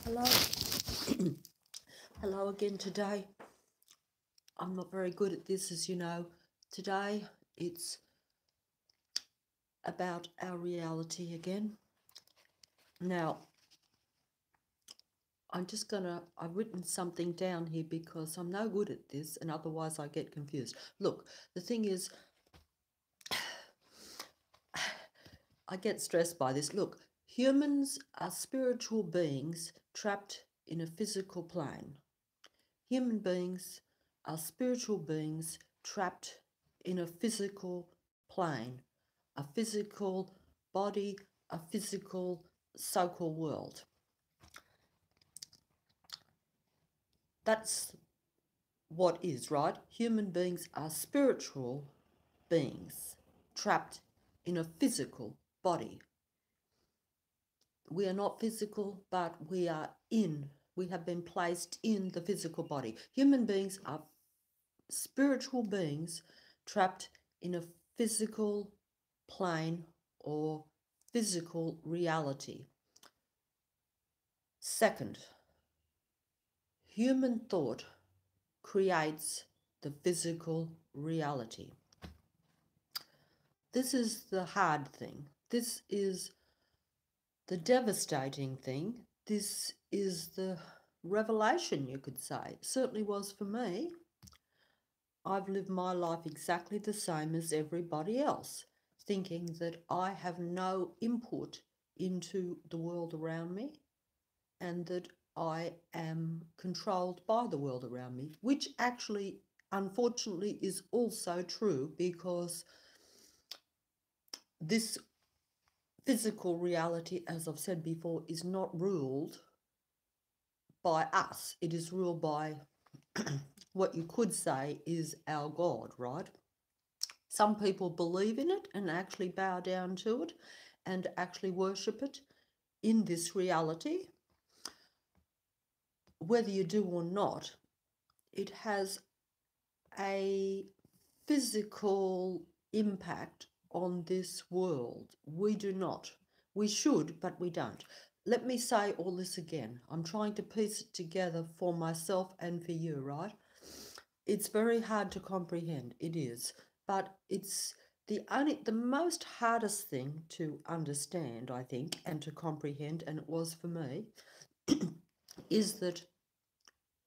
Hello. Hello again today. I'm not very good at this, as you know. Today it's about our reality again. Now, I've written something down here because I'm no good at this and otherwise I get confused. Look, the thing is, I get stressed by this. Look, humans are spiritual beings trapped in a physical plane. Human beings are spiritual beings trapped in a physical plane, a physical body, a physical so-called world. That's what is, right? Human beings are spiritual beings trapped in a physical body. We are not physical, but we have been placed in the physical body. Human beings are spiritual beings trapped in a physical plane or physical reality. Second, human thought creates the physical reality. This is the hard thing. This is the devastating thing. This is the revelation, you could say. It certainly was for me. I've lived my life exactly the same as everybody else, thinking that I have no input into the world around me and that I am controlled by the world around me, which actually, unfortunately, is also true because this physical reality, as I've said before, is not ruled by us. It is ruled by what you could say is our God, right? Some people believe in it and actually bow down to it and actually worship it in this reality. Whether you do or not, it has a physical impact on this world. We do not. We should, but we don't. Let me say all this again. I'm trying to piece it together for myself and for you, right? It's very hard to comprehend. It is. But it's the most hardest thing to understand, I think, and to comprehend, and it was for me, is that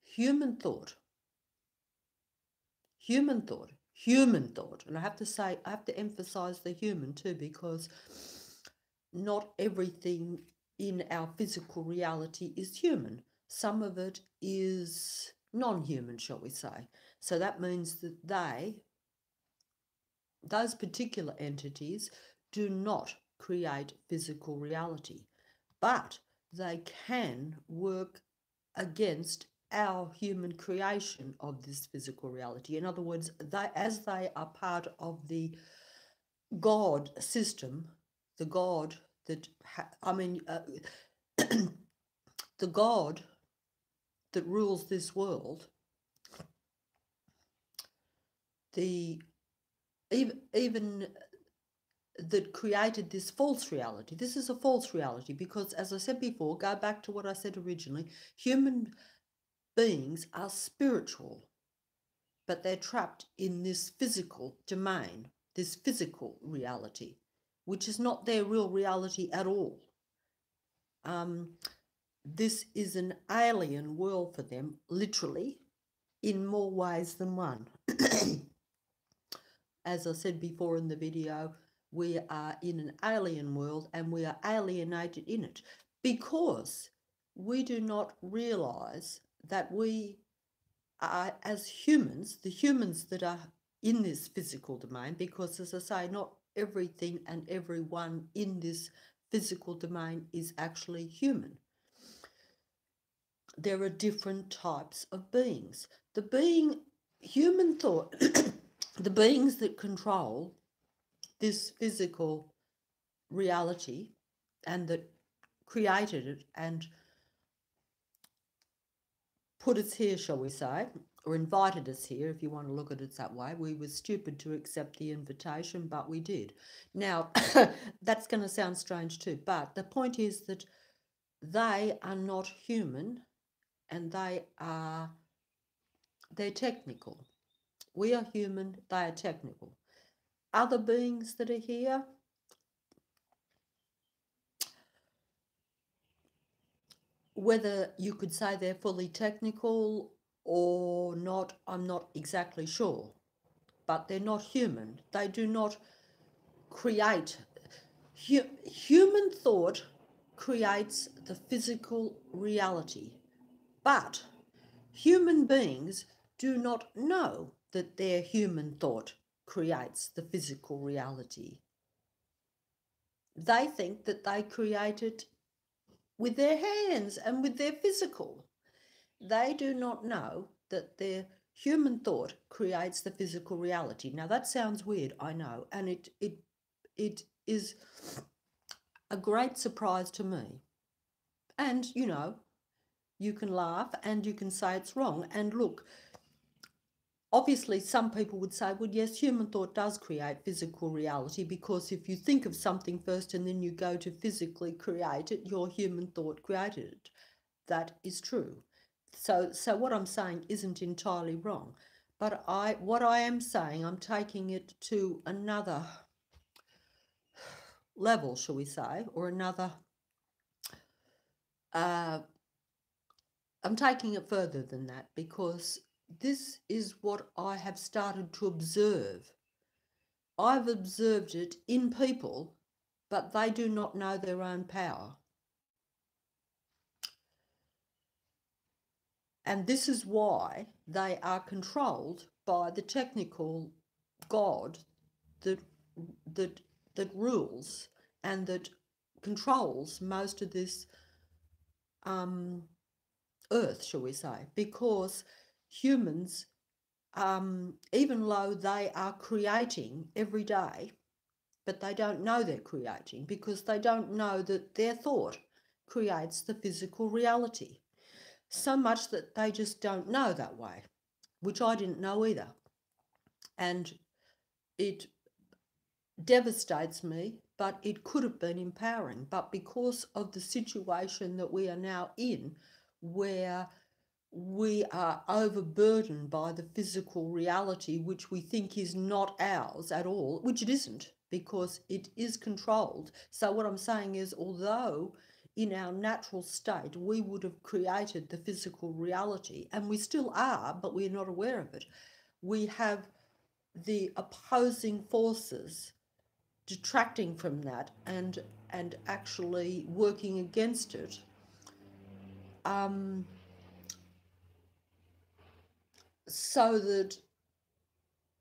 human thought, human thought, human thought, and I have to emphasize the human too, because not everything in our physical reality is human. Some of it is non-human, shall we say. So that means that those particular entities do not create physical reality, but they can work against our human creation of this physical reality. In other words, as they are part of the God system, the God that, the God that rules this world, the even that created this false reality. This is a false reality because, as I said before, go back to what I said originally, human beings are spiritual, but they're trapped in this physical domain, this physical reality, which is not their real reality at all. This is an alien world for them, literally, in more ways than one. As I said before in the video, we are in an alien world and we are alienated in it because we do not realize that we are, as humans, the humans that are in this physical domain, because as I say, not everything and everyone in this physical domain is actually human. There are different types of beings. Human thought, the beings that control this physical reality and that created it and put us here, shall we say, or invited us here, if you want to look at it that way. We were stupid to accept the invitation, but we did. Now, that's going to sound strange too, but the point is that they are not human, and they're technical. We are human, they are technical. Other beings that are here, whether you could say they're fully technical or not, I'm not exactly sure. But they're not human. They do not create. Human thought creates the physical reality. But human beings do not know that their human thought creates the physical reality. They think that they create it with their hands and with their physical. They do not know that their human thought creates the physical reality. Now that sounds weird, I know, and it is a great surprise to me. And you know, you can laugh and you can say it's wrong. And look, obviously some people would say, well, yes, human thought does create physical reality, because if you think of something first and then you go to physically create it, your human thought created it. That is true. So what I'm saying isn't entirely wrong. But what I am saying, I'm taking it to another level, shall we say, or another, I'm taking it further than that, because this is what I have started to observe. I've observed it in people, but they do not know their own power. And this is why they are controlled by the technical God that that rules and that controls most of this earth, shall we say, because humans, even though they are creating every day, but they don't know they're creating, because they don't know that their thought creates the physical reality. So much that they just don't know that way, which I didn't know either. And it devastates me, but it could have been empowering. But because of the situation that we are now in, where we are overburdened by the physical reality, which we think is not ours at all, which it isn't, because it is controlled. So what I'm saying is, although in our natural state we would have created the physical reality, and we still are, but we're not aware of it, we have the opposing forces detracting from that and actually working against it, so that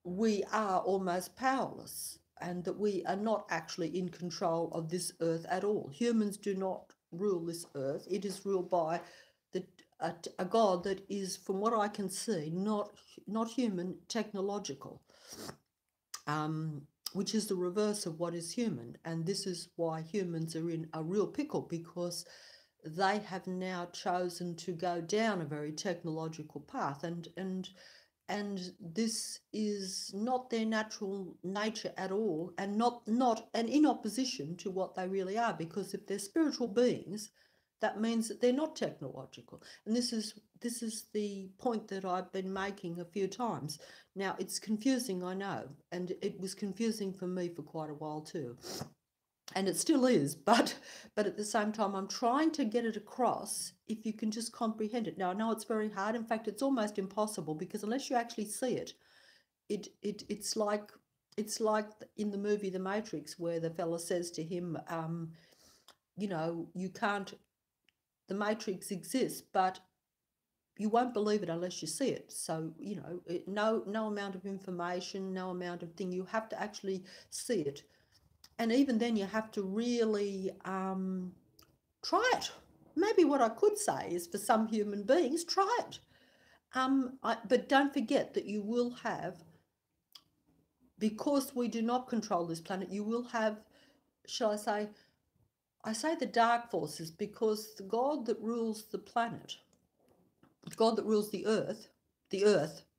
we are almost powerless, and that we are not actually in control of this earth at all. Humans do not rule this earth. It is ruled by a God that is, from what I can see, not human, technological, which is the reverse of what is human. And this is why humans are in a real pickle, because they have now chosen to go down a very technological path, and this is not their natural nature at all, and not and in opposition to what they really are, because if they're spiritual beings, that means that they're not technological. And this is the point that I've been making a few times. Now, it's confusing, I know, and it was confusing for me for quite a while too, and it still is, but at the same time I'm trying to get it across, if you can just comprehend it. Now, I know it's very hard. In fact, it's almost impossible, because unless you actually see it, it's like in the movie The Matrix, where the fella says to him, you know, you can't, the Matrix exists, but you won't believe it unless you see it. So, you know, no amount of information, no amount of thing, you have to actually see it. And even then, you have to really try it. Maybe what I could say is, for some human beings, try it. But don't forget that you will have, because we do not control this planet, you will have, shall I say the dark forces, because the God that rules the planet, God that rules the earth,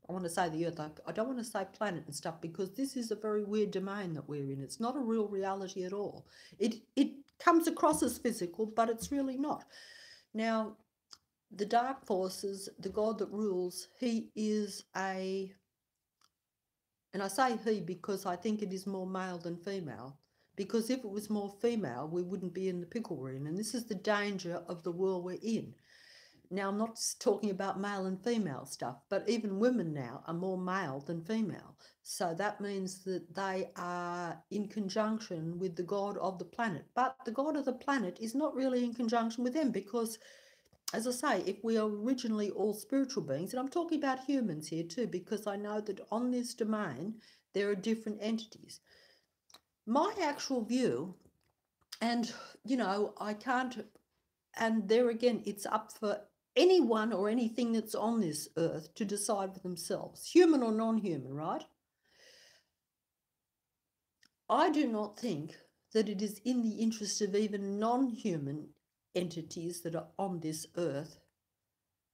I want to say the earth, I don't want to say planet and stuff, because this is a very weird domain that we're in. It's not a real reality at all. It comes across as physical, but it's really not. Now, the dark forces, the God that rules, he is a, and I say he because I think it is more male than female. Because if it was more female, we wouldn't be in the pickle we're in. And this is the danger of the world we're in. Now, I'm not talking about male and female stuff, but even women now are more male than female. So that means that they are in conjunction with the God of the planet. But the God of the planet is not really in conjunction with them because, as I say, if we are originally all spiritual beings, and I'm talking about humans here too, because I know that on this domain there are different entities. My actual view, and I can't, and there again, it's up for anyone or anything that's on this earth to decide for themselves, human or non-human, right? I do not think that it is in the interest of even non-human entities that are on this earth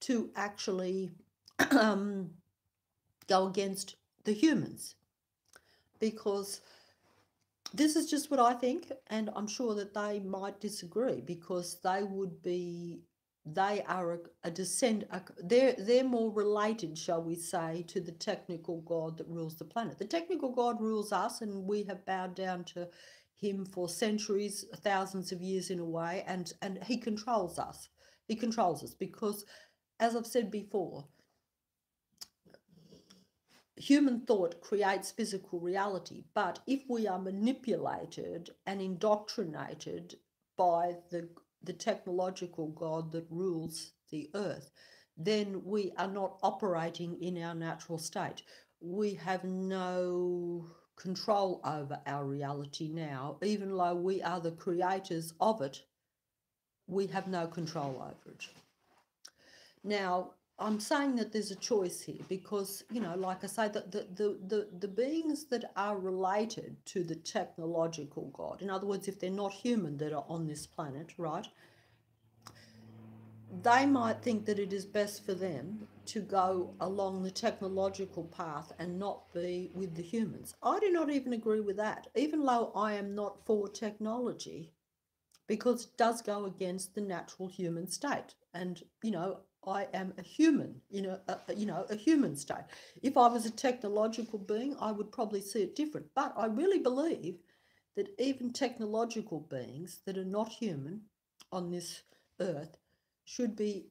to actually go against the humans, because this is just what I think, and I'm sure that they might disagree because they are a descent, they're more related, shall we say, to the technical God that rules the planet. The technical God rules us, and we have bowed down to him for centuries, thousands of years in a way, and he controls us. He controls us because, as I've said before, human thought creates physical reality, but if we are manipulated and indoctrinated by the technological God that rules the earth, then we are not operating in our natural state. We have no control over our reality now, even though we are the creators of it, we have no control over it. Now, I'm saying that there's a choice here because, like I say, the beings that are related to the technological God, in other words, if they're not human that are on this planet, right, they might think that it is best for them to go along the technological path and not be with the humans. I do not even agree with that, even though I am not for technology, because it does go against the natural human state. And, I am a human, a human state. If I was a technological being, I would probably see it different. But I really believe that even technological beings that are not human on this earth should be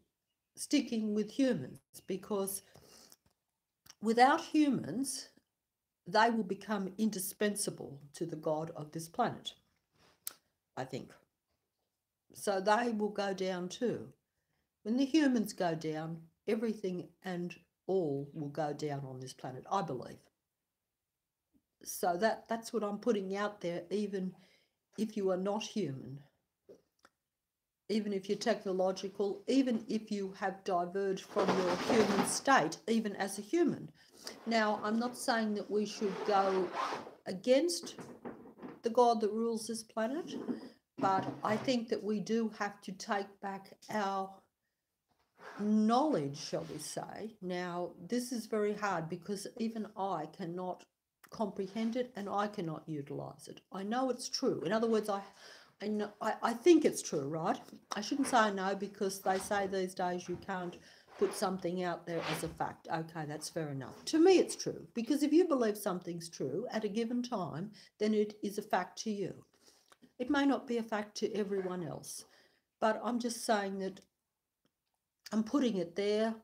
sticking with humans, because without humans, they will become indispensable to the God of this planet, I think. So they will go down too. When the humans go down, everything and all will go down on this planet, I believe. So that's what I'm putting out there, even if you are not human, even if you're technological, even if you have diverged from your human state, even as a human. Now, I'm not saying that we should go against the God that rules this planet, but I think that we do have to take back our knowledge, shall we say. Now, this is very hard because even I cannot comprehend it and I cannot utilize it. I know it's true. In other words, I think it's true, right? I shouldn't say I know, because they say these days you can't put something out there as a fact. Okay, that's fair enough. To me, it's true, because if you believe something's true at a given time, then it is a fact to you. It may not be a fact to everyone else, but I'm just saying that I'm putting it there.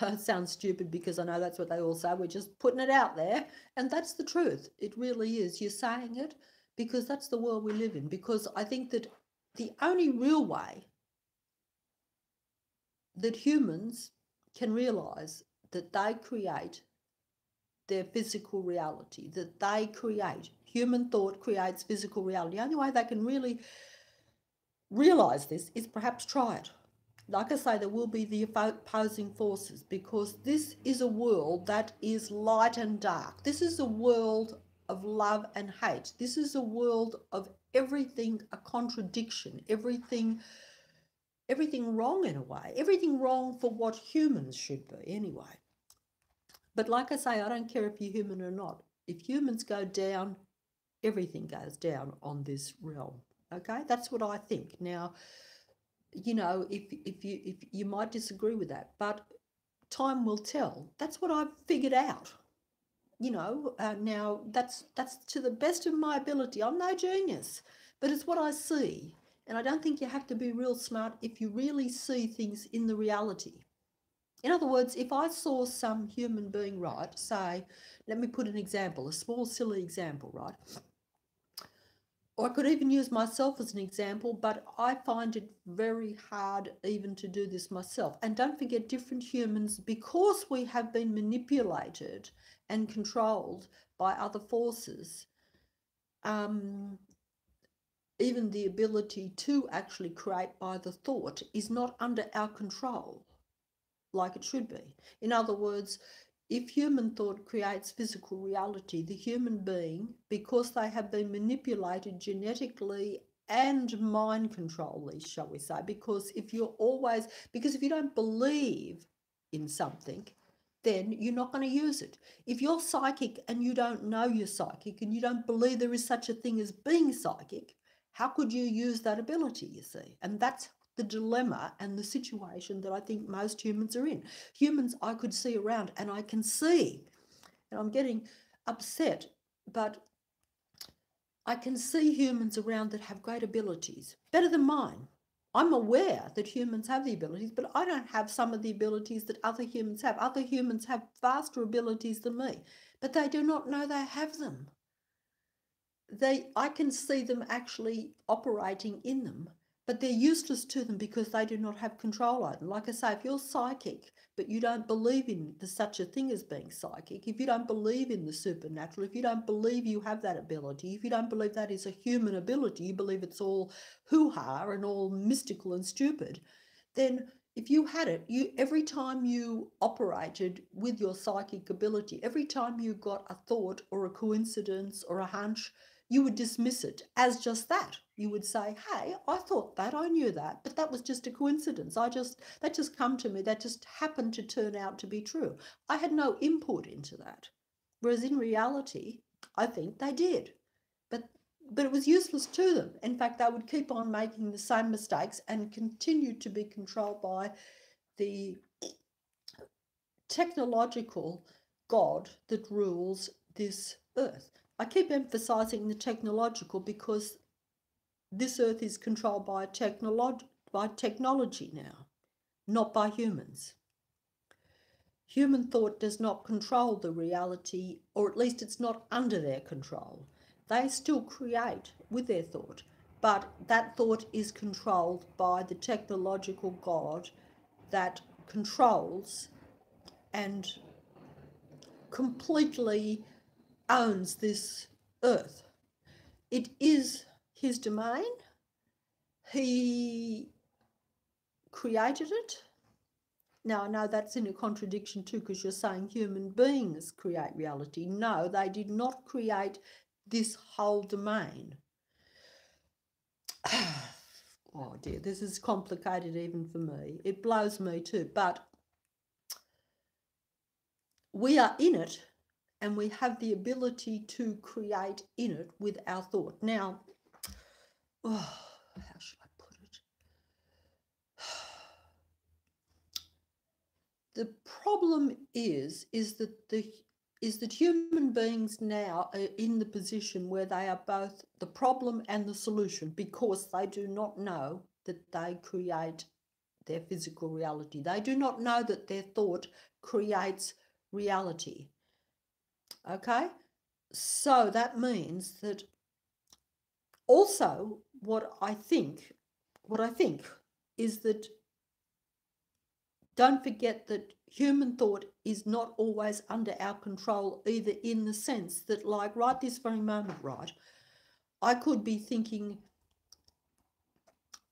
It sounds stupid because I know that's what they all say. We're just putting it out there. And that's the truth. It really is. You're saying it because that's the world we live in. Because I think that the only real way that humans can realize that they create their physical reality, that they create, human thought creates physical reality. The only way they can really realize this is perhaps try it. Like I say, there will be the opposing forces, because this is a world that is light and dark. This is a world of love and hate. This is a world of everything a contradiction, everything wrong in a way, everything wrong for what humans should be anyway. But like I say, I don't care if you're human or not. If humans go down, everything goes down on this realm. Okay, that's what I think. Now, you know, if you might disagree with that, but time will tell. That's what I've figured out. You know, now that's to the best of my ability. I'm no genius, but it's what I see. And I don't think you have to be real smart if you really see things in the reality. In other words, if I saw some human being, right, say, let me put an example, a small, silly example, right? Or I could even use myself as an example, but I find it very hard even to do this myself. And don't forget, different humans, because we have been manipulated and controlled by other forces, even the ability to actually create by the thought is not under our control like it should be. In other words, if human thought creates physical reality, the human being, because they have been manipulated genetically and mind controlly, shall we say, because if you don't believe in something, then you're not going to use it. If you're psychic and you don't know you're psychic and you don't believe there is such a thing as being psychic, how could you use that ability, you see? And that's the dilemma and the situation that I think most humans are in. Humans I could see around, and I can see, and I'm getting upset, but I can see humans around that have great abilities, better than mine. I'm aware that humans have the abilities, but I don't have some of the abilities that other humans have. Other humans have vaster abilities than me, but they do not know they have them. I can see them actually operating in them, but they're useless to them because they do not have control over them. Like I say, if you're psychic, but you don't believe in such a thing as being psychic, if you don't believe in the supernatural, if you don't believe you have that ability, if you don't believe that is a human ability, you believe it's all hoo-ha and all mystical and stupid, then if you had it, every time you operated with your psychic ability, every time you got a thought or a coincidence or a hunch, you would dismiss it as just that. You would say, hey, I thought that, I knew that, but that was just a coincidence. That just come to me, that just happened to turn out to be true. I had no input into that. Whereas in reality, I think they did. But it was useless to them. In fact, they would keep on making the same mistakes and continue to be controlled by the technological God that rules this earth. I keep emphasizing the technological because this earth is controlled by technology now, not by humans. Human thought does not control the reality, or at least it's not under their control. They still create with their thought, but that thought is controlled by the technological God that controls and completely owns this earth. It is his domain. He created it. Now, I know that's in a contradiction too, because you're saying human beings create reality. No, they did not create this whole domain. Oh dear, this is complicated even for me. It blows me too, but we are in it and we have the ability to create in it with our thought. Now, how should I put it? The problem is that human beings now are in the position where they are both the problem and the solution, because they do not know that they create their physical reality. They do not know that their thought creates reality. Okay? So that means that also what I think is that don't forget that human thought is not always under our control either, in the sense that, like right this very moment, right, I could be thinking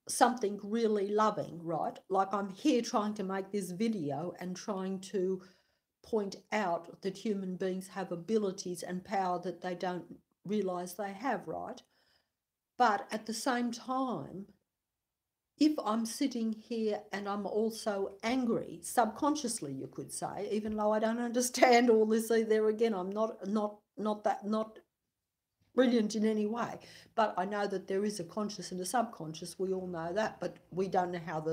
something really loving, right? Like I'm here trying to make this video and trying to point out that human beings have abilities and power that they don't realize they have, right? But at the same time, if I'm sitting here and I'm also angry, subconsciously you could say, even though I don't understand all this, there again, I'm not brilliant in any way, but I know that there is a conscious and a subconscious. We all know that, but we don't know how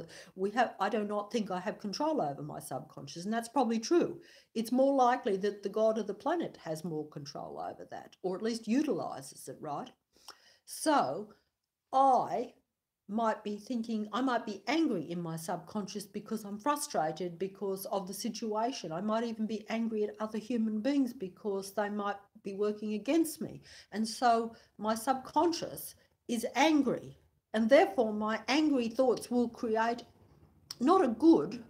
I do not think I have control over my subconscious, and that's probably true. It's more likely that the god of the planet has more control over that, or at least utilizes it, right? So I might be thinking, I might be angry in my subconscious because I'm frustrated because of the situation. I might even be angry at other human beings because they might be working against me. And so my subconscious is angry. And therefore, my angry thoughts will create not a good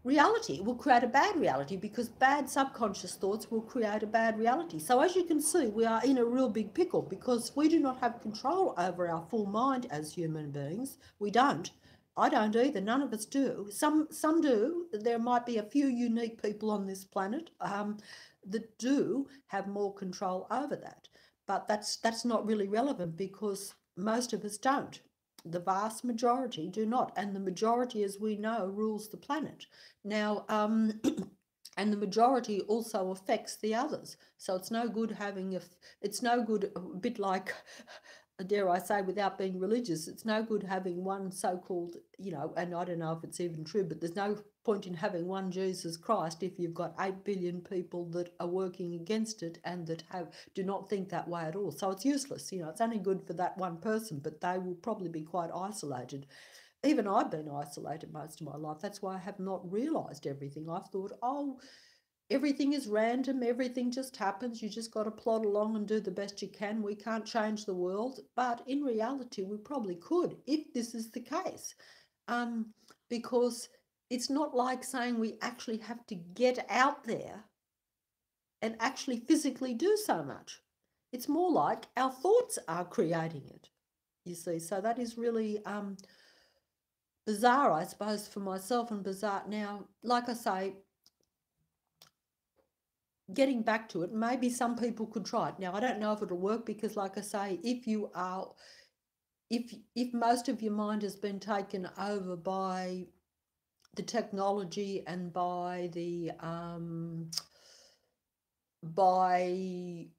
reality, will create a bad reality, because bad subconscious thoughts will create a bad reality. So as you can see, we are in a real big pickle because we do not have control over our full mind as human beings. We don't. I don't either. None of us do. Some do. There might be a few unique people on this planet that do have more control over that. But that's not really relevant because most of us don't. The vast majority do not, and the majority, as we know, rules the planet. Now, and the majority also affects the others. So it's no good having it's no good, a bit like, dare I say, without being religious, it's no good having one so-called, and I don't know if it's even true, but there's no point in having one Jesus Christ if you've got 8 billion people that are working against it and that do not think that way at all. So it's useless. It's only good for that one person, but they will probably be quite isolated. Even I've been isolated most of my life. That's why I have not realised everything. I've thought, oh, everything is random, everything just happens, you just got to plod along and do the best you can. We can't change the world, but in reality, we probably could if this is the case. Because it's not like saying we actually have to get out there and actually physically do so much. It's more like our thoughts are creating it, you see. So that is really bizarre, I suppose, for myself, and bizarre. Now, like I say, getting back to it, maybe some people could try it. Now, I don't know if it'll work because, like I say, if most of your mind has been taken over by the technology and by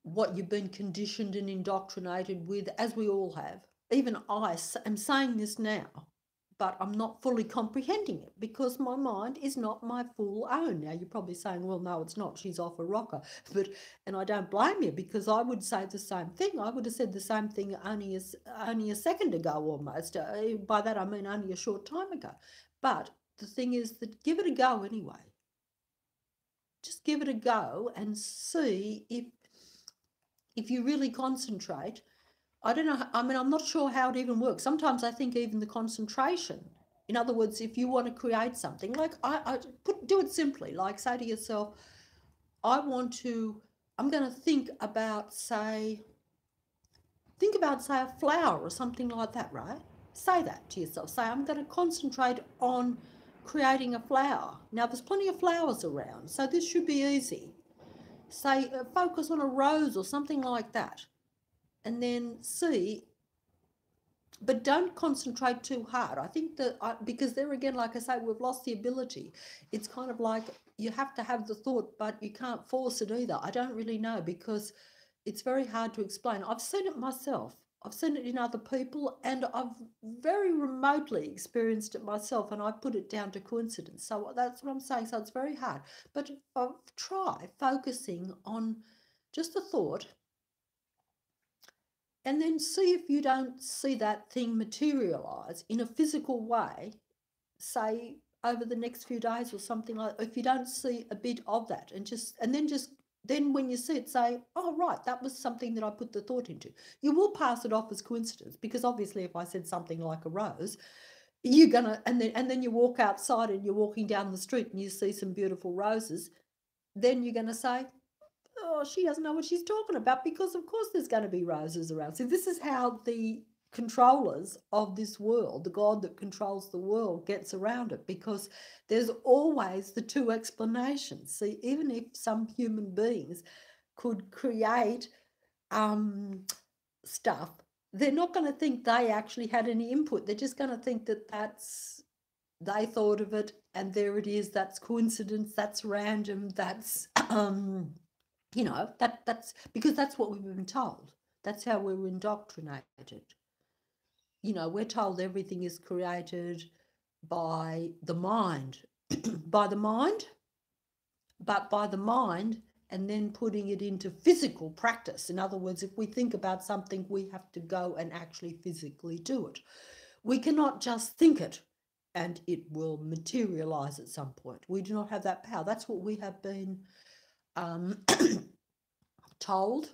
what you've been conditioned and indoctrinated with, as we all have. Even I am saying this now, but I'm not fully comprehending it because my mind is not my full own. Now, you're probably saying, well, no, it's not. She's off a rocker. And I don't blame you, because I would say the same thing. I would have said the same thing only a second ago almost. By that, I mean only a short time ago. But the thing is that give it a go anyway. Just give it a go and see if you really concentrate. I don't know, I mean, I'm not sure how it even works. Sometimes I think even the concentration, in other words, if you want to create something, like do it simply, like say to yourself, I'm going to think about, say a flower or something like that, right? Say that to yourself. Say, I'm going to concentrate on creating a flower. Now, there's plenty of flowers around, so this should be easy. Say, focus on a rose or something like that. And then see, but don't concentrate too hard. I think that because there again, like I say, we've lost the ability. It's kind of like you have to have the thought, but you can't force it either. I don't really know, because it's very hard to explain. I've seen it myself. I've seen it in other people, and I've very remotely experienced it myself, and I put it down to coincidence. So that's what I'm saying. So it's very hard. But try focusing on just a thought, and then see if you don't see that thing materialize in a physical way, say over the next few days or something like that. If you don't see a bit of that, then when you see it, say, oh, right, that was something that I put the thought into. You will pass it off as coincidence, because obviously if I said something like a rose, you're gonna, and then you walk outside and you're walking down the street and you see some beautiful roses, then you're gonna say, oh, she doesn't know what she's talking about, because of course there's going to be roses around. So this is how the controllers of this world, the God that controls the world, gets around it, because there's always the two explanations. See, even if some human beings could create stuff, they're not going to think they actually had any input. They're just going to think that they thought of it and there it is. That's coincidence. That's random. That's that's because that's what we've been told. That's how we're indoctrinated. You know, we're told everything is created by the mind, by the mind, but by the mind, and then putting it into physical practice. In other words, if we think about something, we have to go and actually physically do it. We cannot just think it and it will materialize at some point. We do not have that power. That's what we have been told,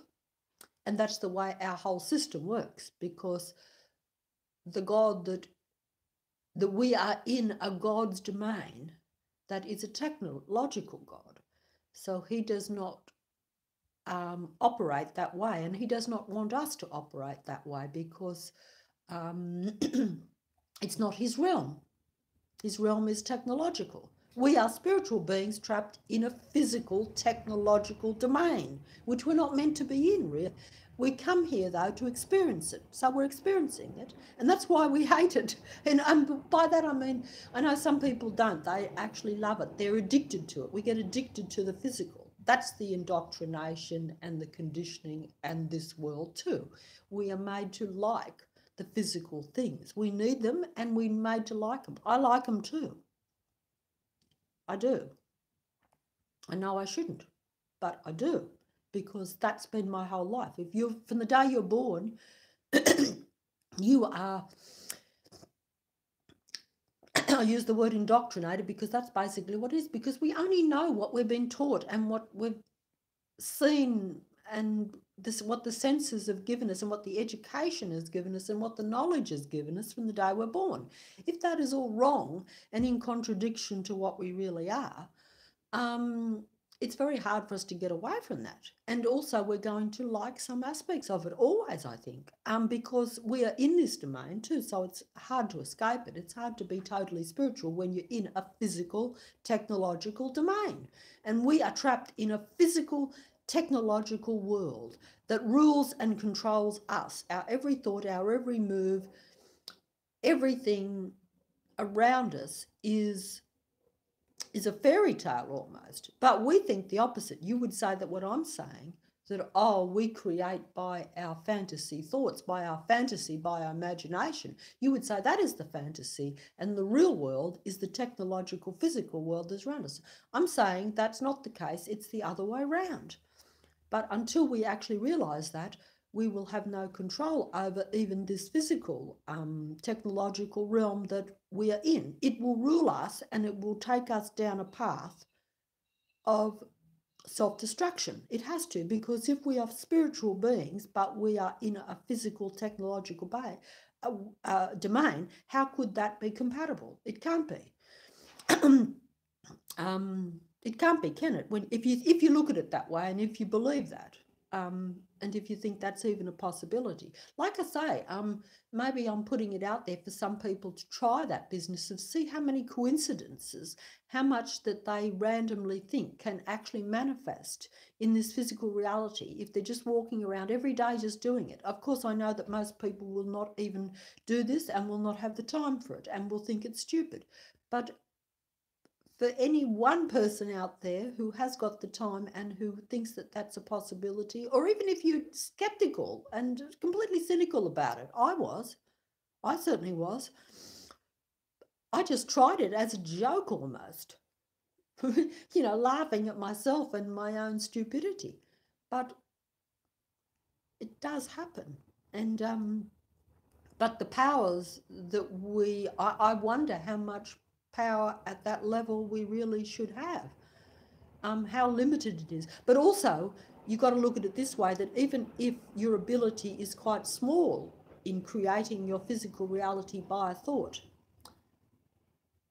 and that's the way our whole system works, because the God that we are in a God's domain that is a technological God. So he does not operate that way, and he does not want us to operate that way, because it's not his realm. His realm is technological. We are spiritual beings trapped in a physical, technological domain, which we're not meant to be in, really. We come here, though, to experience it. So we're experiencing it, and that's why we hate it. And by that I mean, I know some people don't. They actually love it. They're addicted to it. We get addicted to the physical. That's the indoctrination and the conditioning and this world too. We are made to like the physical things. We need them, and we're made to like them. I like them too. I do. I know I shouldn't, but I do, because that's been my whole life. If you're, from the day you're born, you are, I use the word indoctrinated because that's basically what it is, because we only know what we've been taught and what we've seen, and this, what the senses have given us, and what the education has given us, and what the knowledge has given us from the day we're born. If that is all wrong and in contradiction to what we really are, it's very hard for us to get away from that. And also we're going to like some aspects of it always, I think, because we are in this domain too, so it's hard to escape it. It's hard to be totally spiritual when you're in a physical, technological domain. And we are trapped in a physical, technological world that rules and controls us, our every thought, our every move. Everything around us is a fairy tale almost. But we think the opposite. You would say that what I'm saying, that, oh, we create by our fantasy thoughts, by our fantasy, by our imagination. You would say that is the fantasy, and the real world is the technological, physical world that's around us. I'm saying that's not the case. It's the other way around. But until we actually realise that, we will have no control over even this physical, technological realm that we are in. It will rule us, and it will take us down a path of self-destruction. It has to, because if we are spiritual beings, but we are in a physical, technological domain, how could that be compatible? It can't be. It can't be, can it? When if you look at it that way, and if you believe that, and if you think that's even a possibility, like I say, maybe I'm putting it out there for some people to try that business of see how many coincidences, how much that they randomly think can actually manifest in this physical reality if they're just walking around every day just doing it. Of course, I know that most people will not even do this and will not have the time for it and will think it's stupid, but for any one person out there who has got the time and who thinks that that's a possibility, or even if you're skeptical and completely cynical about it, I certainly was. I just tried it as a joke almost, laughing at myself and my own stupidity. But it does happen. And, but the powers that I wonder how much power at that level we really should have. How limited it is. But also, you've got to look at it this way, that even if your ability is quite small in creating your physical reality by a thought,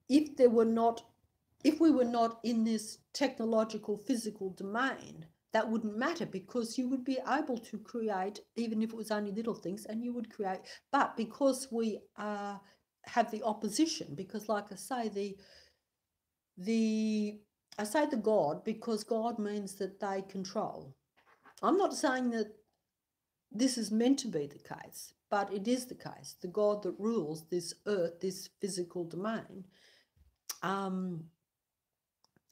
if we were not in this technological physical domain, that wouldn't matter, because you would be able to create, even if it was only little things, and you would create. But because we have the opposition, because like I say, I say the God because God means that they control. I'm not saying that this is meant to be the case, but it is the case. The God that rules this earth, this physical domain,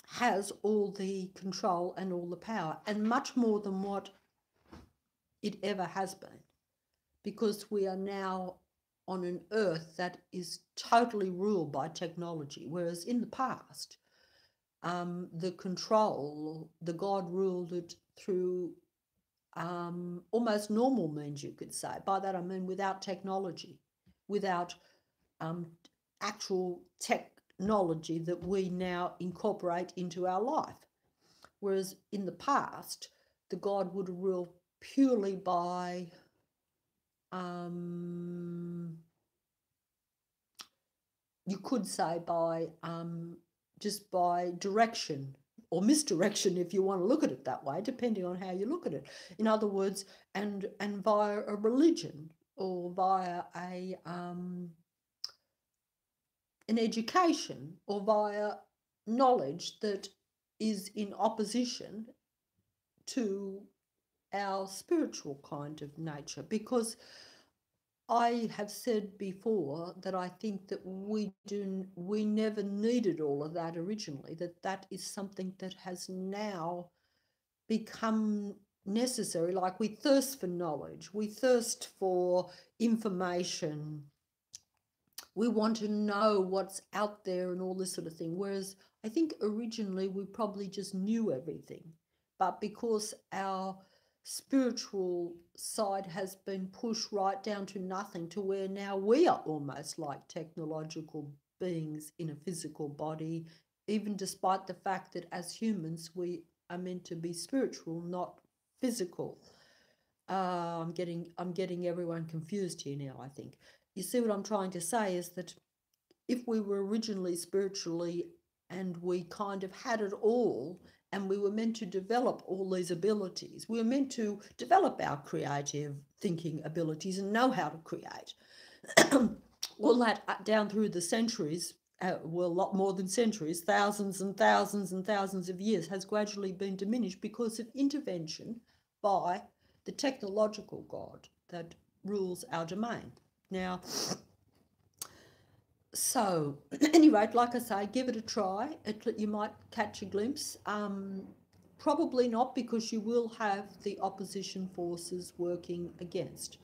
has all the control and all the power, and much more than what it ever has been, because we are now on an earth that is totally ruled by technology, whereas in the past, the God ruled it through almost normal means, you could say. By that I mean without technology, without actual technology that we now incorporate into our life. Whereas in the past, the God would rule purely by you could say by just by direction or misdirection, if you want to look at it that way, depending on how you look at it. In other words, and via a religion or via an education or via knowledge that is in opposition to our spiritual kind of nature. Because I have said before that I think that we never needed all of that originally, that is something that has now become necessary. Like we thirst for knowledge, we thirst for information, we want to know what's out there and all this sort of thing. Whereas I think originally we probably just knew everything, but because our spiritual side has been pushed right down to nothing, to where now we are almost like technological beings in a physical body, even despite the fact that as humans we are meant to be spiritual, not physical. I'm getting everyone confused here now, I think. You see what I'm trying to say is that if we were originally spiritually and we kind of had it all, and we were meant to develop all these abilities, we were meant to develop our creative thinking abilities and know how to create. All that down through the centuries, well, a lot more than centuries, thousands and thousands and thousands of years, has gradually been diminished because of intervention by the technological God that rules our domain. Now, so, at any rate, like I say, give it a try. You might catch a glimpse. Probably not, because you will have the opposition forces working against.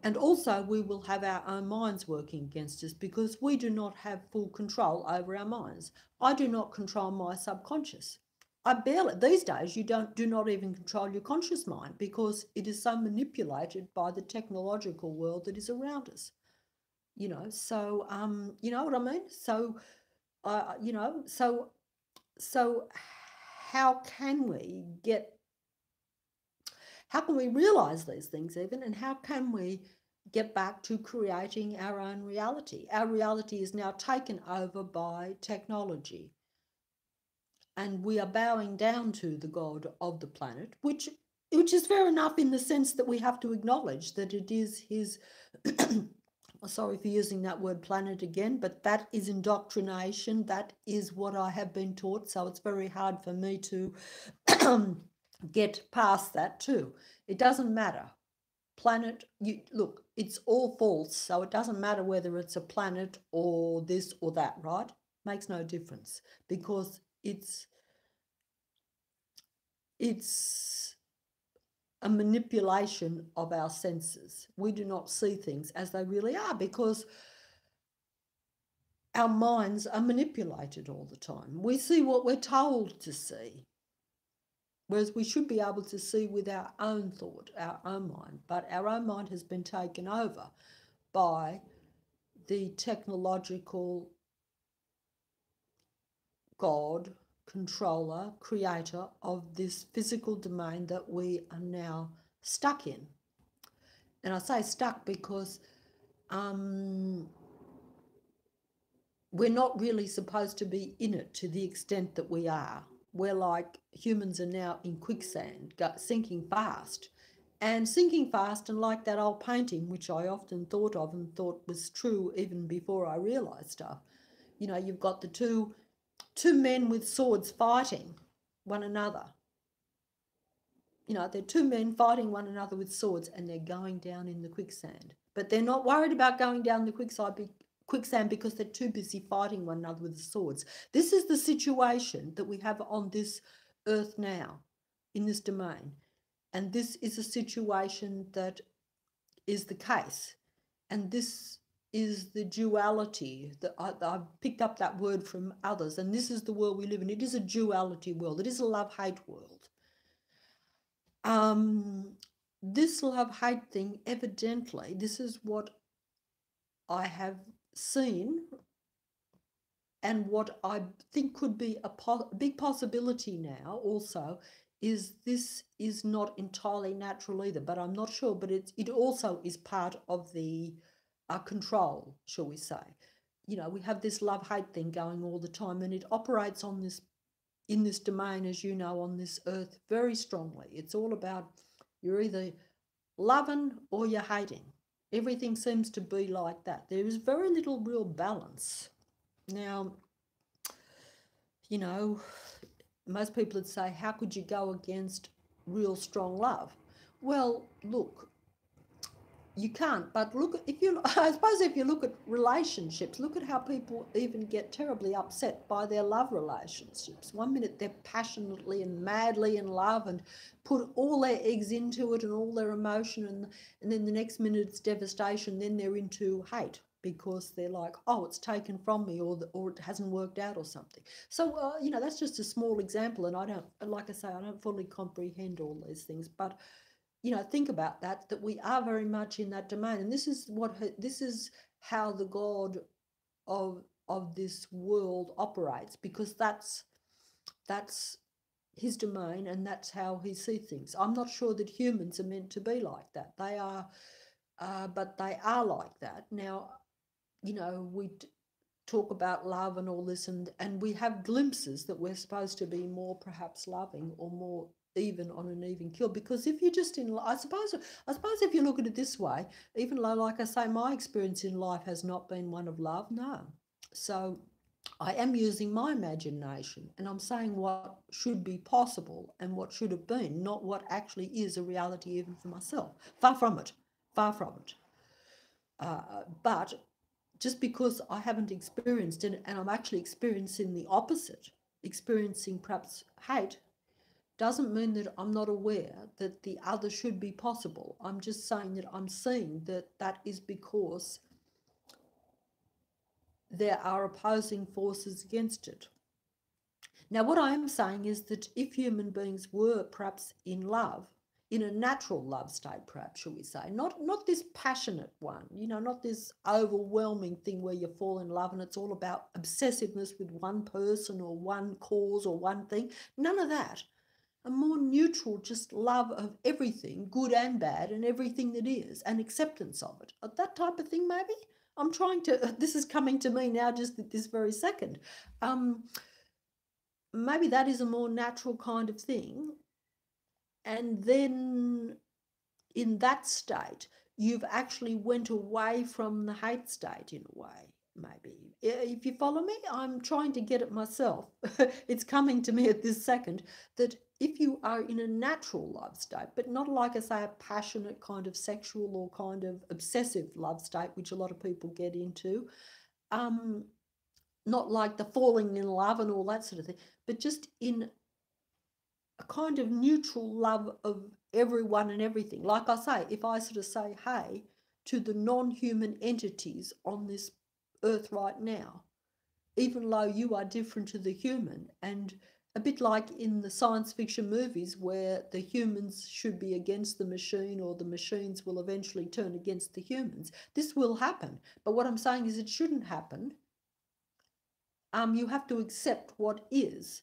And also we will have our own minds working against us, because we do not have full control over our minds. I do not control my subconscious. I barely, these days, you do not even control your conscious mind, because it is so manipulated by the technological world that is around us. So you know what I mean? So so how can we realize these things even, and how can we get back to creating our own reality? Our reality is now taken over by technology, and we are bowing down to the God of the planet, which is fair enough, in the sense that we have to acknowledge that it is his sorry for using that word planet again, but that is indoctrination. That is what I have been taught. So it's very hard for me to get past that too. It doesn't matter. Planet, look, it's all false. So it doesn't matter whether it's a planet or this or that, right? Makes no difference, because it's a manipulation of our senses. We do not see things as they really are, because our minds are manipulated all the time. We see what we're told to see, whereas we should be able to see with our own thought, our own mind. But our own mind has been taken over by the technological God, controller, creator of this physical domain that we are now stuck in. And I say stuck because we're not really supposed to be in it to the extent that we are. We're like, humans are now in quicksand, sinking fast. And sinking fast, and like that old painting, which I often thought of and thought was true even before I realised stuff. You've got the two men with swords fighting one another. They're two men fighting one another with swords, and they're going down in the quicksand. But they're not worried about going down the quicksand because they're too busy fighting one another with the swords. This is the situation that we have on this earth now, in this domain. And this is a situation that is the case. And this is the duality that I've picked up that word from others. And this is the world we live in. It is a duality world. It is a love-hate world. This love-hate thing, evidently, this is what I have seen, and what I think could be a big possibility now also is this is not entirely natural either, but I'm not sure, but it also is part of the control, shall we say. You know, we have this love-hate thing going all the time, and it operates on this, in this domain, as you know, on this earth very strongly. It's all about, you're either loving or you're hating. Everything seems to be like that. There is very little real balance. Now, you know, most people would say, how could you go against real strong love? Well, look, you can't, but look, if you, I suppose if you look at relationships, look at how people even get terribly upset by their love relationships. One minute they're passionately and madly in love and put all their eggs into it and all their emotion, and then the next minute it's devastation, then they're into hate because they're like, oh, it's taken from me, or it hasn't worked out or something. So, you know, that's just a small example, and I don't, like I say, I don't fully comprehend all these things, but you know, think about that we are very much in that domain. And this is how the God of this world operates, because that's his domain, and that's how he sees things. I'm not sure that humans are meant to be like that. They are, but they are like that. Now, you know, we talk about love and all this, and we have glimpses that we're supposed to be more perhaps loving or more even, on an even keel, because if you're just in, I suppose if you look at it this way, even though, like I say, my experience in life has not been one of love, no. So I am using my imagination, and I'm saying what should be possible and what should have been, not what actually is a reality even for myself. Far from it, far from it. But just because I haven't experienced it, and I'm actually experiencing the opposite, experiencing perhaps hate, doesn't mean that I'm not aware that the other should be possible. I'm just saying that I'm seeing that that is because there are opposing forces against it. Now, what I am saying is that if human beings were perhaps in love, in a natural love state, perhaps, shall we say, not this passionate one, you know, not this overwhelming thing where you fall in love and it's all about obsessiveness with one person or one cause or one thing. None of that. A more neutral, just love of everything, good and bad, and everything that is, and acceptance of it. That type of thing, maybe. I'm trying to, this is coming to me now just at this very second. Maybe that is a more natural kind of thing. And then in that state, you've actually went away from the hate state in a way, maybe. If you follow me, I'm trying to get it myself. It's coming to me at this second that if you are in a natural love state, but not like I say, a passionate kind of sexual or kind of obsessive love state, which a lot of people get into, not like the falling in love and all that sort of thing, but just in a kind of neutral love of everyone and everything. Like I say, if I sort of say, hey, to the non-human entities on this earth right now, even though you are different to the human, and a bit like in the science fiction movies where the humans should be against the machine, or the machines will eventually turn against the humans. This will happen. But what I'm saying is it shouldn't happen. You have to accept what is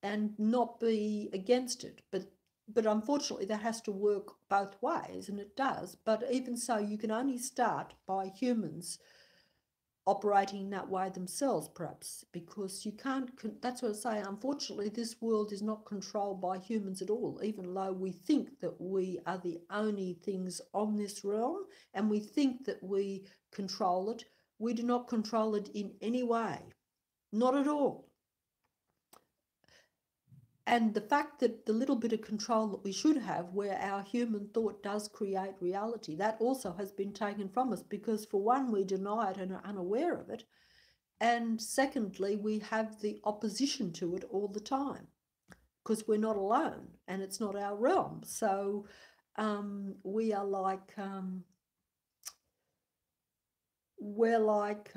and not be against it. But unfortunately, that has to work both ways, and it does. But even so, you can only start by humans operating that way themselves, perhaps, because you can't, that's what I say, unfortunately, this world is not controlled by humans at all, even though we think that we are the only things on this realm, and we think that we control it. We do not control it in any way, not at all. And the fact that the little bit of control that we should have, where our human thought does create reality, that also has been taken from us, because for one, we deny it and are unaware of it. And secondly, we have the opposition to it all the time. because we're not alone and it's not our realm. So we are like, we're like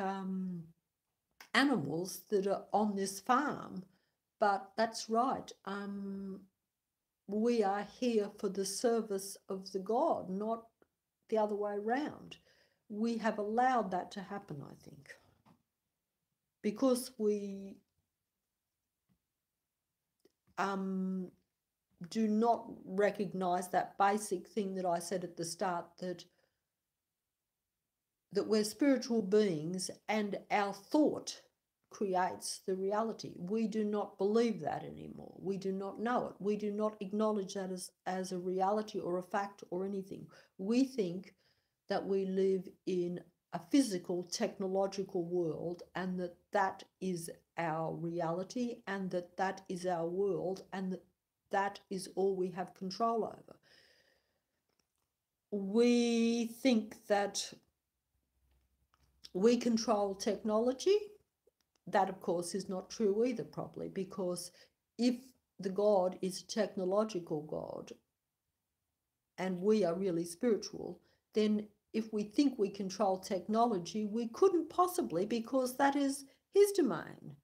animals that are on this farm. But that's right. We are here for the service of the God, not the other way around. We have allowed that to happen, I think, because we do not recognize that basic thing that I said at the start, that we're spiritual beings and our thought creates the reality. We do not believe that anymore. We do not know it. We do not acknowledge that as a reality or a fact or anything. We think that we live in a physical, technological world, and that is our reality, and that is our world, and that is all we have control over. We think that we control technology. That, of course, is not true either, probably, because if the God is a technological God and we are really spiritual, then if we think we control technology, we couldn't possibly, because that is his domain.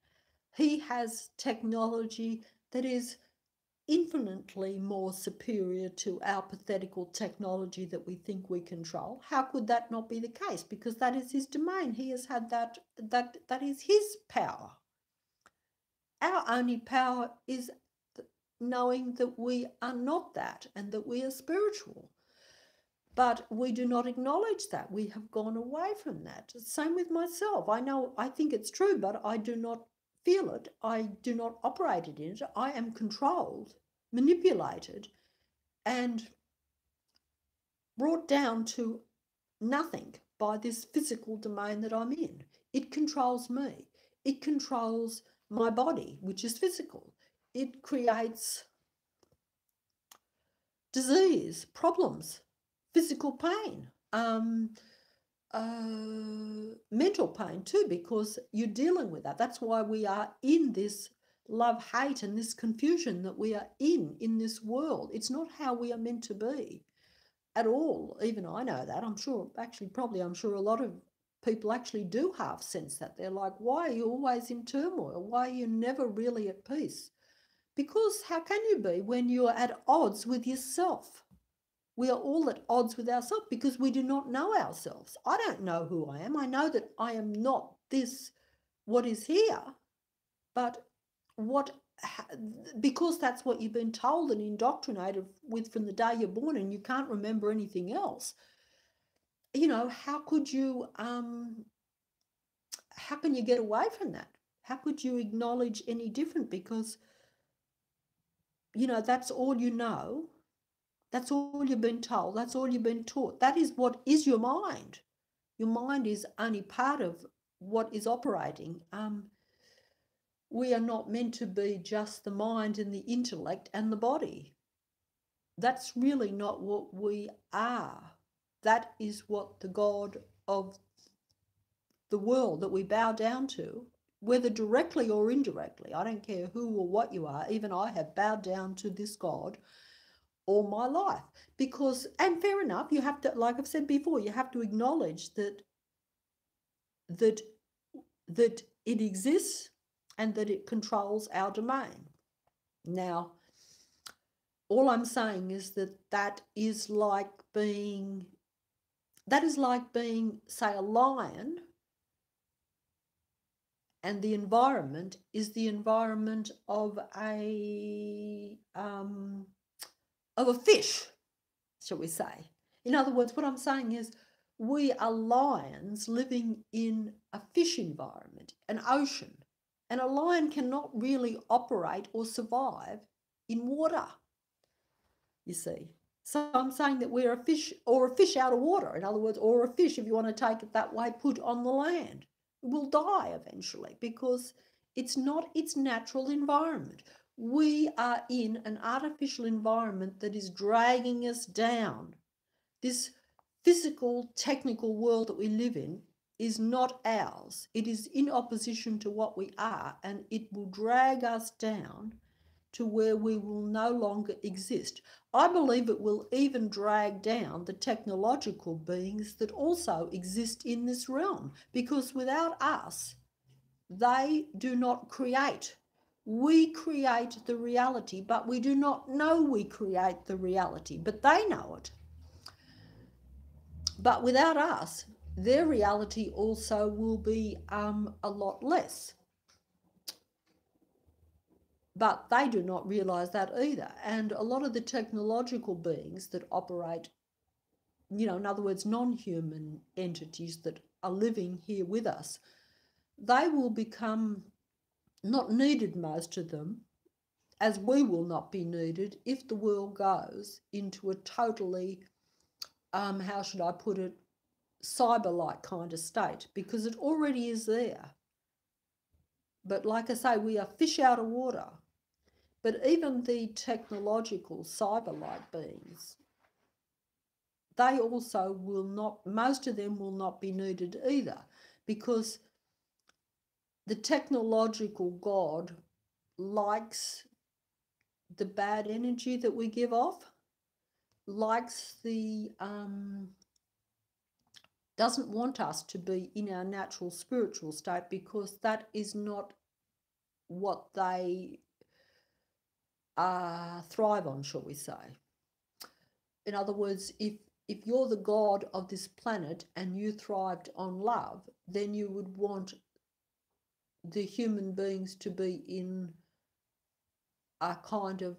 He has technology that is infinitely more superior to our pathetical technology that we think we control. How could that not be the case? Because that is his domain. He has had that is his power. Our only power is knowing that we are not that and that we are spiritual. But we do not acknowledge that. We have gone away from that. Same with myself. I think it's true, but I do not feel it. I do not operate in it. I am controlled, manipulated, and brought down to nothing by this physical domain that I'm in. It controls me. It controls my body, which is physical. It creates disease, problems, physical pain, mental pain too, because you're dealing with that. That's why we are in this love, hate, and this confusion that we are in this world. It's not how we are meant to be at all. Even I know that. I'm sure, actually, probably, I'm sure a lot of people actually do half sense that. They're like, why are you always in turmoil? Why are you never really at peace? Because how can you be when you're at odds with yourself? We are all at odds with ourselves because we do not know ourselves. I don't know who I am. I know that I am not this, what is here, but because that's what you've been told and indoctrinated with from the day you're born, and you can't remember anything else. How could you how can you get away from that? How could you acknowledge any different? Because that's all you know. That's all you've been told. That's all you've been taught. That is what is your mind. Your mind is only part of what is operating. We are not meant to be just the mind and the intellect and the body. That's really not what we are. That is what the God of the world that we bow down to, whether directly or indirectly, I don't care who or what you are, even I have bowed down to this God all my life. Because, and fair enough, you have to, like I've said before, you have to acknowledge that it exists and that it controls our domain. Now, all I'm saying is that is like being, say, a lion, and the environment is the environment of a fish, shall we say. In other words, what I'm saying is we are lions living in a fish environment, an ocean, and a lion cannot really operate or survive in water, you see. So I'm saying that we're a fish, or a fish out of water, in other words, or a fish, if you want to take it that way, put on the land. It will die eventually because it's not its natural environment. We are in an artificial environment that is dragging us down. This physical, technical world that we live in is not ours. It is in opposition to what we are, and it will drag us down to where we will no longer exist. I believe it will even drag down the technological beings that also exist in this realm, because without us, they do not create. We create the reality, but we do not know we create the reality, but they know it. But without us, their reality also will be a lot less. But they do not realize that either. And a lot of the technological beings that operate, in other words, non-human entities that are living here with us, they will become not needed, most of them, as we will not be needed if the world goes into a totally, how should I put it, cyber-like kind of state, because it already is there. But like I say, we are fish out of water. But even the technological cyber-like beings, they also will not, most of them will not be needed either, because the technological God likes the bad energy that we give off, likes the, doesn't want us to be in our natural spiritual state, because that is not what they thrive on, shall we say. In other words, if you're the God of this planet and you thrived on love, then you would want the human beings to be in a kind of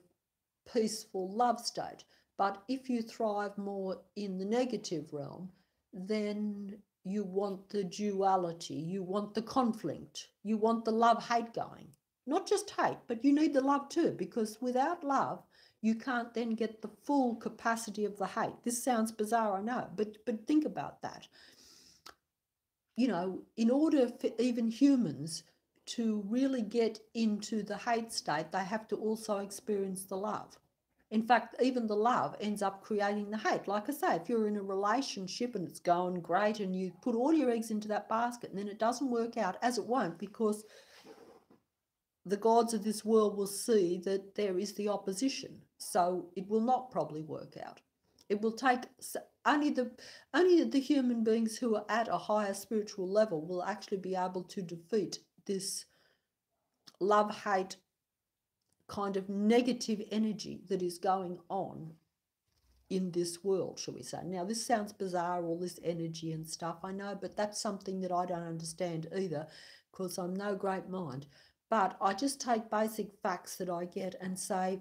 peaceful love state. But if you thrive more in the negative realm, then you want the duality, you want the conflict, you want the love-hate going. Not just hate, but you need the love too, because without love, you can't then get the full capacity of the hate. This sounds bizarre, I know, but think about that. In order for even humans to really get into the hate state, they have to also experience the love. In fact, even the love ends up creating the hate. Like I say, if you're in a relationship and it's going great and you put all your eggs into that basket and then it doesn't work out, as it won't, because the gods of this world will see that there is the opposition. So it will not probably work out. It will take only the human beings who are at a higher spiritual level will actually be able to defeat this love-hate kind of negative energy that is going on in this world, shall we say. Now, this sounds bizarre, all this energy and stuff, I know, but that's something that I don't understand either, because I'm no great mind. But I just take basic facts that I get and say,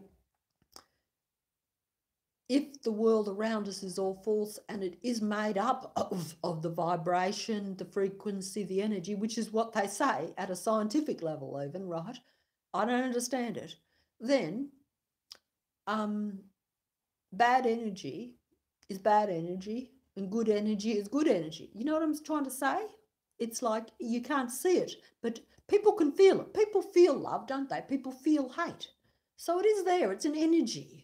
if the world around us is all false and it is made up of the vibration, the frequency, the energy, which is what they say at a scientific level even, right? I don't understand it. Then bad energy is bad energy and good energy is good energy. You know what I'm trying to say? It's like you can't see it, but people can feel it. People feel love, don't they? People feel hate. So it is there. It's an energy.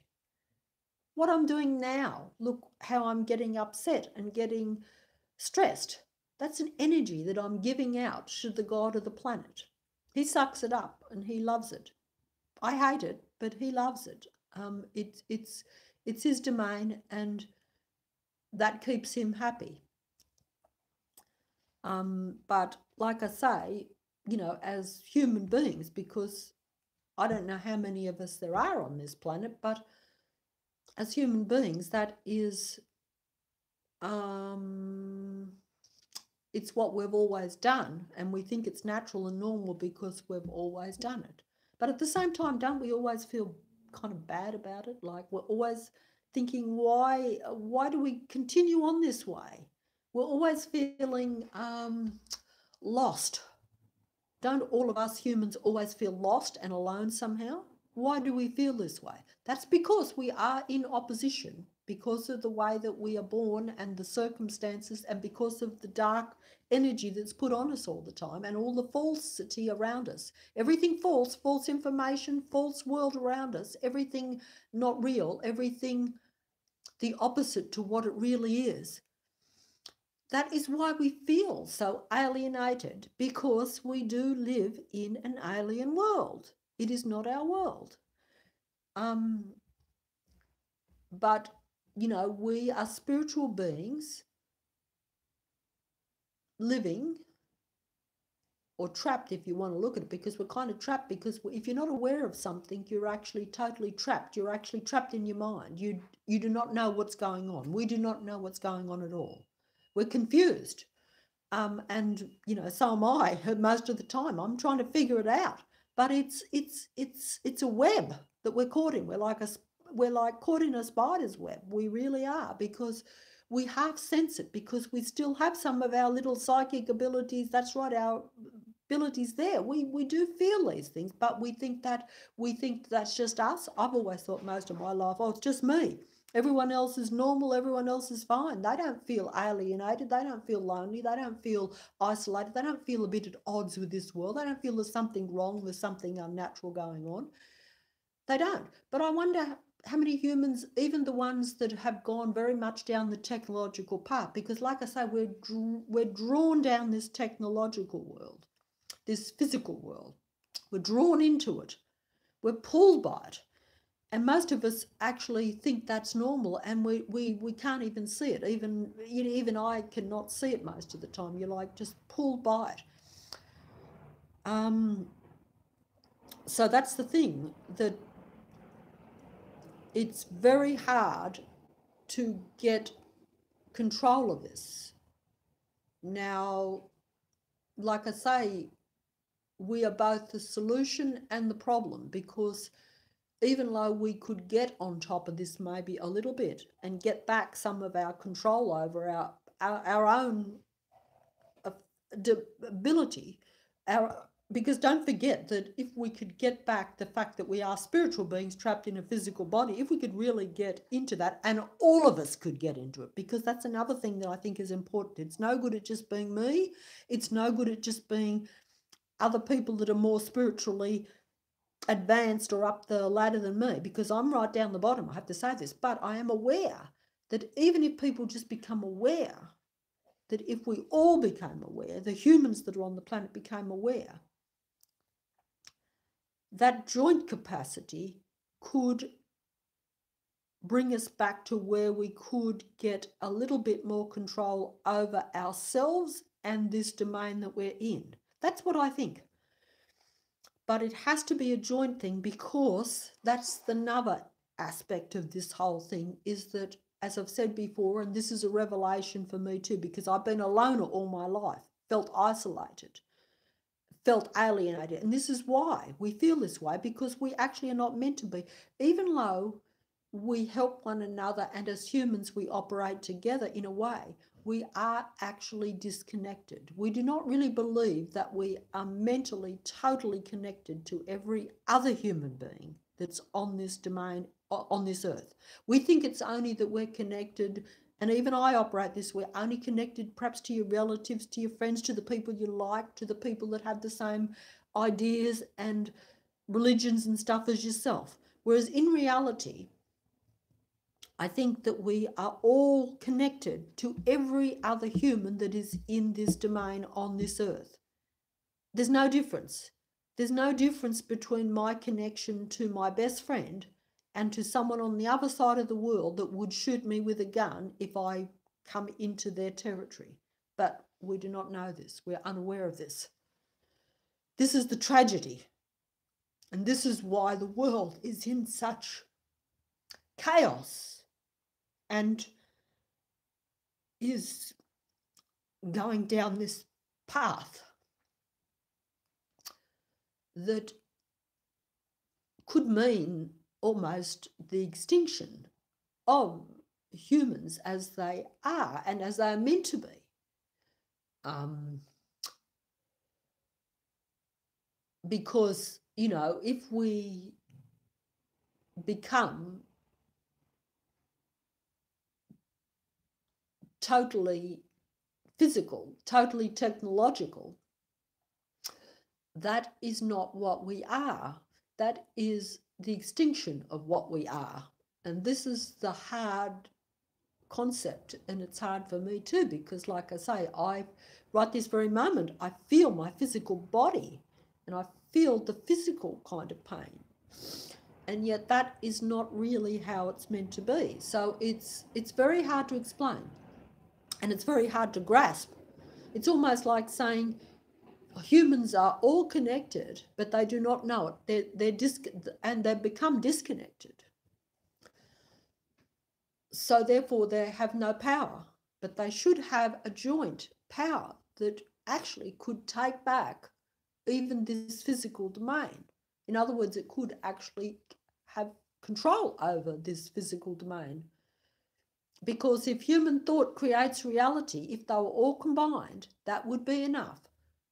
What I'm doing now, look how I'm getting upset and getting stressed. That's an energy that I'm giving out to the God of the planet. He sucks it up and he loves it. I hate it, but he loves it. It's his domain, and that keeps him happy. But like I say, as human beings, because I don't know how many of us there are on this planet, but as human beings, that is, it's what we've always done, and we think it's natural and normal because we've always done it. But at the same time, don't we always feel kind of bad about it? Like we're always thinking, why do we continue on this way? We're always feeling lost. Don't all of us humans always feel lost and alone somehow? Why do we feel this way? That's because we are in opposition, because of the way that we are born and the circumstances, and because of the dark energy that's put on us all the time and all the falsity around us. Everything false, false information, false world around us, everything not real, everything the opposite to what it really is. That is why we feel so alienated, because we do live in an alien world. It is not our world. But, you know, we are spiritual beings living, or trapped if you want to look at it, because we're kind of trapped, because if you're not aware of something, you're actually totally trapped. You're actually trapped in your mind. You do not know what's going on. We do not know what's going on at all. We're confused. And, you know, so am I most of the time. I'm trying to figure it out. But it's a web that we're caught in. We're like caught in a spider's web. We really are, because we half sense it, because we still have some of our little psychic abilities. That's right, our abilities there. We do feel these things, but we think that's just us. I've always thought most of my life, oh, it's just me. Everyone else is normal. Everyone else is fine. They don't feel alienated. They don't feel lonely. They don't feel isolated. They don't feel a bit at odds with this world. They don't feel there's something wrong, there's something unnatural going on. They don't. But I wonder how many humans, even the ones that have gone very much down the technological path, because like I say, we're drawn down this technological world, this physical world. We're drawn into it. We're pulled by it. And most of us actually think that's normal, and we can't even see it. Even I cannot see it most of the time. You're like just pulled by it. So that's the thing, that it's very hard to get control of this. Now, like I say, we are both the solution and the problem, because even though we could get on top of this maybe a little bit and get back some of our control over our own ability, because don't forget that if we could get back the fact that we are spiritual beings trapped in a physical body, if we could really get into that, and all of us could get into it, because that's another thing that I think is important. It's no good at just being me. It's no good at just being other people that are more spiritually advanced or up the ladder than me, because I'm right down the bottom. I have to say this, but I am aware that even if people just become aware, that if we all became aware, the humans that are on the planet became aware, that joint capacity could bring us back to where we could get a little bit more control over ourselves and this domain that we're in. That's what I think. But it has to be a joint thing, because that's another aspect of this whole thing, is that, as I've said before, and this is a revelation for me too, because I've been a loner all my life, felt isolated, felt alienated. And this is why we feel this way, because we actually are not meant to be. Even though we help one another and as humans we operate together in a way, we are actually disconnected. We do not really believe that we are mentally totally connected to every other human being that's on this domain, on this earth. We think it's only that we're connected, and even I operate this, we're only connected perhaps to your relatives, to your friends, to the people you like, to the people that have the same ideas and religions and stuff as yourself. Whereas in reality, I think that we are all connected to every other human that is in this domain on this earth. There's no difference. There's no difference between my connection to my best friend and to someone on the other side of the world that would shoot me with a gun if I come into their territory. But we do not know this. We're unaware of this. This is the tragedy. And this is why the world is in such chaos and is going down this path that could mean almost the extinction of humans as they are and as they are meant to be. Because, you know, if we become totally physical, totally technological, that is not what we are. That is the extinction of what we are. And this is the hard concept, and it's hard for me too, because like I say, right this very moment, I feel my physical body and I feel the physical kind of pain. and yet that is not really how it's meant to be. So it's very hard to explain, and it's very hard to grasp. It's almost like saying humans are all connected, but they do not know it. And they've become disconnected. So therefore, they have no power, but they should have a joint power that actually could take back even this physical domain. In other words, it could actually have control over this physical domain. Because if human thought creates reality, if they were all combined, that would be enough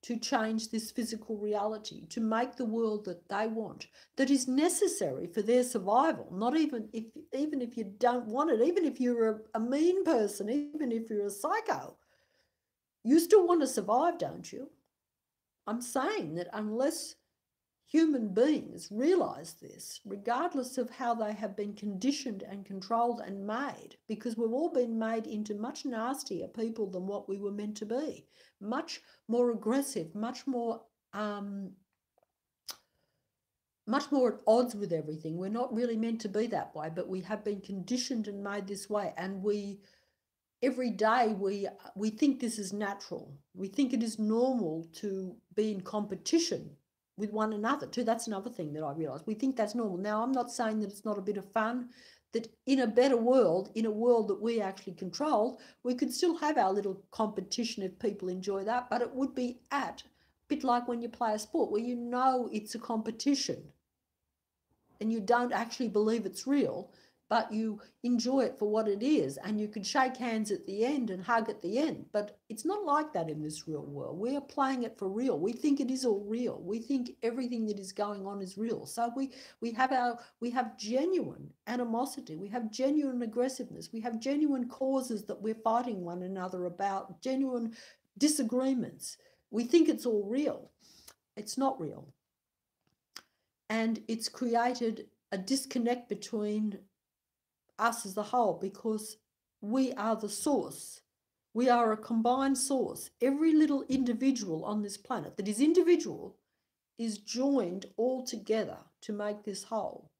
to change this physical reality, to make the world that they want, that is necessary for their survival. Not even if you don't want it, even if you're a mean person, even if you're a psycho, you still want to survive, don't you? I'm saying that unless human beings realize this, regardless of how they have been conditioned and controlled and made, because we've all been made into much nastier people than what we were meant to be, much more aggressive, much more at odds with everything. We're not really meant to be that way, but we have been conditioned and made this way, and every day we think this is natural. We think it is normal to be in competition with one another too. That's another thing that I realised. We think that's normal. Now, I'm not saying that it's not a bit of fun, that in a better world, in a world that we actually control, we could still have our little competition if people enjoy that, but it would be a bit like when you play a sport where you know it's a competition and you don't actually believe it's real, but you enjoy it for what it is, and you could shake hands at the end and hug at the end. But it's not like that in this real world. We are playing it for real. We think it is all real. We think everything that is going on is real. So we have genuine animosity. We have genuine aggressiveness. We have genuine causes that we're fighting one another about, genuine disagreements. We think it's all real. It's not real. And it's created a disconnect between us as a whole, because we are the source. We are a combined source. Every little individual on this planet that is individual is joined all together to make this whole.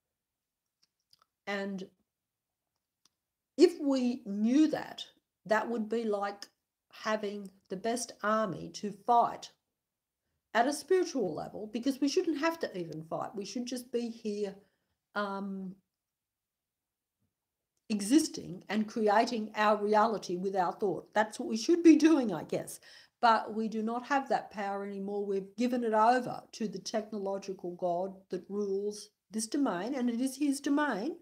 And if we knew that, that would be like having the best army to fight at a spiritual level, because we shouldn't have to even fight. We should just be here existing and creating our reality with our thought. That's what we should be doing, I guess. But we do not have that power anymore. We've given it over to the technological God that rules this domain, and it is his domain.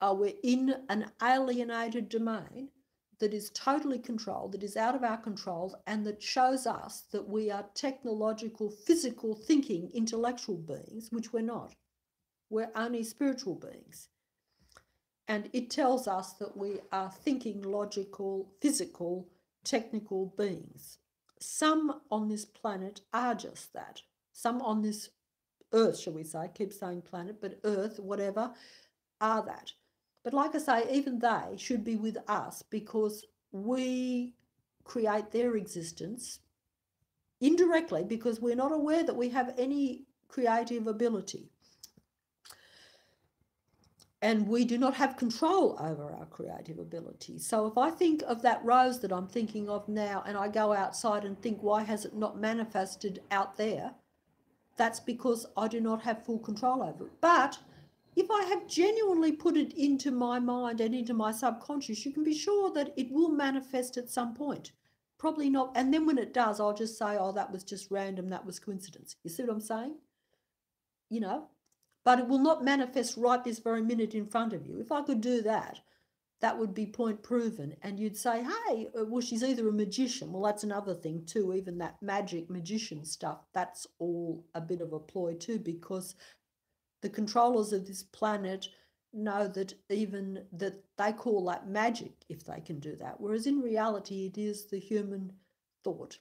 We're in an alienated domain that is totally controlled, that is out of our control, and that shows us that we are technological, physical, thinking, intellectual beings, which we're not. We're only spiritual beings. And it tells us that we are thinking, logical, physical, technical beings. Some on this planet are just that. Some on this earth, shall we say, I keep saying planet, but earth, whatever, are that. But like I say, even they should be with us, because we create their existence indirectly, because we're not aware that we have any creative ability. And we do not have control over our creative ability. So if I think of that rose that I'm thinking of now, and I go outside and think, why has it not manifested out there? That's because I do not have full control over it. But if I have genuinely put it into my mind and into my subconscious, you can be sure that it will manifest at some point. Probably not. And then when it does, I'll just say, oh, that was just random, that was coincidence. You see what I'm saying? You know? But it will not manifest right this very minute in front of you. If I could do that, that would be point proven. And you'd say, hey, well, she's either a magician. Well, that's another thing too. Even that magic magician stuff, that's all a bit of a ploy too, because the controllers of this planet know that even that they call that magic if they can do that. Whereas in reality, it is the human thought.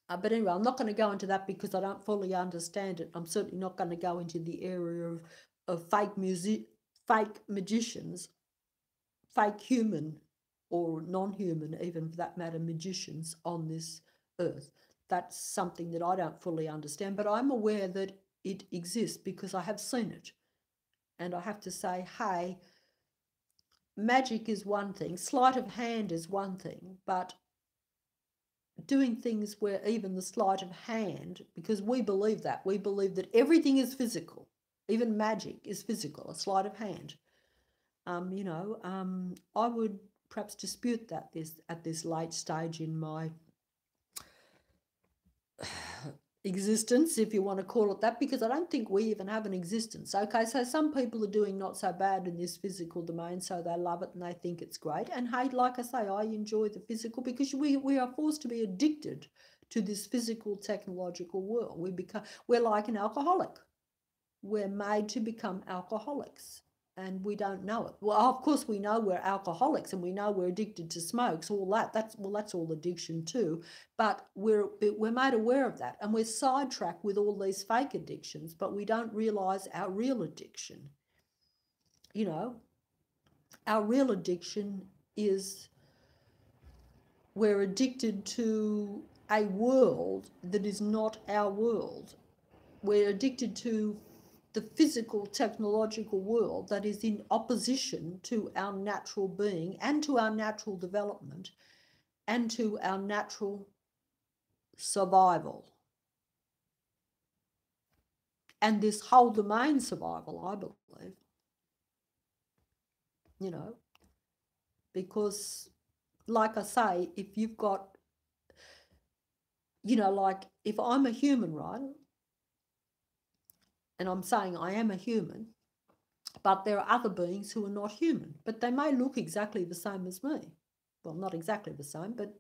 But anyway, I'm not going to go into that because I don't fully understand it. I'm certainly not going to go into the area of fake magicians, fake human or non-human, even for that matter, magicians on this earth. That's something that I don't fully understand, but I'm aware that it exists because I have seen it. And I have to say, hey, magic is one thing, sleight of hand is one thing, but doing things where even the sleight of hand, because we believe that everything is physical, even magic is physical, a sleight of hand. I would perhaps dispute that at this late stage in my existence, if you want to call it that, because I don't think we even have an existence. Okay, so some people are doing not so bad in this physical domain, so they love it and they think it's great. And hey, like I say, I enjoy the physical because we are forced to be addicted to this physical technological world. We're like an alcoholic. We're made to become alcoholics and we don't know it. Well, of course we know we're alcoholics and we know we're addicted to smokes, all that. That's all addiction too. But we're made aware of that and we're sidetracked with all these fake addictions, but we don't realize our real addiction. You know, our real addiction is we're addicted to a world that is not our world. We're addicted to the physical technological world that is in opposition to our natural being and to our natural development and to our natural survival. And this whole domain survival, I believe, because like I say, if you've got, like if I'm a human, right? And I'm saying I am a human, but there are other beings who are not human, but they may look exactly the same as me. Well, not exactly the same, but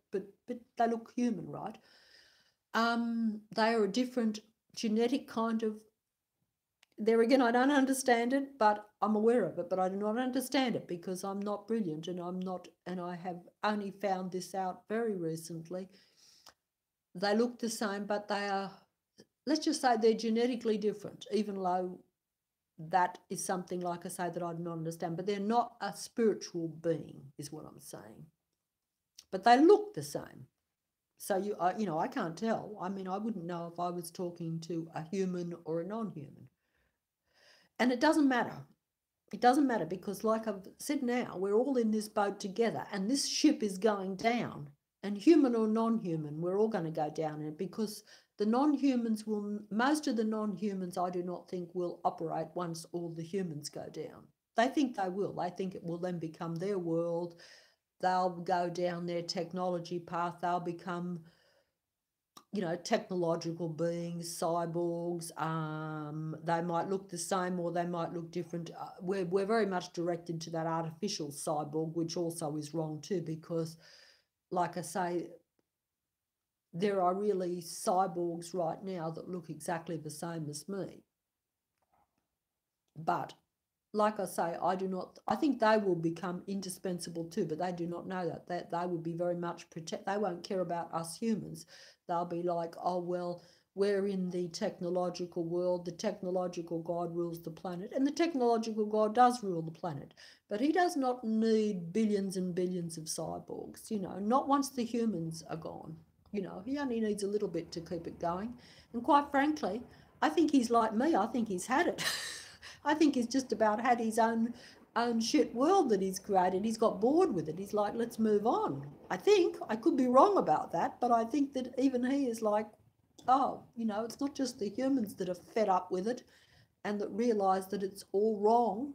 they look human, right? They are a different genetic kind of. There again, I don't understand it, but I'm aware of it. But I do not understand it because I'm not brilliant, and I have only found this out very recently. They look the same, but they are. Let's just say they're genetically different, even though that is something, like I say, that I do not understand. But they're not a spiritual being, is what I'm saying. But they look the same. So I can't tell. I mean, I wouldn't know if I was talking to a human or a non-human. And it doesn't matter. It doesn't matter because, like I've said now, we're all in this boat together and this ship is going down. And human or non-human, we're all going to go down in it because most of the non-humans, I do not think, will operate once all the humans go down. They think they will. They think it will then become their world. They'll go down their technology path. They'll become technological beings, cyborgs. They might look the same or they might look different. We're very much directed to that artificial cyborg, which also is wrong too, because, like I say, there are really cyborgs right now that look exactly the same as me. But like I say, I think they will become indispensable too, but they do not know that they will be very much they won't care about us humans. They'll be like, oh, well, we're in the technological world. The technological God rules the planet, and the technological God does rule the planet, but he does not need billions and billions of cyborgs, not once the humans are gone. He only needs a little bit to keep it going. And quite frankly, I think he's like me. I think he's had it. I think he's just about had his own shit world that he's created. He's got bored with it. He's like, let's move on. I think I could be wrong about that, but I think that even he is like, oh, it's not just the humans that are fed up with it and that realise that it's all wrong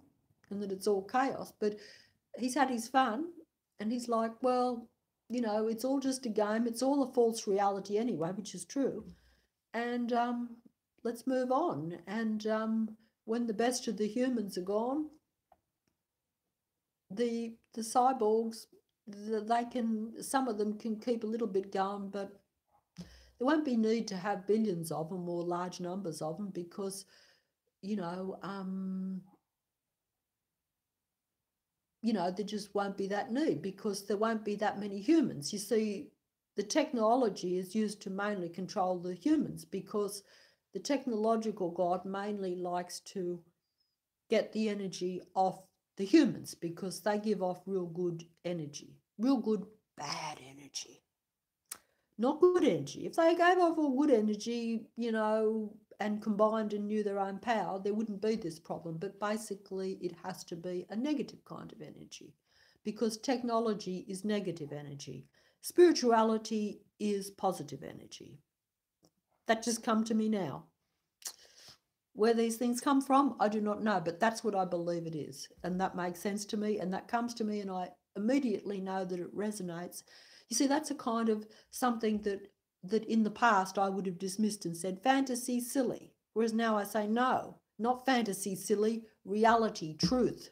and that it's all chaos. But he's had his fun and he's like, well, it's all just a game. It's all a false reality anyway, which is true. And let's move on. And when the best of the humans are gone, the cyborgs, some of them can keep a little bit going, but there won't be need to have billions of them or large numbers of them because, there just won't be that need because there won't be that many humans. You see, the technology is used to mainly control the humans because the technological God mainly likes to get the energy off the humans because they give off real good energy, real good bad energy. Not good energy. If they gave off all good energy, and combined and knew their own power, there wouldn't be this problem. But basically, it has to be a negative kind of energy, because technology is negative energy. Spirituality is positive energy. That just come to me now. Where these things come from, I do not know, but that's what I believe it is. And that makes sense to me, and that comes to me, and I immediately know that it resonates. You see, that's a kind of something that in the past I would have dismissed and said, fantasy, silly. Whereas now I say, no, not fantasy, silly, reality, truth.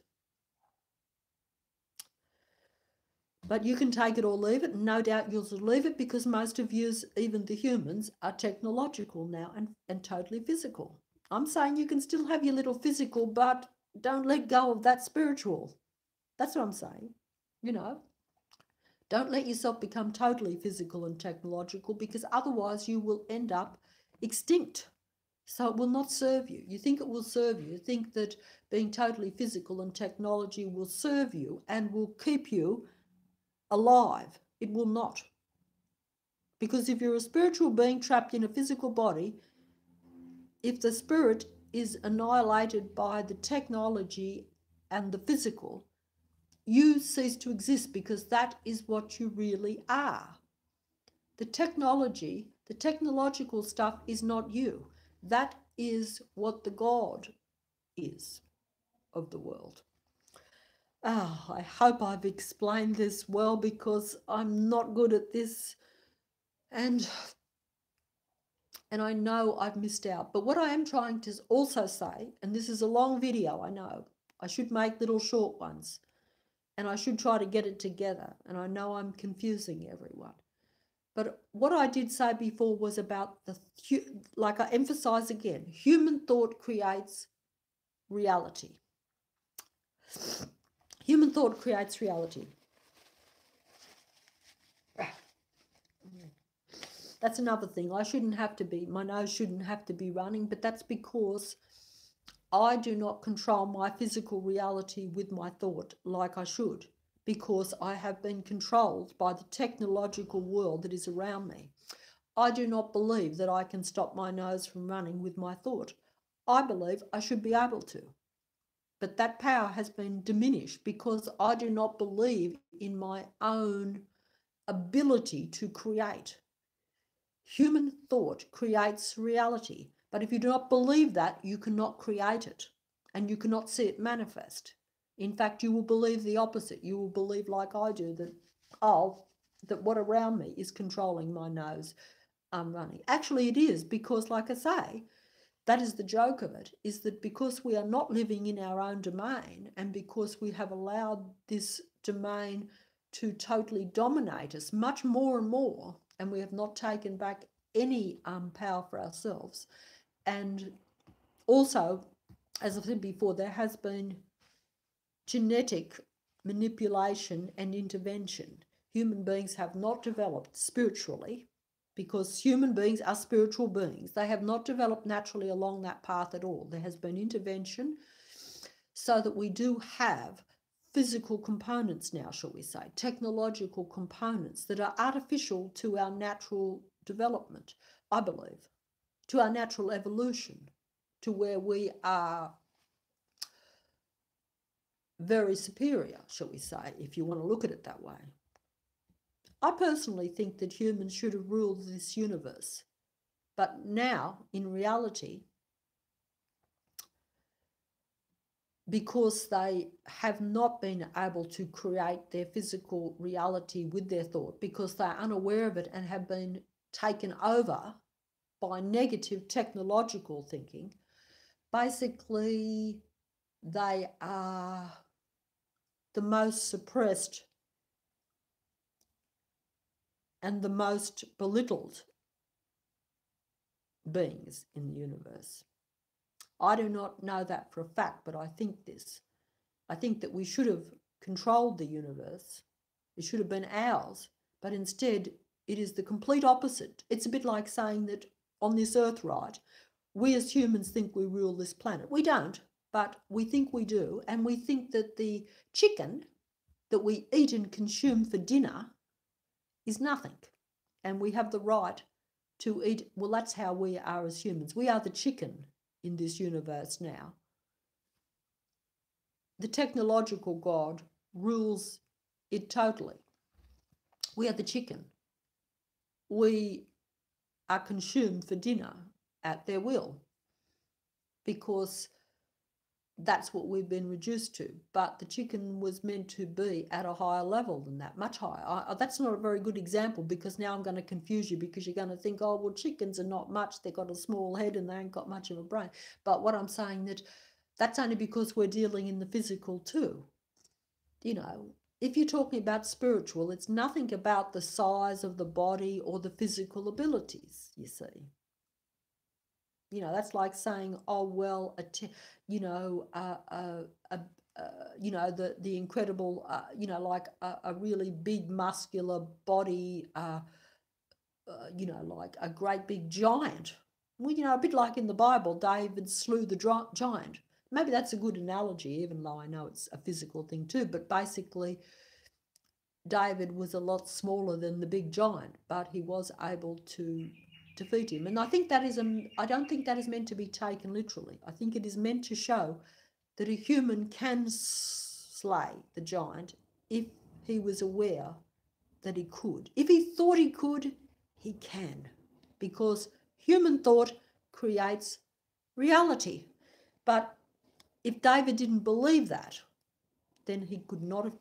But you can take it or leave it, and no doubt you'll leave it, because most of you, even the humans, are technological now and totally physical. I'm saying you can still have your little physical, but don't let go of that spiritual. That's what I'm saying. You know, don't let yourself become totally physical and technological, because otherwise you will end up extinct. So it will not serve you. You think it will serve you. You think that being totally physical and technology will serve you and will keep you alive. It will not. Because if you're a spiritual being trapped in a physical body, if the spirit is annihilated by the technology and the physical, you cease to exist, because that is what you really are. The technology, the technological stuff is not you. That is what the God is of the world. I hope I've explained this well, because I'm not good at this, and I know I've missed out. But what I am trying to also say, and this is a long video, I know, I should make little short ones, and I should try to get it together, and I know I'm confusing everyone. But what I did say before was about like I emphasize again, human thought creates reality. Human thought creates reality. That's another thing. My nose shouldn't have to be running, but that's because I do not control my physical reality with my thought like I should, because I have been controlled by the technological world that is around me. I do not believe that I can stop my nose from running with my thought. I believe I should be able to. But that power has been diminished because I do not believe in my own ability to create. Human thought creates reality, but if you do not believe that, you cannot create it, and you cannot see it manifest. In fact, you will believe the opposite. You will believe, like I do, that what around me is controlling my nose running. Actually, it is, because, like I say, that is the joke of it, is that because we are not living in our own domain, and because we have allowed this domain to totally dominate us much more and more, and we have not taken back any power for ourselves. And also, as I said before, there has been genetic manipulation and intervention. Human beings have not developed spiritually, because human beings are spiritual beings. They have not developed naturally along that path at all. There has been intervention so that we do have physical components now, shall we say, technological components that are artificial to our natural development, I believe, to our natural evolution, to where we are very superior, shall we say, if you want to look at it that way. I personally think that humans should have ruled this universe, but now, in reality, because they have not been able to create their physical reality with their thought, because they're unaware of it and have been taken over by negative technological thinking, basically they are the most suppressed and the most belittled beings in the universe. I do not know that for a fact, but I think this. I think that we should have controlled the universe. It should have been ours, but instead it is the complete opposite. It's a bit like saying that on this earth, right, we as humans think we rule this planet. We don't, but we think we do, and we think that the chicken that we eat and consume for dinner is nothing, and we have the right to eat. Well, that's how we are as humans. We are the chicken in this universe now. The technological God rules it totally. We are the chicken. We are consumed for dinner at their will because that's what we've been reduced to. But the chicken was meant to be at a higher level than that, much higher. That's not a very good example, because now I'm going to confuse you, because you're going to think, oh, well, chickens are not much. They've got a small head and they ain't got much of a brain. But what I'm saying, that's only because we're dealing in the physical too. You know, if you're talking about spiritual, it's nothing about the size of the body or the physical abilities, you see. You know, that's like saying, oh, well, you know, the incredible, you know, like a really big muscular body, you know, like a great big giant. Well, you know, a bit like in the Bible, David slew the giant. Maybe that's a good analogy, even though I know it's a physical thing too. But basically, David was a lot smaller than the big giant, but he was able to defeat him. And I think that is I don't think that is meant to be taken literally. I think it is meant to show that a human can slay the giant if he was aware that he could. If he thought he could, he can, because human thought creates reality. But if David didn't believe that, then he could not have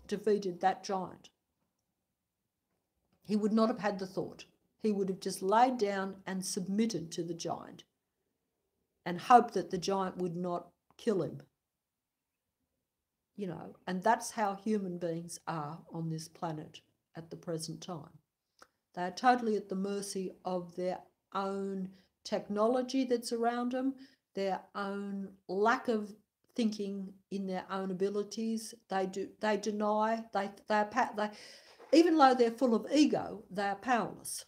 defeated that giant. He would not have had the thought. He would have just laid down and submitted to the giant and hoped that the giant would not kill him. You know, and that's how human beings are on this planet at the present time. They are totally at the mercy of their own technology that's around them, their own lack of thinking in their own abilities. They deny, even though they're full of ego, they are powerless.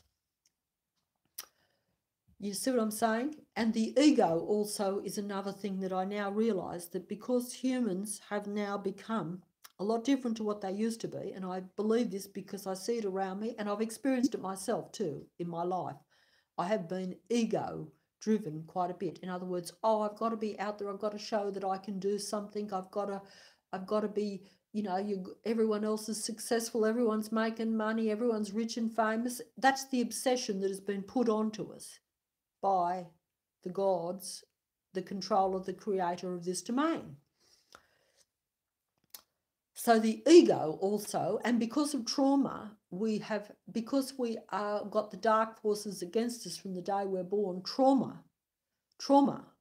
You see what I'm saying? And the ego also is another thing that I now realise, that because humans have now become a lot different to what they used to be, and I believe this because I see it around me and I've experienced it myself too in my life. I have been ego driven quite a bit. In other words, oh, I've got to be out there. I've got to show that I can do something. I've got to be, you know, everyone else is successful. Everyone's making money. Everyone's rich and famous. That's the obsession that has been put onto us by the gods, the control of the creator of this domain. So the ego also, and because of trauma, because we got the dark forces against us from the day we're born, trauma,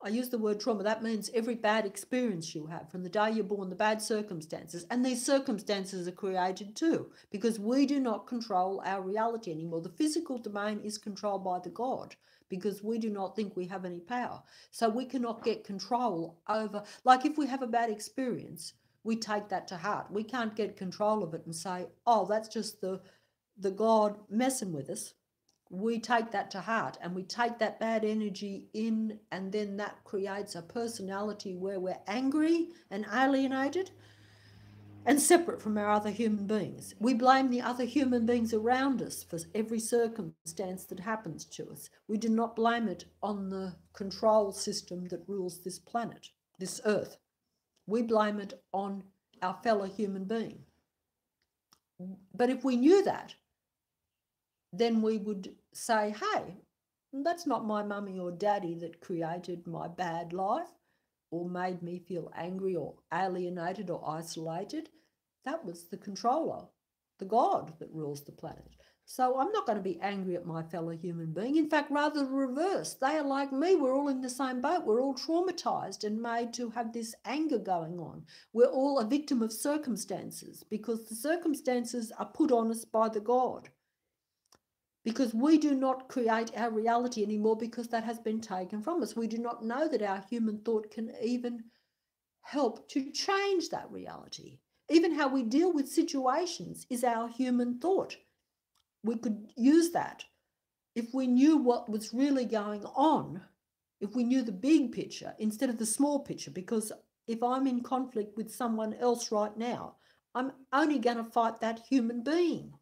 I use the word trauma, that means every bad experience you have from the day you're born, the bad circumstances, and these circumstances are created too, because we do not control our reality anymore. The physical domain is controlled by the God, because we do not think we have any power. So we cannot get control over, like if we have a bad experience, we take that to heart. We can't get control of it and say, oh, that's just the God messing with us. We take that to heart and we take that bad energy in, and then that creates a personality where we're angry and alienated and separate from our other human beings. We blame the other human beings around us for every circumstance that happens to us. We do not blame it on the control system that rules this planet, this earth. We blame it on our fellow human being. But if we knew that, then we would say, hey, that's not my mummy or daddy that created my bad life or made me feel angry or alienated or isolated. That was the controller, the God that rules the planet. So I'm not going to be angry at my fellow human being. In fact, rather the reverse. They are like me. We're all in the same boat. We're all traumatized and made to have this anger going on. We're all a victim of circumstances because the circumstances are put on us by the God. Because we do not create our reality anymore, because that has been taken from us. We do not know that our human thought can even help to change that reality. Even how we deal with situations is our human thought. We could use that if we knew what was really going on, if we knew the big picture instead of the small picture. Because if I'm in conflict with someone else right now, I'm only going to fight that human being.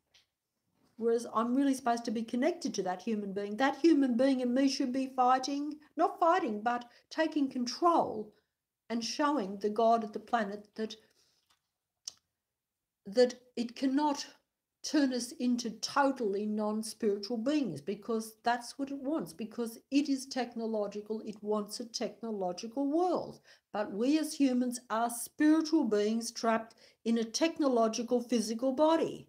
Whereas I'm really supposed to be connected to that human being. That human being and me should be fighting, not fighting, but taking control and showing the God of the planet that it cannot turn us into totally non-spiritual beings, because that's what it wants, because it is technological. It wants a technological world. But we as humans are spiritual beings trapped in a technological physical body.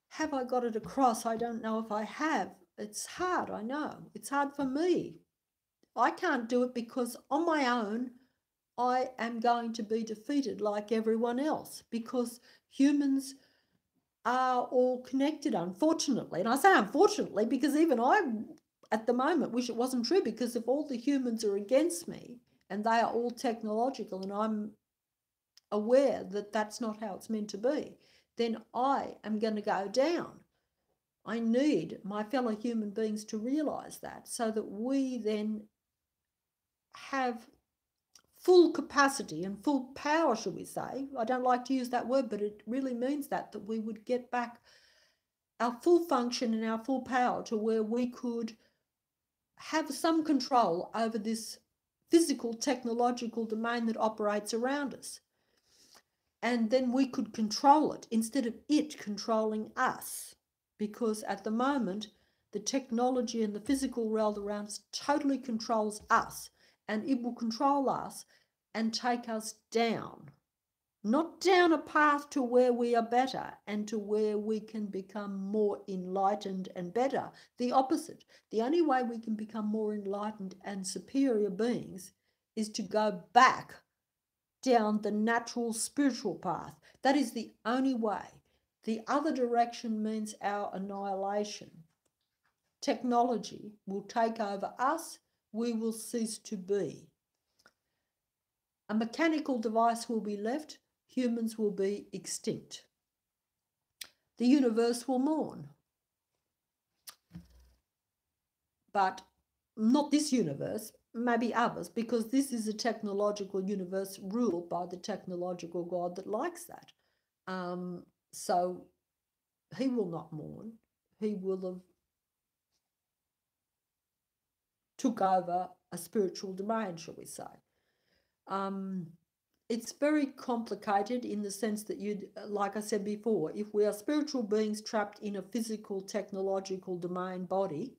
Have I got it across? I don't know if I have. It's hard, I know. It's hard for me. I can't do it because on my own, I am going to be defeated like everyone else, because humans are all connected, unfortunately. And I say unfortunately because even I, at the moment, wish it wasn't true, because if all the humans are against me and they are all technological and I'm aware that that's not how it's meant to be, then I am going to go down. I need my fellow human beings to realize that, so that we then have full capacity and full power, should we say. I don't like to use that word, but it really means that we would get back our full function and our full power to where we could have some control over this physical, technological domain that operates around us. And then we could control it instead of it controlling us. Because at the moment, the technology and the physical world around us totally controls us, and it will control us and take us down. Not down a path to where we are better and to where we can become more enlightened and better. The opposite. The only way we can become more enlightened and superior beings is to go back down the natural spiritual path. That is the only way. The other direction means our annihilation. Technology will take over us. We will cease to be. A mechanical device will be left. Humans will be extinct. The universe will mourn. But not this universe, maybe others, because this is a technological universe ruled by the technological God that likes that. So he will not mourn. He will have took over a spiritual domain, shall we say. It's very complicated in the sense that like I said before, if we are spiritual beings trapped in a physical, technological domain body,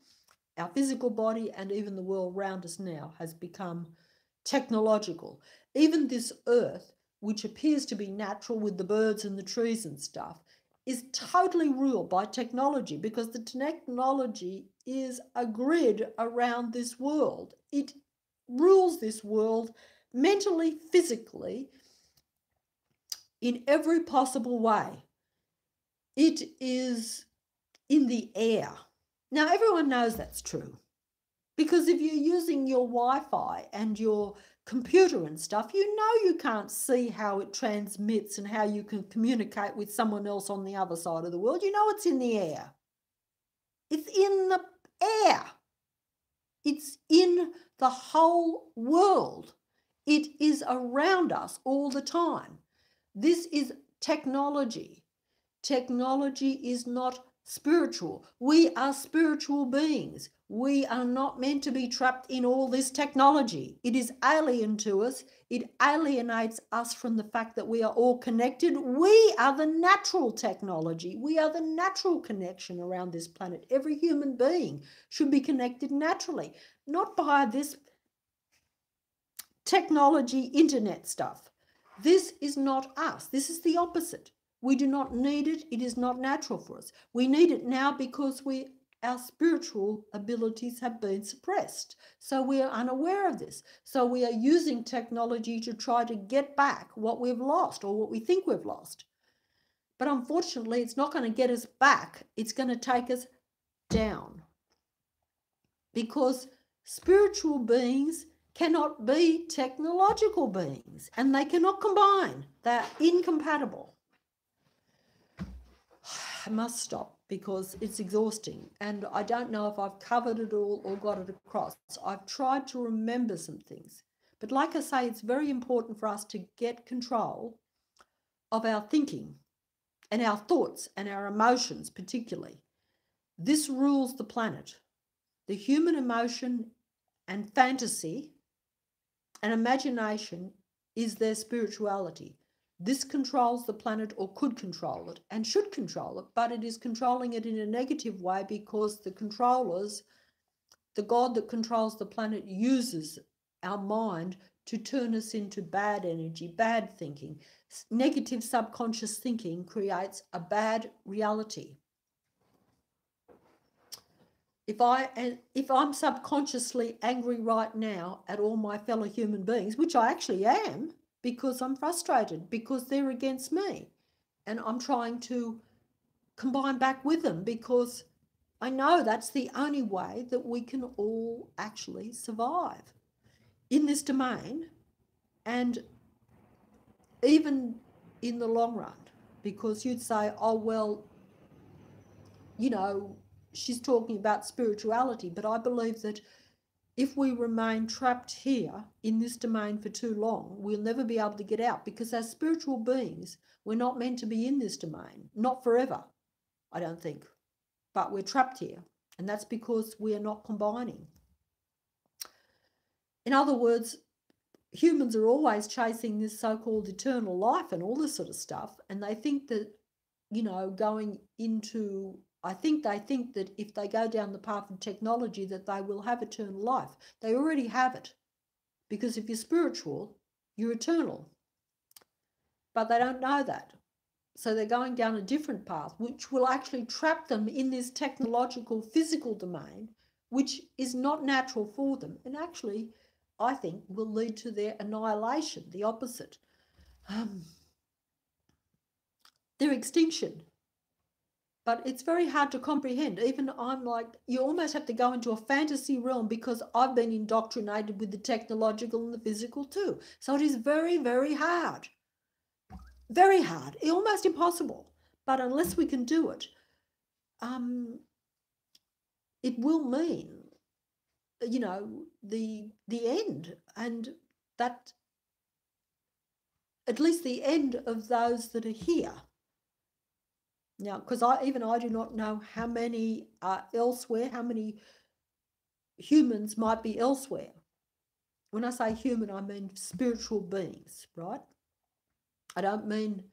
our physical body and even the world around us now has become technological. Even this earth, which appears to be natural with the birds and the trees and stuff, is totally ruled by technology, because the technology is a grid around this world. It rules this world mentally, physically, in every possible way. It is in the air. Now, everyone knows that's true, because if you're using your Wi-Fi and your computer and stuff, you know you can't see how it transmits and how you can communicate with someone else on the other side of the world. You know it's in the air. It's in the air. It's in the whole world. It is around us all the time. This is technology. Technology is not spiritual. We are spiritual beings. We are not meant to be trapped in all this technology. It is alien to us. It alienates us from the fact that we are all connected. We are the natural technology. We are the natural connection around this planet. Every human being should be connected naturally, not by this technology, internet stuff. This is not us. This is the opposite. We do not need it. It is not natural for us. We need it now because our spiritual abilities have been suppressed. So we are unaware of this. So we are using technology to try to get back what we've lost, or what we think we've lost. But unfortunately, it's not going to get us back. It's going to take us down. Because spiritual beings cannot be technological beings, and they cannot combine. They're incompatible. I must stop because it's exhausting, and I don't know if I've covered it all or got it across. I've tried to remember some things, but like I say, it's very important for us to get control of our thinking and our thoughts and our emotions particularly. This rules the planet. The human emotion and fantasy and imagination is their spirituality. This controls the planet, or could control it, and should control it, but it is controlling it in a negative way because the controllers, the God that controls the planet, uses our mind to turn us into bad energy, bad thinking. Negative subconscious thinking creates a bad reality. If I'm subconsciously angry right now at all my fellow human beings, which I actually am, because I'm frustrated, because they're against me, and I'm trying to combine back with them because I know that's the only way that we can all actually survive in this domain, and even in the long run. Because you'd say, oh, well, you know, she's talking about spirituality, but I believe that if we remain trapped here in this domain for too long, we'll never be able to get out, because as spiritual beings, we're not meant to be in this domain, not forever, I don't think, but we're trapped here, and that's because we are not combining. In other words, humans are always chasing this so-called eternal life and all this sort of stuff, and they think that, you know, going into, I think they think that if they go down the path of technology that they will have eternal life. They already have it, because if you're spiritual, you're eternal. But they don't know that. So they're going down a different path, which will actually trap them in this technological, physical domain, which is not natural for them, and actually, I think, will lead to their annihilation, the opposite. Their extinction. But it's very hard to comprehend. Even I'm like, you almost have to go into a fantasy realm, because I've been indoctrinated with the technological and the physical too. So it is very, very hard. Very hard, almost impossible. But unless we can do it, it will mean, you know, the end, and that, at least the end of those that are here. Now, because I do not know how many are elsewhere, how many humans might be elsewhere. When I say human, I mean spiritual beings, right? I don't mean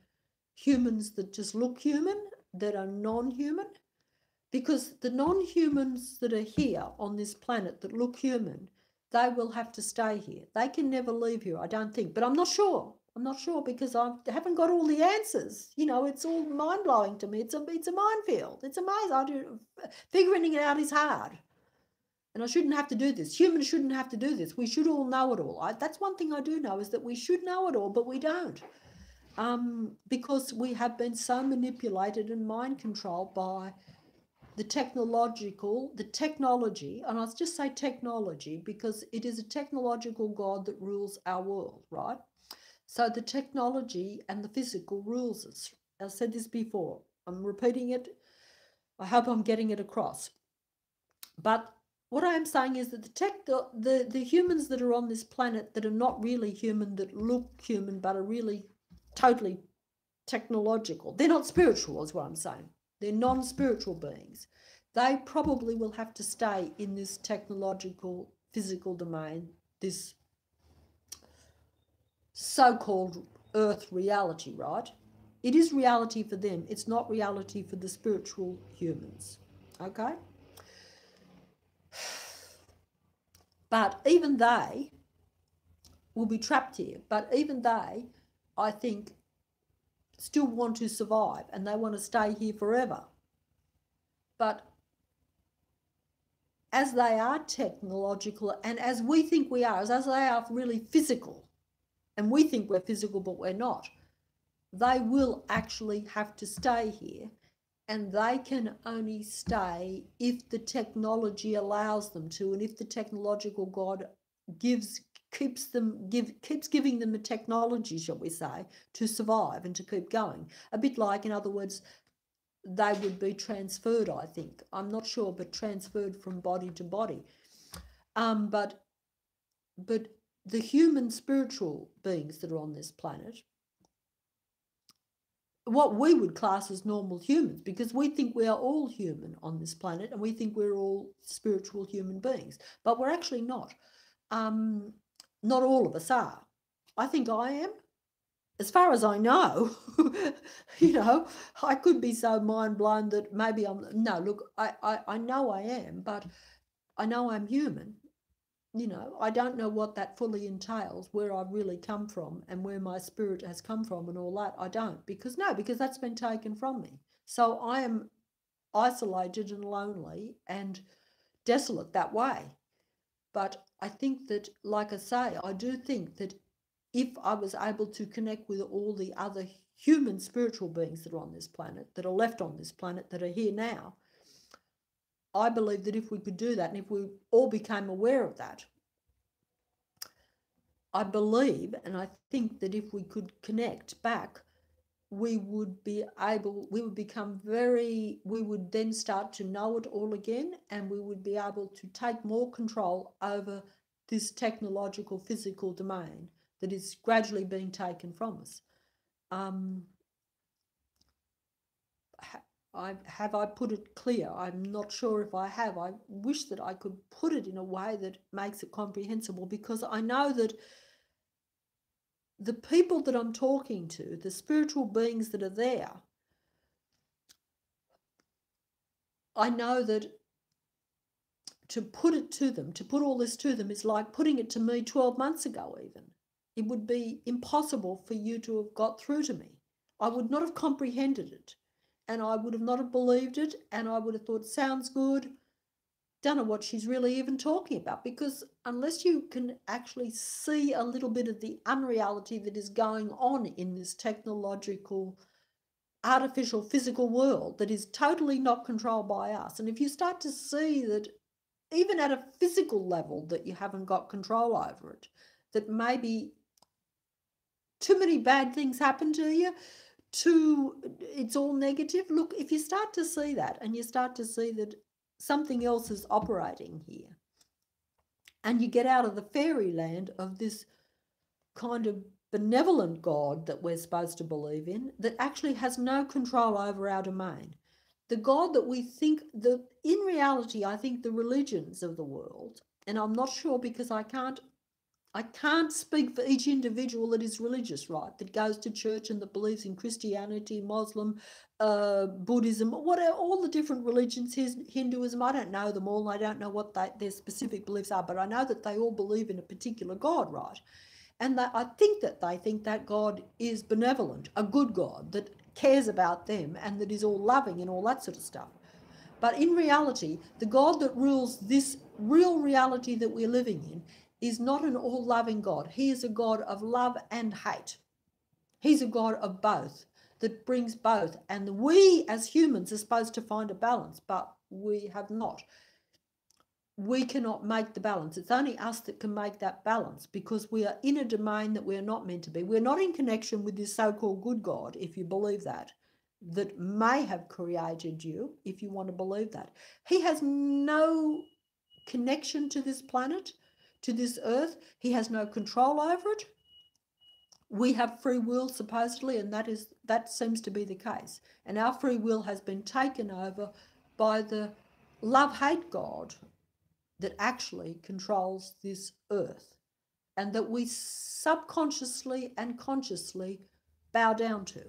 humans that just look human, that are non-human, because the non-humans that are here on this planet that look human, they will have to stay here. They can never leave here, I don't think, but I'm not sure. I'm not sure, because I haven't got all the answers. You know, it's all mind-blowing to me. It's a minefield. It's amazing. Figuring it out is hard. And I shouldn't have to do this. Humans shouldn't have to do this. We should all know it all. That's one thing I do know, is that we should know it all, but we don't. Because we have been so manipulated and mind controlled by the technology, and I'll just say technology because it is a technological God that rules our world, right? So the technology and the physical rules us. I've said this before. I'm repeating it. I hope I'm getting it across. But what I am saying is that the humans that are on this planet that are not really human, that look human but are really totally technological, they're not spiritual, is what I'm saying. They're non-spiritual beings. They probably will have to stay in this technological, physical domain, this so-called earth reality, right? It is reality for them. It's not reality for the spiritual humans, okay? But even they will be trapped here. But even they, I think, still want to survive, and they want to stay here forever. But as they are technological, and as we think we are, as they are really physical, and we think we're physical but we're not, they will actually have to stay here, and they can only stay if the technology allows them to, and if the technological God keeps giving them the technology, shall we say, to survive and to keep going. A bit like, in other words, they would be transferred, I think. I'm not sure, but transferred from body to body. But the human spiritual beings that are on this planet, what we would class as normal humans, because we think we are all human on this planet and we think we're all spiritual human beings, but we're actually not. Not all of us are. I think I am. As far as I know, I could be so mind blown that maybe I'm, no, look, I know I am, but I know I'm human. I don't know what that fully entails, where I've really come from and where my spirit has come from and all that. I don't, because that's been taken from me. So I am isolated and lonely and desolate that way. But I think that, like I say, I do think that if I was able to connect with all the other human spiritual beings that are on this planet, that are left on this planet, that are here now, I believe that if we could do that, and if we all became aware of that, I believe and I think that if we could connect back, we would then start to know it all again, and we would be able to take more control over this technological physical domain that is gradually being taken from us. Have I put it clear? I'm not sure if I have. I wish that I could put it in a way that makes it comprehensible, because I know that the people that I'm talking to, the spiritual beings that are there, I know that to put it to them, to put all this to them, is like putting it to me 12 months ago even. It would be impossible for you to have got through to me. I would not have comprehended it, and I would have not have believed it, and I would have thought, sounds good, don't know what she's really even talking about, because unless you can actually see a little bit of the unreality that is going on in this technological, artificial, physical world that is totally not controlled by us, and if you start to see that even at a physical level that you haven't got control over it, that maybe too many bad things happen to you, it's all negative. Look, if you start to see that, and you start to see that something else is operating here, and you get out of the fairyland of this kind of benevolent God that we're supposed to believe in, that actually has no control over our domain. The God that we think, that in reality, I think the religions of the world, and I'm not sure because I can't speak for each individual that is religious, right, that goes to church and that believes in Christianity, Muslim, Buddhism, whatever, all the different religions, Hinduism. I don't know them all. I don't know what their specific beliefs are, but I know that they all believe in a particular God, right? And I think that they think that God is benevolent, a good God that cares about them and that is all loving and all that sort of stuff. But in reality, the God that rules this real reality that we're living in is not an all-loving God. He is a God of love and hate. He's a God of both, that brings both. And we as humans are supposed to find a balance, but we have not. We cannot make the balance. It's only us that can make that balance, because we are in a domain that we're not meant to be. We're not in connection with this so-called good God, if you believe that may have created you, if you want to believe that. He has no connection to this planet, to this earth. He has no control over it. We have free will, supposedly, and that seems to be the case. And our free will has been taken over by the love-hate God that actually controls this earth, and that we subconsciously and consciously bow down to.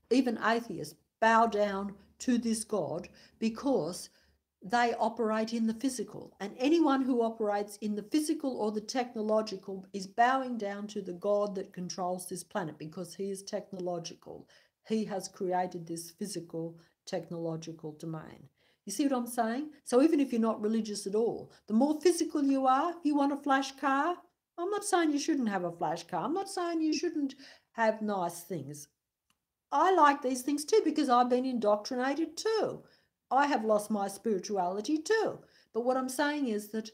Even atheists bow down to this God because they operate in the physical, and anyone who operates in the physical or the technological is bowing down to the God that controls this planet, because he is technological. He has created this physical technological domain. You see what I'm saying? So even if you're not religious at all, the more physical you are, you want a flash car. I'm not saying you shouldn't have a flash car. I'm not saying you shouldn't have nice things. I like these things too, because I've been indoctrinated too. I have lost my spirituality too. But what I'm saying is that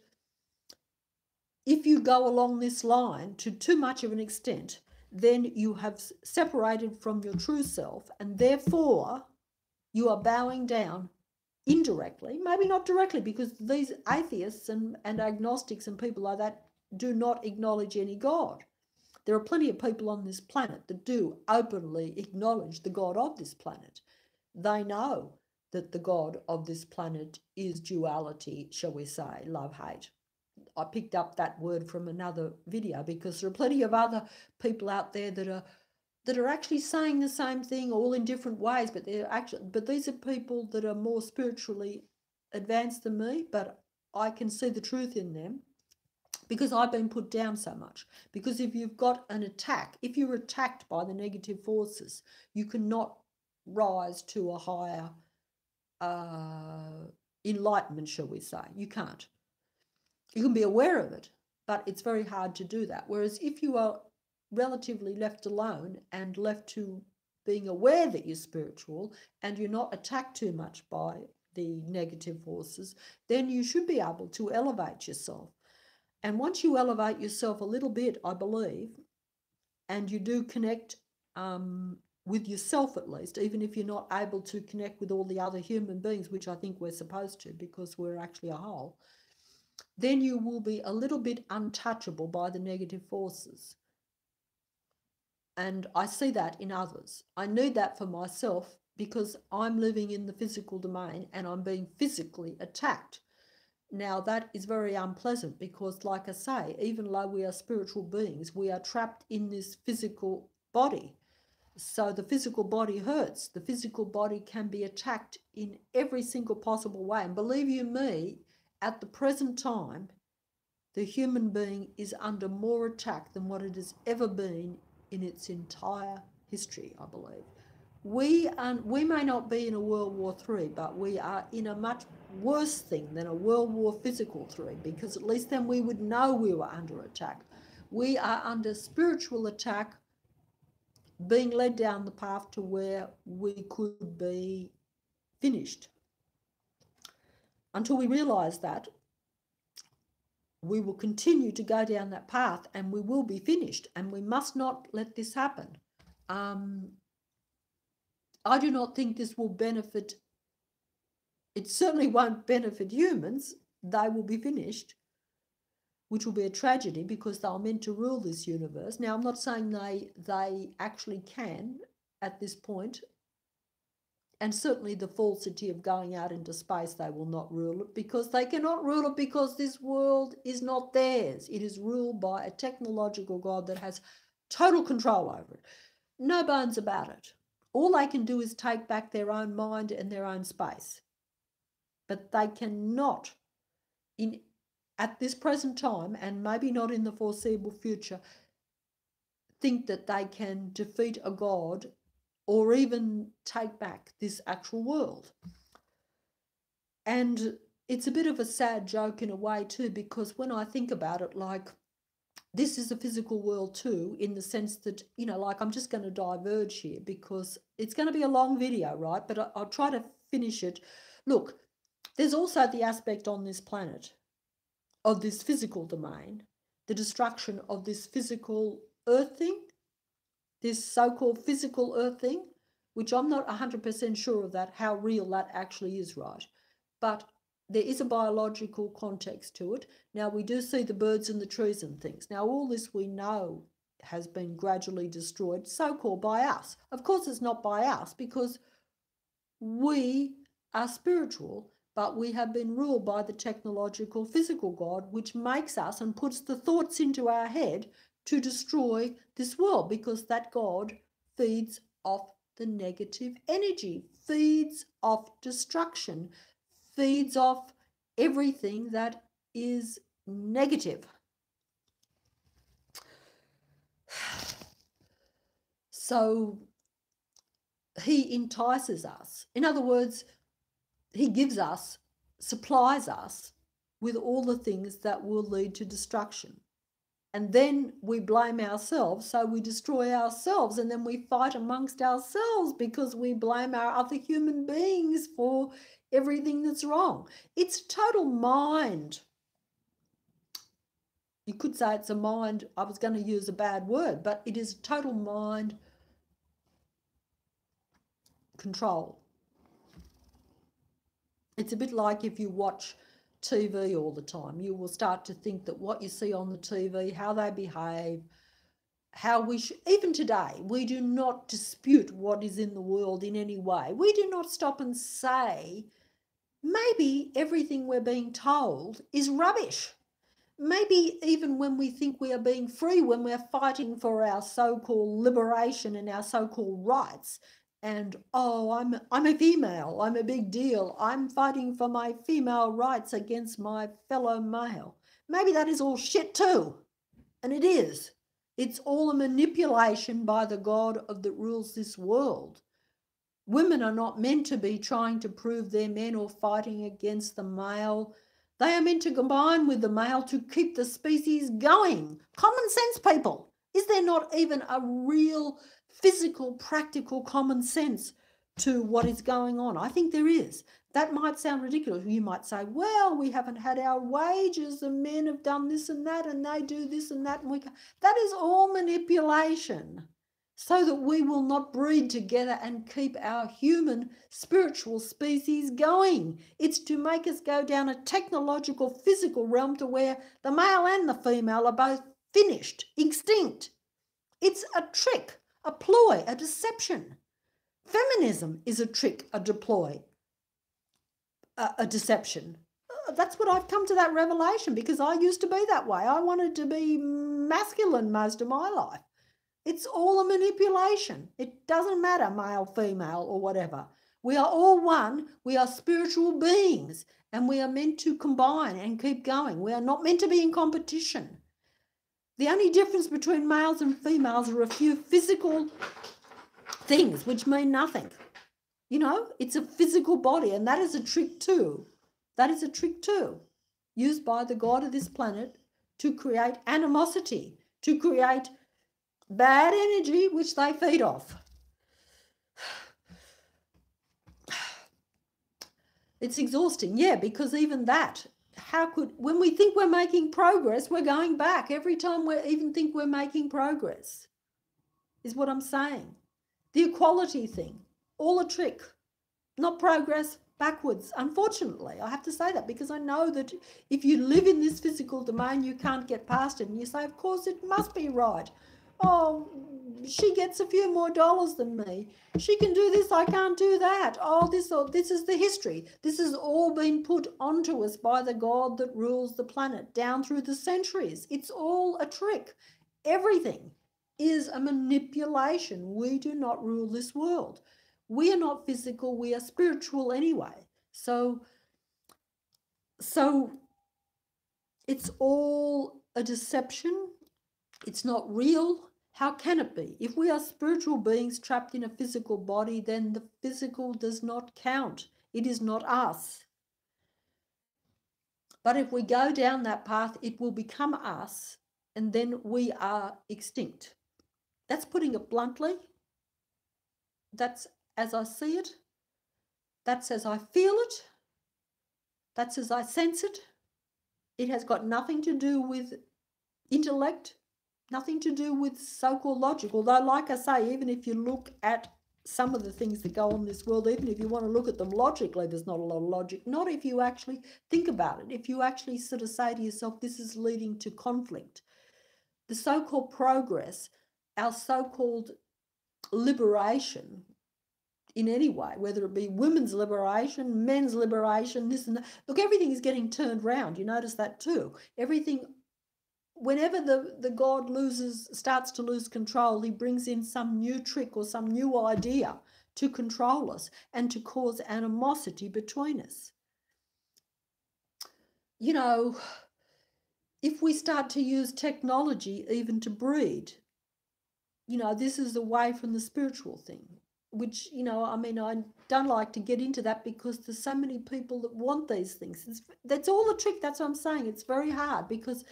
if you go along this line to too much of an extent, then you have separated from your true self, and therefore you are bowing down indirectly, maybe not directly, because these atheists and agnostics and people like that do not acknowledge any God. There are plenty of people on this planet that do openly acknowledge the God of this planet. They know that the God of this planet is duality, shall we say, love-hate. I picked up that word from another video because there are plenty of other people out there that are actually saying the same thing, all in different ways, but these are people that are more spiritually advanced than me, but I can see the truth in them because I've been put down so much. Because if you've got an attack, if you're attacked by the negative forces, you cannot rise to a higher enlightenment, shall we say. You can't. You can be aware of it, but it's very hard to do that. Whereas if you are relatively left alone and left to being aware that you're spiritual and you're not attacked too much by the negative forces, then you should be able to elevate yourself. And once you elevate yourself a little bit, I believe, and you do connect with yourself at least, even if you're not able to connect with all the other human beings, which I think we're supposed to because we're actually a whole, then you will be a little bit untouchable by the negative forces. And I see that in others. I need that for myself because I'm living in the physical domain and I'm being physically attacked. Now, that is very unpleasant because, like I say, even though we are spiritual beings, we are trapped in this physical body. So the physical body hurts. The physical body can be attacked in every single possible way. And believe you me, at the present time, the human being is under more attack than what it has ever been in its entire history, I believe. We may not be in a World War III, but we are in a much worse thing than a World War Physical III, because at least then we would know we were under attack. We are under spiritual attack, being led down the path to where we could be finished. Until we realise that, we will continue to go down that path and we will be finished, and we must not let this happen. I do not think this will benefit, it certainly won't benefit humans. They will be finished, which will be a tragedy because they are meant to rule this universe. Now, I'm not saying they actually can at this point, and certainly the falsity of going out into space, they will not rule it because they cannot rule it because this world is not theirs. It is ruled by a technological God that has total control over it. No bones about it. All they can do is take back their own mind and their own space. But they cannot, at this present time, and maybe not in the foreseeable future, think that they can defeat a God or even take back this actual world. And it's a bit of a sad joke in a way too, because when I think about it, like, this is a physical world too, in the sense that, you know, like, I'm just going to diverge here because it's going to be a long video, right? But I'll try to finish it. Look, there's also the aspect on this planet of this physical domain, the destruction of this physical earth thing, this so-called physical earth thing, which I'm not 100% sure of that, how real that actually is, right? But there is a biological context to it. Now, we do see the birds and the trees and things. Now, all this we know has been gradually destroyed, so-called by us. Of course, it's not by us because we are spiritual, but we have been ruled by the technological physical God, which makes us and puts the thoughts into our head to destroy this world, because that God feeds off the negative energy, feeds off destruction, feeds off everything that is negative. So he entices us. In other words, he gives us, supplies us with all the things that will lead to destruction. And then we blame ourselves, so we destroy ourselves, and then we fight amongst ourselves because we blame our other human beings for everything that's wrong. It's total mind. You could say it's a mind, I was going to use a bad word, but it is total mind control. It's a bit like if you watch TV all the time, you will start to think that what you see on the TV, how they behave, how we should, even today, we do not dispute what is in the world in any way. We do not stop and say, maybe everything we're being told is rubbish. Maybe even when we think we are being free, when we're fighting for our so-called liberation and our so-called rights, and oh, I'm a female, I'm a big deal, I'm fighting for my female rights against my fellow male. Maybe that is all shit too, and it is. It's all a manipulation by the God that rules this world. Women are not meant to be trying to prove they're men or fighting against the male. They are meant to combine with the male to keep the species going. Common sense, people. Is there not even a real physical, practical common sense to what is going on? I think there is. That might sound ridiculous. You might say, well, we haven't had our wages, the men have done this and that, and they do this and that. And that is all manipulation, so that we will not breed together and keep our human spiritual species going. It's to make us go down a technological, physical realm to where the male and the female are both finished, extinct. It's a trick, a ploy, a deception. Feminism is a trick, a deploy, a deception. That's what I've come to that revelation, because I used to be that way. I wanted to be masculine most of my life. It's all a manipulation. It doesn't matter, male, female, or whatever. We are all one. We are spiritual beings, and we are meant to combine and keep going. We are not meant to be in competition. The only difference between males and females are a few physical things which mean nothing. You know, it's a physical body, and that is a trick too. That is a trick too, used by the God of this planet to create animosity, to create bad energy which they feed off. It's exhausting, yeah, because even that, when we think we're making progress, we're going back. Every time we even think we're making progress, is what I'm saying. The equality thing, all a trick, not progress, backwards. Unfortunately, I have to say that, because I know that if you live in this physical domain, you can't get past it, and you say, of course, it must be right. Oh, she gets a few more dollars than me. She can do this, I can't do that. Oh, this is the history. This has all been put onto us by the God that rules the planet down through the centuries. It's all a trick. Everything is a manipulation. We do not rule this world. We are not physical, we are spiritual anyway. So it's all a deception. It's not real. How can it be? If we are spiritual beings trapped in a physical body, then the physical does not count. It is not us. But if we go down that path, it will become us, and then we are extinct. That's putting it bluntly. That's as I see it. That's as I feel it. That's as I sense it. It has got nothing to do with intellect, nothing to do with so-called logic. Although, like I say, even if you look at some of the things that go on in this world, even if you want to look at them logically, there's not a lot of logic. Not if you actually think about it. If you actually sort of say to yourself, this is leading to conflict. The so-called progress, our so-called liberation, in any way, whether it be women's liberation, men's liberation, this and that. Look, everything is getting turned round. You notice that too. Everything, whenever the God starts to lose control, he brings in some new trick or some new idea to control us and to cause animosity between us. You know, if we start to use technology even to breed, you know, this is away from the spiritual thing. Which, you know, I mean, I don't like to get into that, because there's so many people that want these things. That's all a trick. That's what I'm saying. It's very hard, because,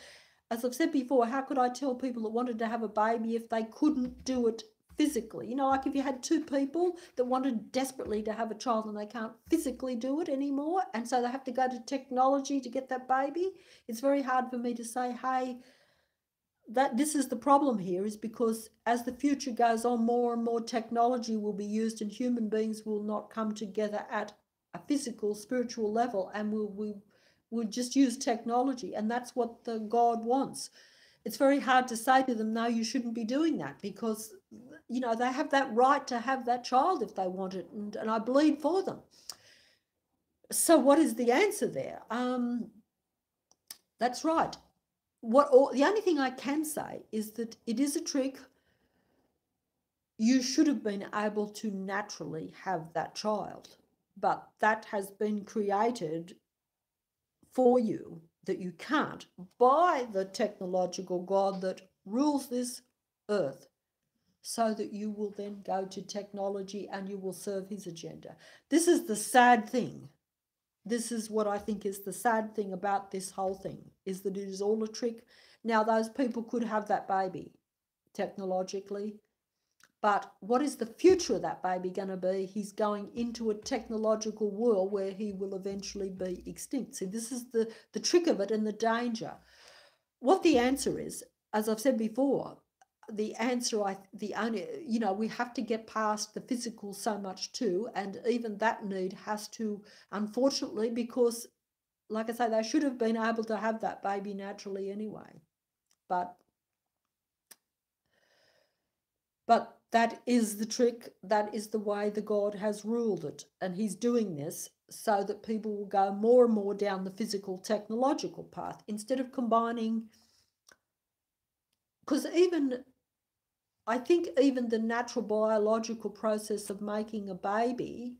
as I've said before, how could I tell people that wanted to have a baby if they couldn't do it physically? You know, like if you had two people that wanted desperately to have a child and they can't physically do it anymore, and so they have to go to technology to get that baby, it's very hard for me to say, hey, that this is the problem here, is because as the future goes on, more and more technology will be used, and human beings will not come together at a physical, spiritual level, and we'll just use technology, and that's what the God wants. it's very hard to say to them, no, you shouldn't be doing that, because, you know, they have that right to have that child if they want it, and I bleed for them. So what is the answer there? That's right. The only thing I can say is that it is a trick. You should have been able to naturally have that child, but that has been created for you, that you can't, by the technological God that rules this earth, so that you will then go to technology and you will serve his agenda. This is the sad thing. This is what I think is the sad thing about this whole thing, is that it is all a trick. Now, those people could have that baby technologically, but what is the future of that baby going to be? He's going into a technological world where he will eventually be extinct. See, this is the trick of it and the danger. What the answer is, as I've said before, the answer, we have to get past the physical so much too, and even that need has to, unfortunately, because, like I say, they should have been able to have that baby naturally anyway. But that is the trick. That is the way the God has ruled it, and he's doing this so that people will go more and more down the physical technological path instead of combining. Because I think even the natural biological process of making a baby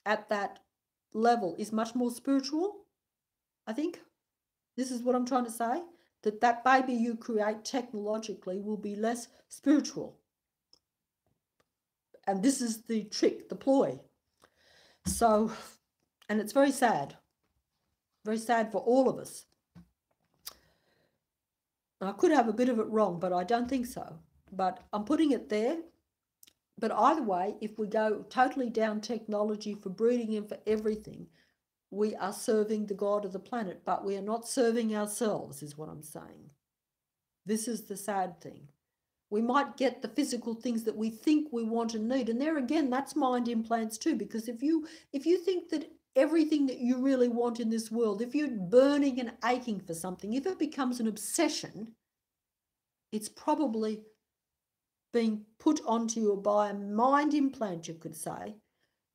at that level is much more spiritual. I think this is what I'm trying to say, that baby you create technologically will be less spiritual. And this is the trick, the ploy. So, and it's very sad for all of us. I could have a bit of it wrong, but I don't think so. But I'm putting it there. But either way, if we go totally down technology for breeding and for everything, we are serving the God of the planet, but we are not serving ourselves, is what I'm saying. This is the sad thing. We might get the physical things that we think we want and need, and there again, that's mind implants too, because if you think that everything that you really want in this world, if you're burning and aching for something, if it becomes an obsession, it's probably being put onto you by a mind implant, you could say,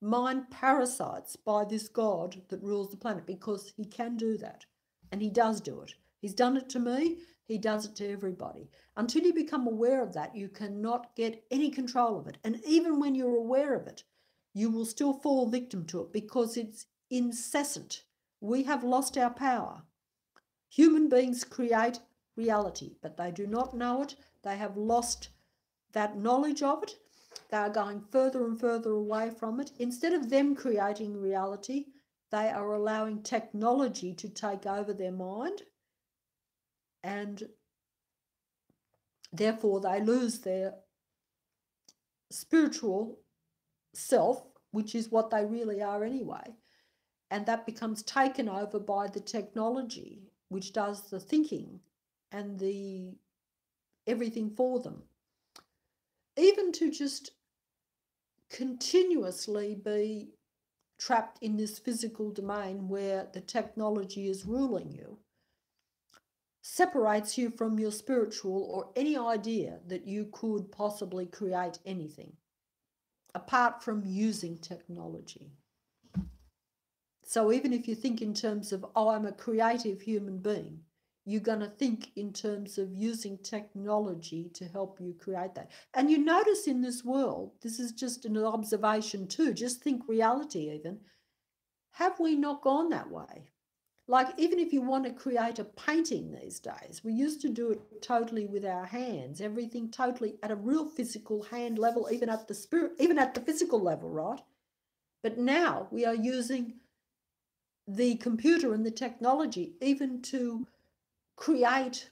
mind parasites by this God that rules the planet, because he can do that, and he does do it. He's done it to me, he does it to everybody. Until you become aware of that, you cannot get any control of it. And even when you're aware of it, you will still fall victim to it, because it's incessant. We have lost our power. Human beings create reality, but they do not know it. They have lost that knowledge of it. They are going further and further away from it. Instead of them creating reality, they are allowing technology to take over their mind, and therefore they lose their spiritual self, which is what they really are anyway, and that becomes taken over by the technology, which does the thinking and the everything for them. Even to just continuously be trapped in this physical domain where the technology is ruling you separates you from your spiritual, or any idea that you could possibly create anything apart from using technology. So even if you think in terms of, oh, I'm a creative human being, you're going to think in terms of using technology to help you create that. And you notice in this world, this is just an observation too, just think reality even, have we not gone that way? Like, even if you want to create a painting these days, we used to do it totally with our hands, everything totally at a real physical hand level, even at the physical level, right? But now we are using the computer and the technology even to create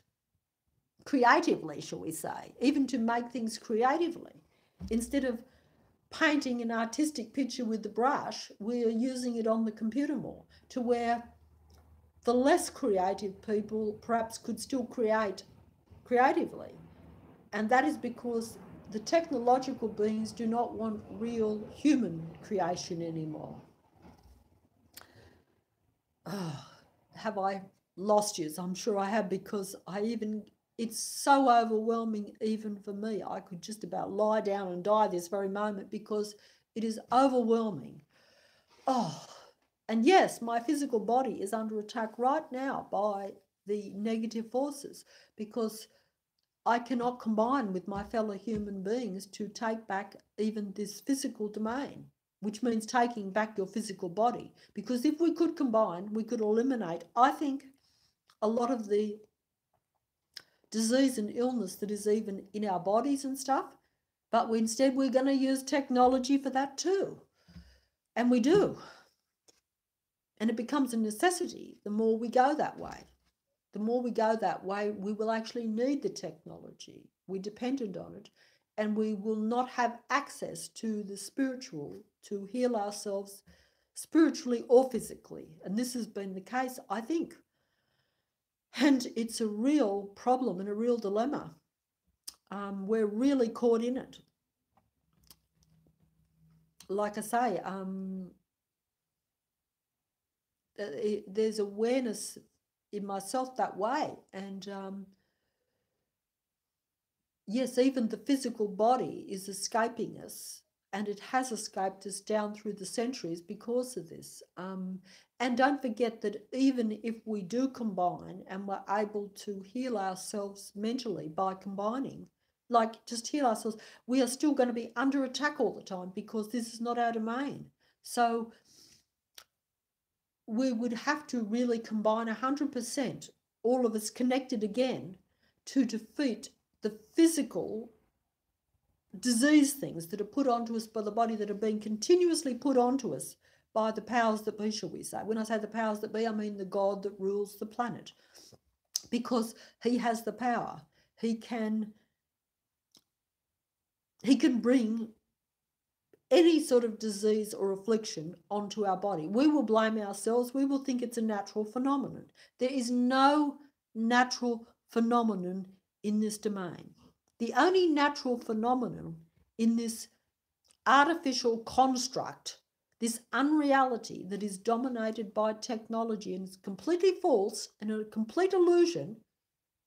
creatively, shall we say, even to make things creatively. Instead of painting an artistic picture with the brush, we are using it on the computer more, to where the less creative people perhaps could still create creatively. And that is because the technological beings do not want real human creation anymore. Oh, have I lost you? I'm sure I have, because I even It's so overwhelming even for me. I could just about lie down and die this very moment because it is overwhelming. Oh, and yes, my physical body is under attack right now by the negative forces because I cannot combine with my fellow human beings to take back even this physical domain, which means taking back your physical body. Because if we could combine, we could eliminate, I think, a lot of the disease and illness that is even in our bodies and stuff. But instead, we're going to use technology for that too. And we do. And it becomes a necessity the more we go that way. The more we go that way, we will actually need the technology. We're dependent on it. And we will not have access to the spiritual to heal ourselves spiritually or physically. And this has been the case, I think. And it's a real problem and a real dilemma. We're really caught in it. Like I say, there's awareness in myself that way. And yes, even the physical body is escaping us, and it has escaped us down through the centuries because of this. And don't forget that even if we do combine and we're able to heal ourselves mentally by combining, like just heal ourselves, we are still going to be under attack all the time because this is not our domain. So we would have to really combine 100%, all of us connected again, to defeat the physical disease things that are put onto us by the body, that are being continuously put onto us by the powers that be, shall we say. When I say the powers that be, I mean the God that rules the planet, because he has the power. He can bring any sort of disease or affliction onto our body. We will blame ourselves. We will think it's a natural phenomenon. There is no natural phenomenon in this domain. The only natural phenomenon in this artificial construct, this unreality that is dominated by technology and is completely false and a complete illusion,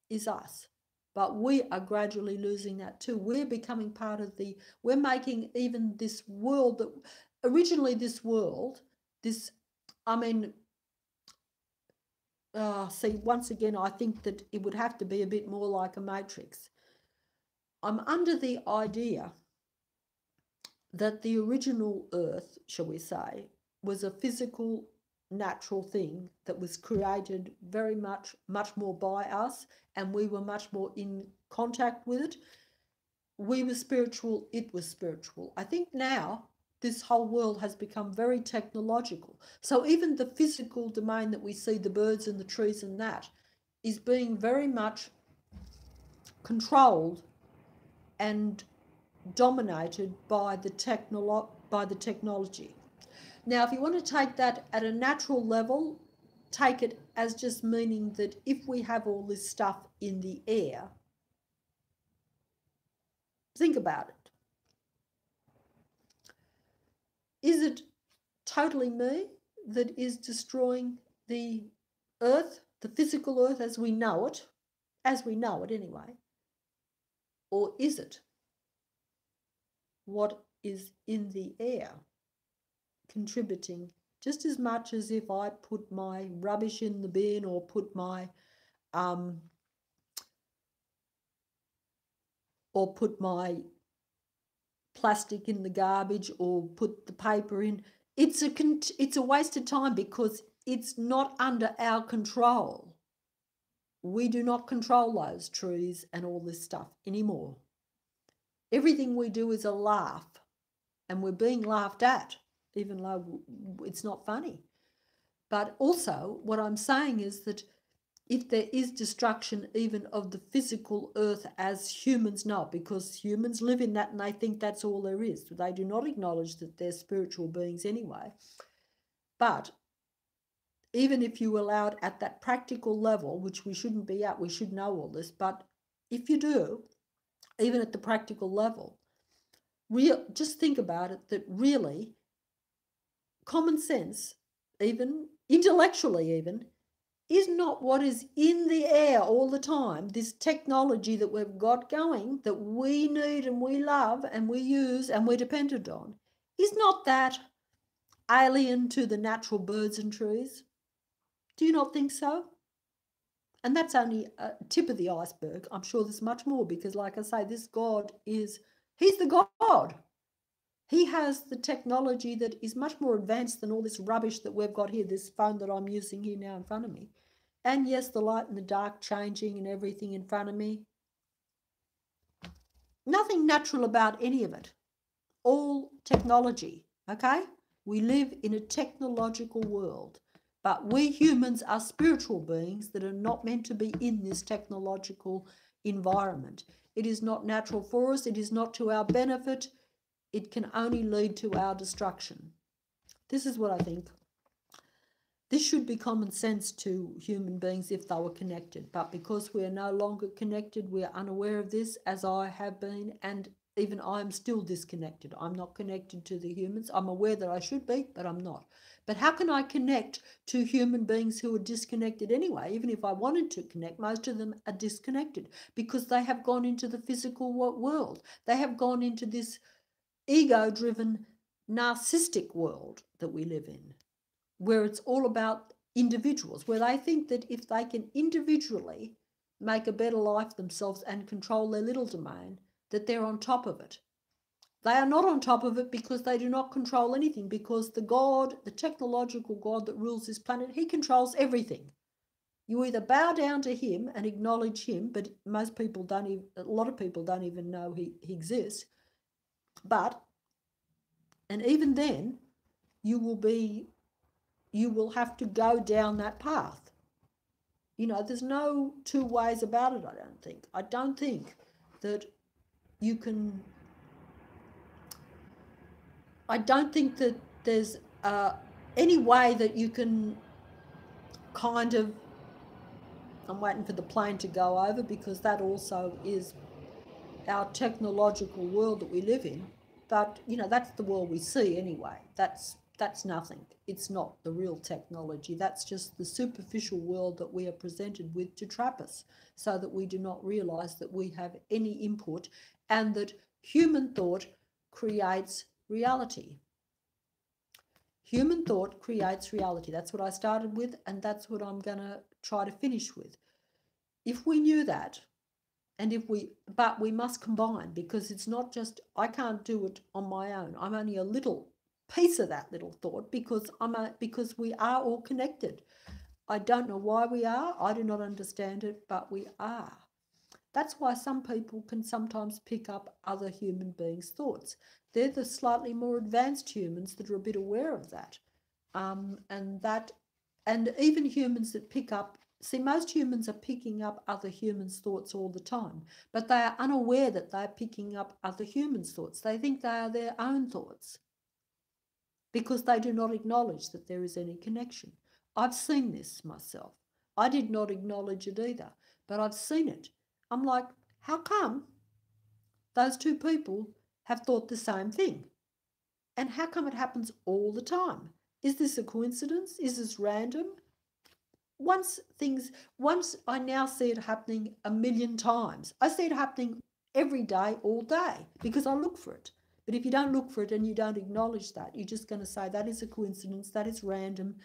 is us. But we are gradually losing that too. We're becoming part of we're making even this world that originally see, once again, I think that it would have to be a bit more like a matrix. I'm under the idea that the original Earth, shall we say, was a physical, natural thing that was created very much more by us, and we were much more in contact with it. We were spiritual, it was spiritual. I think now this whole world has become very technological. So even the physical domain that we see, the birds and the trees and that, is being very much controlled and dominated by the technology. Now, if you want to take that at a natural level, take it as just meaning that if we have all this stuff in the air, think about it. Is it totally me that is destroying the earth, the physical earth as we know it anyway? Or is it what is in the air contributing just as much as if I put my rubbish in the bin or put my plastic in the garbage or put the paper in? It's a waste of time because it's not under our control. We do not control those trees and all this stuff anymore. Everything we do is a laugh, and we're being laughed at, even though it's not funny. But also, what I'm saying is that if there is destruction even of the physical earth as humans know, because humans live in that and they think that's all there is. They do not acknowledge that they're spiritual beings anyway. But even if you allow it at that practical level, which we shouldn't be at, we should know all this, but if you do, even at the practical level, just think about it, that really common sense, even intellectually even, is not what is in the air all the time, this technology that we've got going, that we need and we love and we use and we're dependent on, is not that alien to the natural birds and trees? Do you not think so? And that's only a tip of the iceberg. I'm sure there's much more because, like I say, this God is, he's the God. He has the technology that is much more advanced than all this rubbish that we've got here, this phone that I'm using here now in front of me. And yes, the light and the dark changing and everything in front of me. Nothing natural about any of it. All technology, okay? We live in a technological world, but we humans are spiritual beings that are not meant to be in this technological environment. It is not natural for us. It is not to our benefit. It can only lead to our destruction. This is what I think. This should be common sense to human beings if they were connected, but because we are no longer connected, we are unaware of this, as I have been, and even I am still disconnected. I'm not connected to the humans. I'm aware that I should be, but I'm not. But how can I connect to human beings who are disconnected anyway? Even if I wanted to connect, most of them are disconnected because they have gone into the physical world. They have gone into this ego-driven, narcissistic world that we live in, where it's all about individuals, where they think that if they can individually make a better life themselves and control their little domain, that they're on top of it. They are not on top of it because they do not control anything, because the God, the technological God that rules this planet, he controls everything. You either bow down to him and acknowledge him, but most people don't even, a lot of people don't even know he exists. But, and even then, you will have to go down that path. You know, there's no two ways about it, I don't think. I don't think that you can, I don't think that there's any way that you can kind of, I'm waiting for the plane to go over because that also is our technological world that we live in. But, you know, that's the world we see anyway. That's nothing. It's not the real technology. That's just the superficial world that we are presented with to trap us so that we do not realise that we have any input and that human thought creates reality. Human thought creates reality. That's what I started with, and that's what I'm going to try to finish with. If we knew that, and but we must combine, because it's not just, I can't do it on my own. I'm only a little piece of that little thought because because we are all connected. I don't know why we are. I do not understand it, but we are. That's why some people can sometimes pick up other human beings' thoughts. They're the slightly more advanced humans that are a bit aware of that. And even humans that pick up, see, most humans are picking up other humans' thoughts all the time, but they are unaware that they're picking up other humans' thoughts. They think they are their own thoughts because they do not acknowledge that there is any connection. I've seen this myself. I did not acknowledge it either, but I've seen it. I'm like, how come those two people have thought the same thing? And how come it happens all the time? Is this a coincidence? Is this random? Once I now see it happening a million times. I see it happening every day, all day, because I look for it. But if you don't look for it and you don't acknowledge that, you're just going to say that is a coincidence, that is random,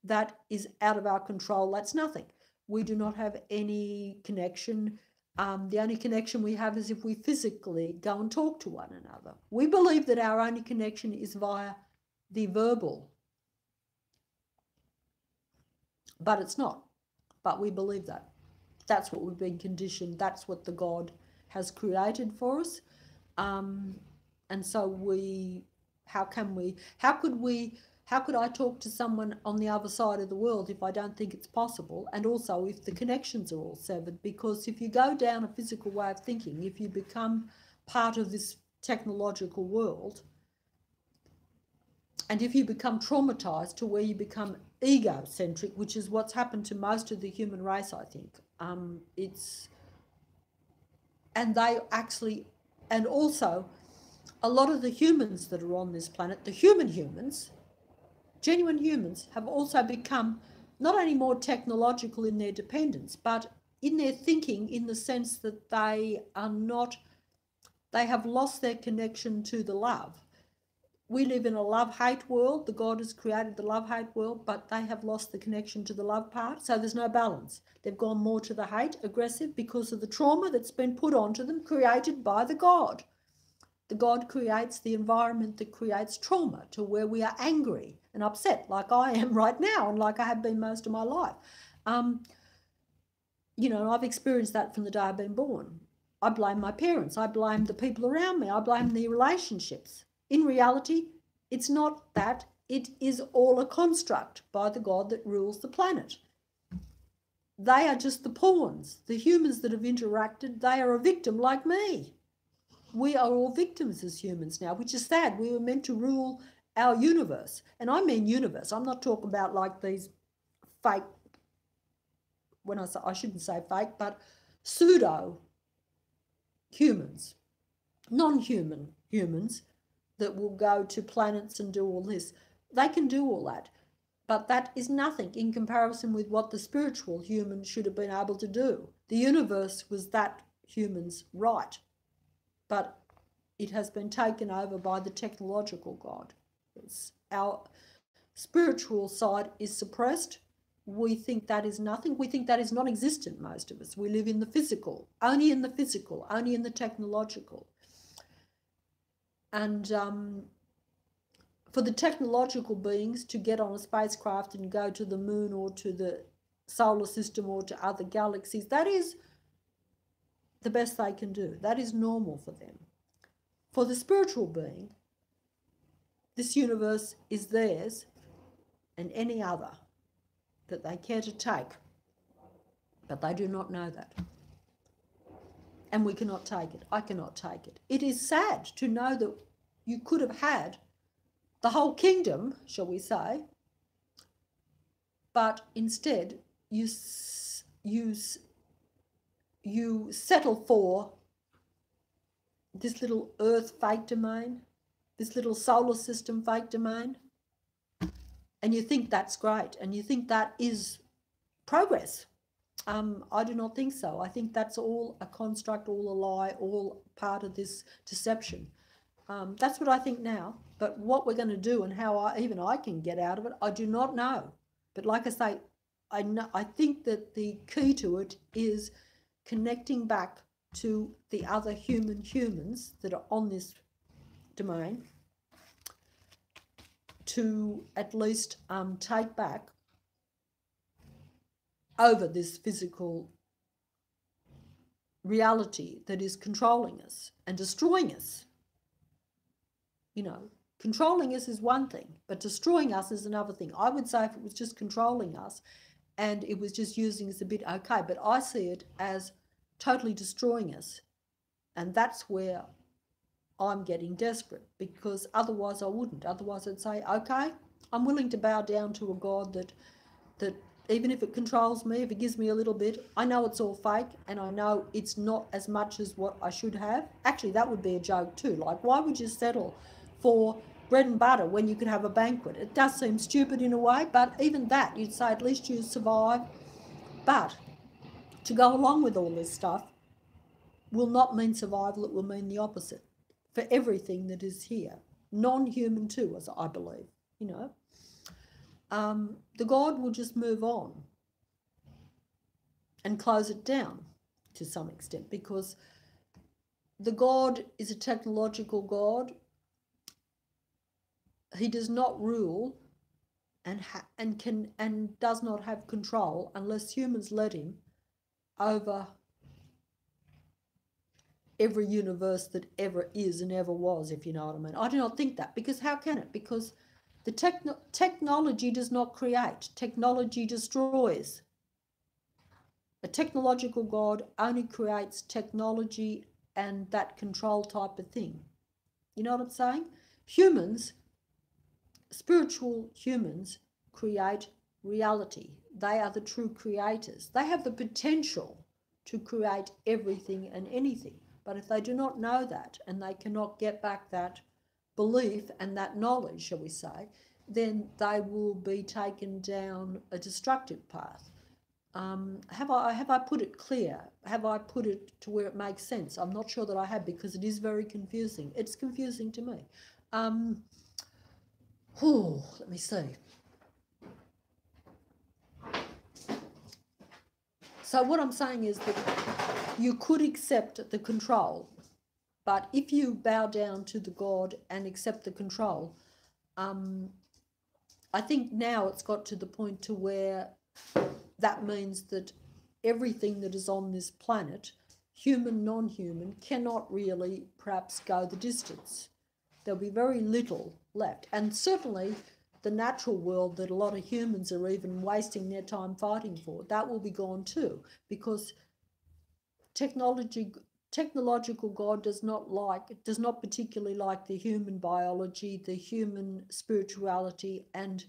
that is out of our control, that's nothing. We do not have any connection. The only connection we have is if we physically go and talk to one another. We believe that our only connection is via the verbal, but it's not. But we believe that. That's what we've been conditioned. That's what the God has created for us. And so how could I talk to someone on the other side of the world if I don't think it's possible? And also if the connections are all severed, because if you go down a physical way of thinking, if you become part of this technological world, and if you become traumatized to where you become egocentric, which is what's happened to most of the human race, I think, and also a lot of the humans that are on this planet, the human humans, genuine humans, have also become not only more technological in their dependence, but in their thinking, in the sense that they have lost their connection to the love. We live in a love-hate world. The God has created the love-hate world, but they have lost the connection to the love part, so there's no balance. They've gone more to the hate, aggressive, because of the trauma that's been put onto them, created by the God. The God creates the environment that creates trauma, to where we are angry and upset, like I am right now, and like I have been most of my life. You know, I've experienced that from the day I've been born. I blame my parents. I blame the people around me. I blame the relationships. In reality, it's not that. It is all a construct by the God that rules the planet. They are just the pawns. The humans that have interacted, they are a victim like me. We are all victims as humans now, which is sad. We were meant to rule our universe. And I mean universe. I'm not talking about like these fake, when I say, I shouldn't say fake, but pseudo humans, non-human humans that will go to planets and do all this. They can do all that, but that is nothing in comparison with what the spiritual human should have been able to do. The universe was that human's right, but it has been taken over by the technological God. Our spiritual side is suppressed. We think that is nothing. We think that is non-existent, most of us. We live in the physical, only in the technological. And for the technological beings to get on a spacecraft and go to the moon or to the solar system or to other galaxies, that is the best they can do. That is normal for them. For the spiritual being, this universe is theirs and any other that they care to take, but they do not know that. And we cannot take it. I cannot take it. It is sad to know that you could have had the whole kingdom, shall we say, but instead you settle for this little Earth fake domain, this little solar system fake domain, and you think that's great, and you think that is progress. I do not think so. I think that's all a construct, all a lie, all part of this deception. That's what I think now. But what we're going to do and how I can get out of it, I do not know. But like I say, I think that the key to it is connecting back to the other humans that are on this domain, to at least take back over this physical reality that is controlling us and destroying us. You know, controlling us is one thing, but destroying us is another thing. I would say if it was just controlling us and it was just using us a bit, okay, but I see it as totally destroying us. And that's where I'm getting desperate, because otherwise I wouldn't. Otherwise I'd say, okay, I'm willing to bow down to a God that even if it controls me, if it gives me a little bit, I know it's all fake and I know it's not as much as what I should have. Actually, that would be a joke too. Like, why would you settle for bread and butter when you could have a banquet? It does seem stupid in a way, but even that, you'd say at least you survive. But to go along with all this stuff will not mean survival, it will mean the opposite for everything that is here. Non-human too, as I believe, you know. The God will just move on and close it down to some extent, because the God is a technological God. He does not rule and does not have control unless humans let him over every universe that ever is and ever was, if you know what I mean. I do not think that, because how can it? Because the technology does not create. Technology destroys. A technological God only creates technology and that control type of thing. You know what I'm saying? Humans, spiritual humans, create reality. They are the true creators. They have the potential to create everything and anything. But if they do not know that, and they cannot get back that belief and that knowledge, shall we say, then they will be taken down a destructive path. Have I put it clear? Have I put it to where it makes sense? I'm not sure that I have, because it is very confusing. It's confusing to me. Let me see. So what I'm saying is that you could accept the control, but if you bow down to the God and accept the control, I think now it's got to the point to where that means that everything that is on this planet, human, non-human, cannot really perhaps go the distance. There'll be very little left. And certainly the natural world that a lot of humans are even wasting their time fighting for, that will be gone too, because technological God does not particularly like the human biology, the human spirituality, and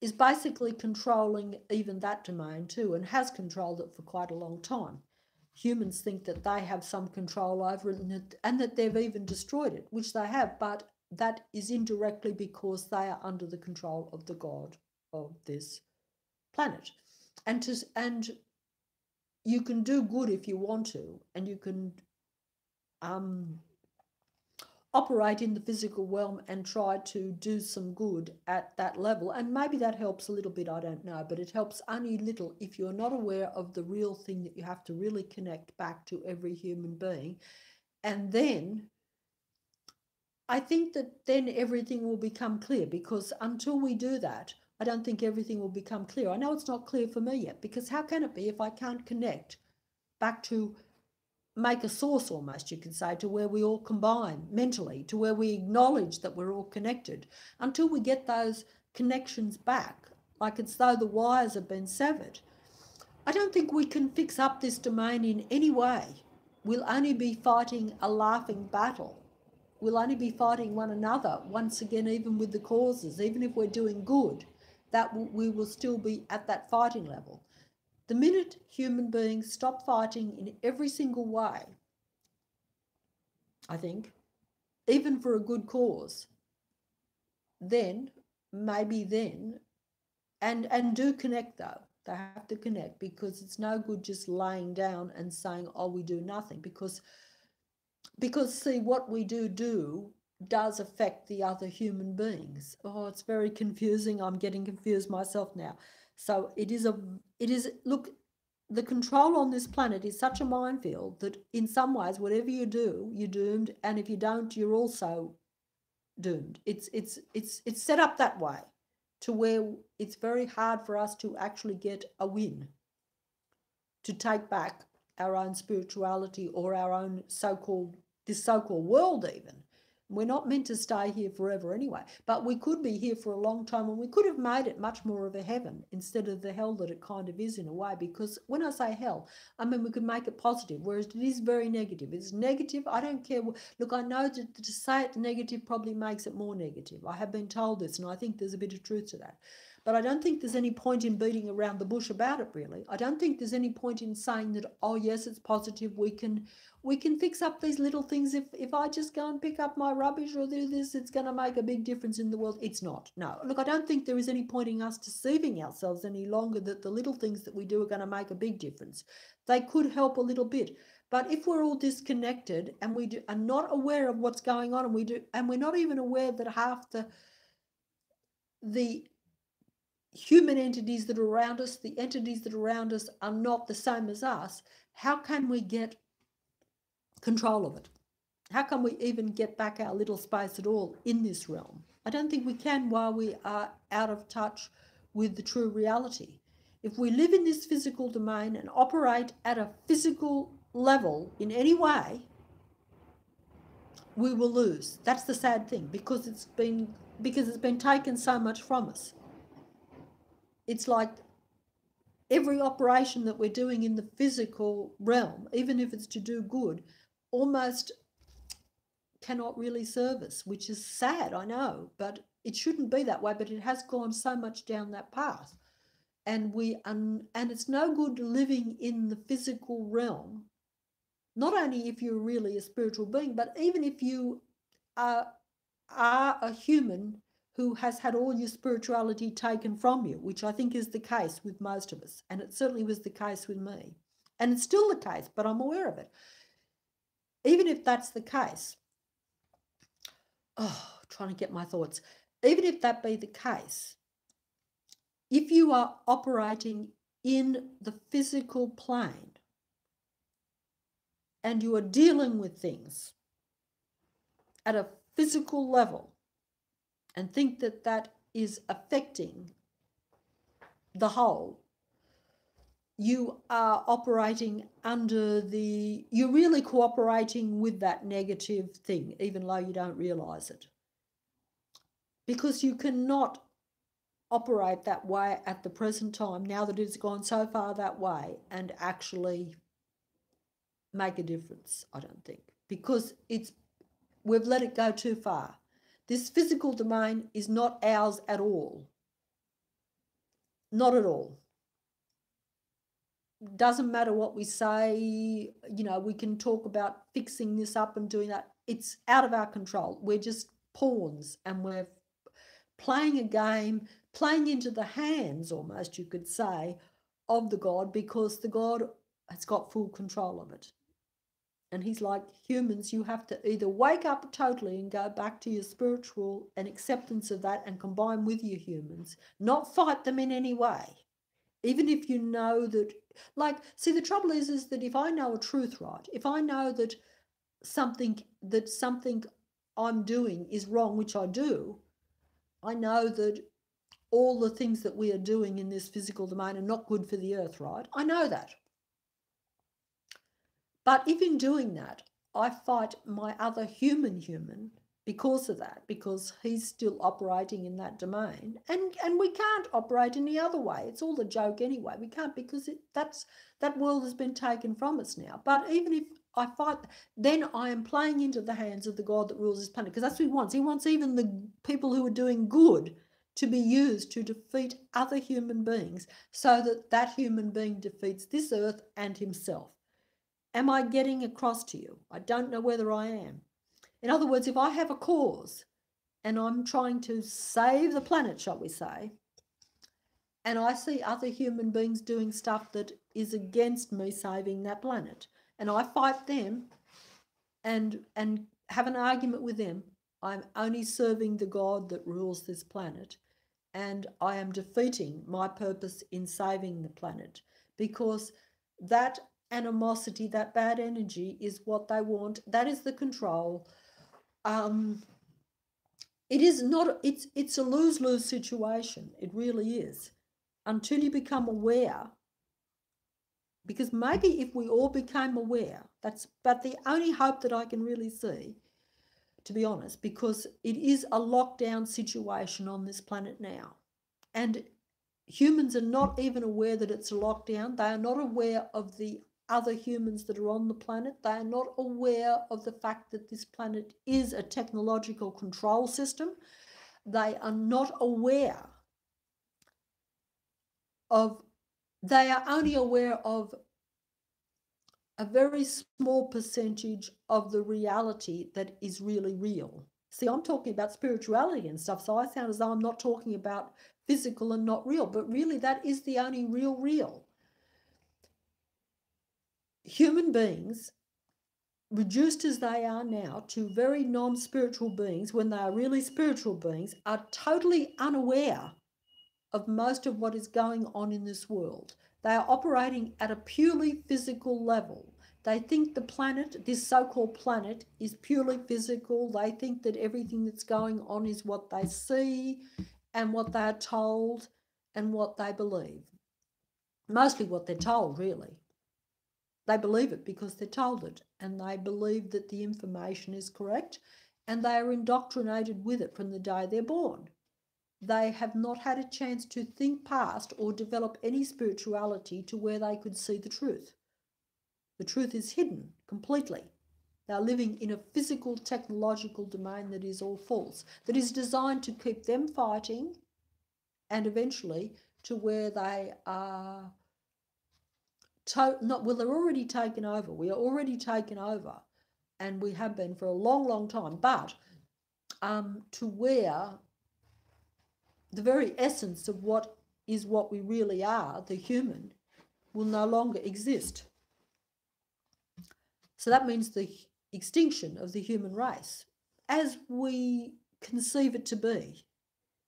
is basically controlling even that domain too, and has controlled it for quite a long time. Humans think that they have some control over it, and that they've even destroyed it, which they have, but that is indirectly because they are under the control of the God of this planet. And you can do good if you want to, and you can operate in the physical realm and try to do some good at that level. And maybe that helps a little bit, I don't know, but it helps only little if you're not aware of the real thing that you have to really connect back to every human being. And then I think that then everything will become clear, because until we do that, I don't think everything will become clear. I know it's not clear for me yet, because how can it be if I can't connect back to make a source, almost, you could say, to where we all combine mentally, to where we acknowledge that we're all connected. Until we get those connections back, like it's though the wires have been severed, I don't think we can fix up this domain in any way. We'll only be fighting a laughing battle. We'll only be fighting one another, once again, even with the causes. Even if we're doing good, we will still be at that fighting level. The minute human beings stop fighting in every single way, I think, even for a good cause, then, maybe then, and do connect though. They have to connect, because it's no good just laying down and saying, oh, we do nothing, because see, what we do does affect the other human beings. Oh, it's very confusing. I'm getting confused myself now. So it is, look, the control on this planet is such a minefield that in some ways, whatever you do, you're doomed. And if you don't, you're also doomed. It's set up that way, to where it's very hard for us to actually get a win, to take back our own spirituality, or our own this so-called world even. We're not meant to stay here forever anyway, but we could be here for a long time, and we could have made it much more of a heaven instead of the hell that it kind of is in a way. Because when I say hell, I mean we could make it positive, whereas it is very negative. It's negative. I don't care. Look, I know that to say it negative probably makes it more negative. I have been told this, and I think there's a bit of truth to that. But I don't think there's any point in beating around the bush about it, really. I don't think there's any point in saying that, oh yes, it's positive, we can fix up these little things. If I just go and pick up my rubbish or do this, it's going to make a big difference in the world. It's not. No. Look, I don't think there is any point in us deceiving ourselves any longer that the little things that we do are going to make a big difference. They could help a little bit. But if we're all disconnected and are not aware of what's going on, and we're not even aware that half the human entities that are around us, the entities that are around us are not the same as us, how can we get control of it? How can we even get back our little space at all in this realm? I don't think we can while we are out of touch with the true reality. If we live in this physical domain and operate at a physical level in any way, we will lose. That's the sad thing, because it's been taken so much from us. It's like every operation that we're doing in the physical realm, even if it's to do good, almost cannot really serve us, which is sad, I know, but it shouldn't be that way. But it has gone so much down that path, and it's no good living in the physical realm, not only if you're really a spiritual being, but even if you are a human who has had all your spirituality taken from you, which I think is the case with most of us. And it certainly was the case with me. And it's still the case, but I'm aware of it. Even if that's the case, trying to get my thoughts. Even if that be the case, if you are operating in the physical plane and you are dealing with things at a physical level and think that that is affecting the whole, you are operating under you're really cooperating with that negative thing, even though you don't realize it. Because you cannot operate that way at the present time, now that it's gone so far that way, and actually make a difference, I don't think. Because we've let it go too far. This physical domain is not ours at all. Not at all. Doesn't matter what we say, we can talk about fixing this up and doing that. It's out of our control. We're just pawns, and we're playing a game, playing into the hands, almost you could say, of the God, because the God has got full control of it. And he's like, humans, you have to either wake up totally and go back to your spiritual and acceptance of that and combine with your humans, not fight them in any way. Even if you know that, see, the trouble is that if I know a truth, right, if I know that something I'm doing is wrong, which I do, I know that all the things that we are doing in this physical domain are not good for the earth, right? I know that. But if in doing that, I fight my other human because of that, because he's still operating in that domain, and we can't operate any other way. It's all a joke anyway. We can't, because that world has been taken from us now. But even if I fight, then I am playing into the hands of the God that rules this planet, because that's what he wants. He wants even the people who are doing good to be used to defeat other human beings, so that that human being defeats this earth and himself. Am I getting across to you? I don't know whether I am. In other words, if I have a cause and I'm trying to save the planet, shall we say, and I see other human beings doing stuff that is against me saving that planet, and I fight them and have an argument with them, I'm only serving the God that rules this planet, and I am defeating my purpose in saving the planet, because that animosity, that bad energy, is what they want. That is the control. It is not, it's a lose-lose situation. It really is, until you become aware. Because maybe if we all became aware, but the only hope that I can really see, to be honest, because it is a lockdown situation on this planet now, and humans are not even aware that it's a lockdown. They are not aware of the other humans that are on the planet. They are not aware of the fact that this planet is a technological control system. They are not aware of, they are only aware of a very small percentage of the reality that is really real. See, I'm talking about spirituality and stuff, so I sound as though I'm not talking about physical and not real, but really that is the only real. Human beings, reduced as they are now to very non-spiritual beings, when they are really spiritual beings, are totally unaware of most of what is going on in this world. They are operating at a purely physical level. They think the planet, this so-called planet, is purely physical. They think that everything that's going on is what they see and what they're told and what they believe. Mostly what they're told, really. They believe it because they're told it, and they believe that the information is correct, and they are indoctrinated with it from the day they're born. They have not had a chance to think past or develop any spirituality to where they could see the truth. The truth is hidden completely. They're living in a physical, technological domain that is all false, that is designed to keep them fighting, and eventually to where they are they're already taken over. We are already taken over, and we have been for a long, long time. But to where the very essence of what is what we really are, the human, will no longer exist. So that means the extinction of the human race as we conceive it to be.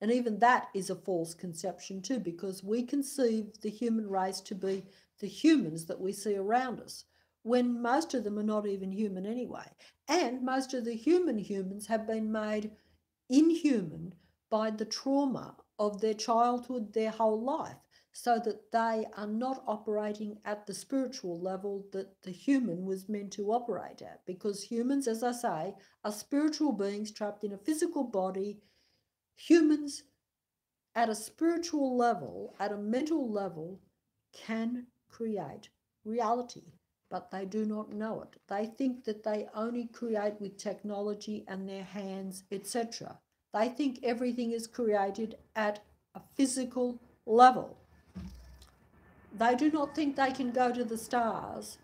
And even that is a false conception too, because we conceive the human race to be the humans that we see around us, when most of them are not even human anyway. And most of the humans have been made inhuman by the trauma of their childhood, their whole life, so that they are not operating at the spiritual level that the human was meant to operate at. Because humans, as I say, are spiritual beings trapped in a physical body. Humans at a spiritual level, at a mental level, can create reality, but they do not know it. They think that they only create with technology and their hands, etc. They think everything is created at a physical level. They do not think they can go to the stars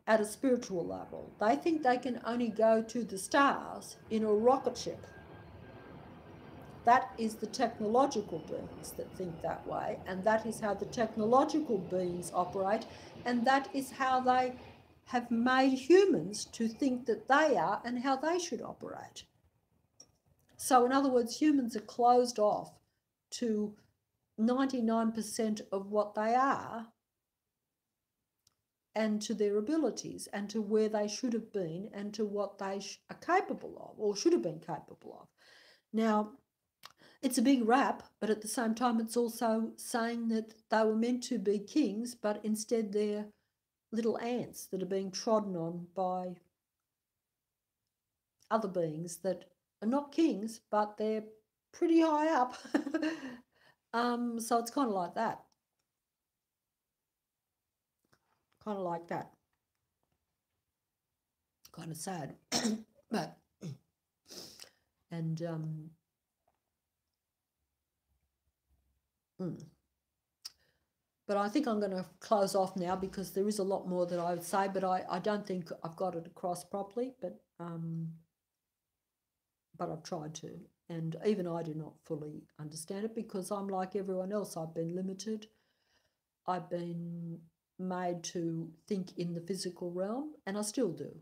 at a spiritual level. They think they can only go to the stars in a rocket ship. That is the technological beings that think that way, and that is how the technological beings operate, and that is how they have made humans to think that they are and how they should operate. So in other words, humans are closed off to 99% of what they are and to their abilities and to where they should have been and to what they are capable of or should have been capable of. Now, it's a big rap, but at the same time, it's also saying that they were meant to be kings, but instead they're little ants that are being trodden on by other beings that are not kings, but they're pretty high up. So it's kind of like that. Kind of like that. Kind of sad. But, and, But I think I'm going to close off now because there is a lot more that I would say, but I don't think I've got it across properly, but I've tried to. And even I do not fully understand it because I'm like everyone else. I've been limited. I've been made to think in the physical realm, and I still do.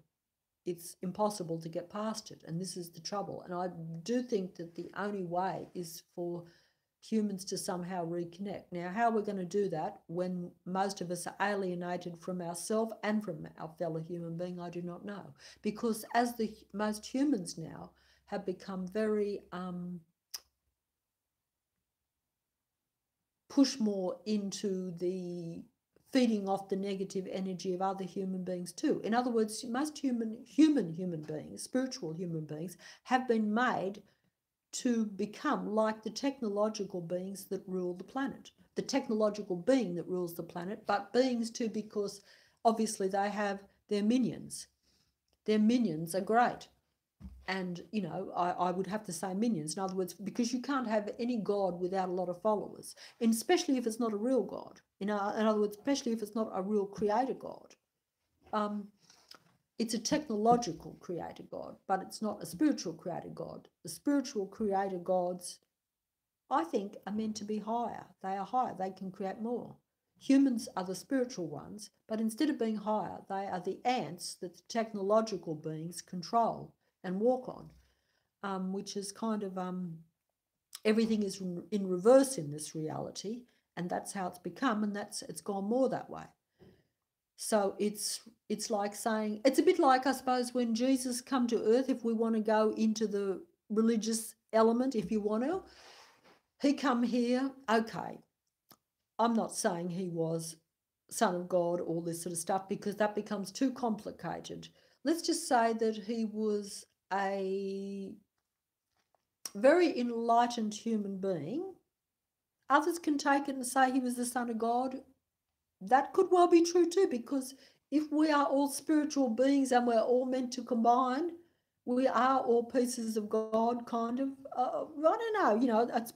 It's impossible to get past it, and this is the trouble. And I do think that the only way is for humans to somehow reconnect. Now, how we're going to do that when most of us are alienated from ourselves and from our fellow human being, I do not know. Because as the most humans now have become very push more into the feeding off the negative energy of other human beings too. In other words, most human beings, spiritual human beings, have been made to become like the technological beings that rule the planet. The technological being that rules the planet, but beings too, because obviously they have their minions. Their minions are great. And, you know, I would have to say minions. In other words, because you can't have any God without a lot of followers, and especially if it's not a real God. In other words, especially if it's not a real creator God. It's a technological creator God, but it's not a spiritual creator God. The spiritual creator gods, I think, are meant to be higher. They are higher. They can create more. Humans are the spiritual ones, but instead of being higher, they are the ants that the technological beings control and walk on, which is kind of everything is in reverse in this reality, and that's how it's become, and it's gone more that way. So it's like saying, it's a bit like, I suppose, when Jesus come to earth, if we want to go into the religious element, if you want to, he come here, okay. I'm not saying he was Son of God, all this sort of stuff, because that becomes too complicated. Let's just say that he was a very enlightened human being. Others can take it and say he was the Son of God. That could well be true too, because if we are all spiritual beings and we're all meant to combine, we are all pieces of God, kind of. I don't know, you know, it's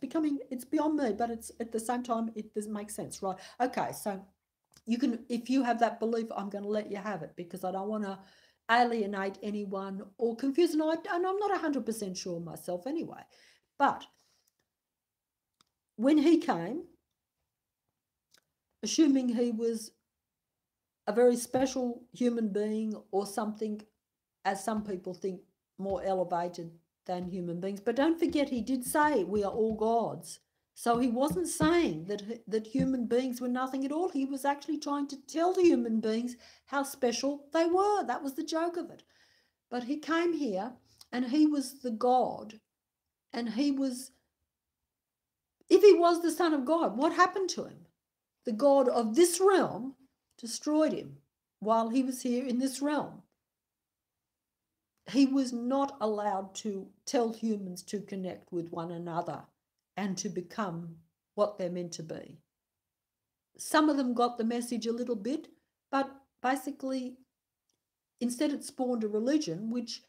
beyond me, but it's at the same time, it doesn't make sense, right? Okay, so you can, if you have that belief, I'm going to let you have it because I don't want to alienate anyone or confuse, and I'm not 100% sure myself anyway. But when he came, assuming he was a very special human being or something, as some people think, more elevated than human beings. But don't forget, he did say we are all gods. So he wasn't saying that human beings were nothing at all. He was actually trying to tell the human beings how special they were. That was the joke of it. But he came here and he was the God, and he was, if he was the Son of God, what happened to him? The God of this realm destroyed him while he was here in this realm. He was not allowed to tell humans to connect with one another and to become what they're meant to be. Some of them got the message a little bit, but basically, instead it spawned a religion which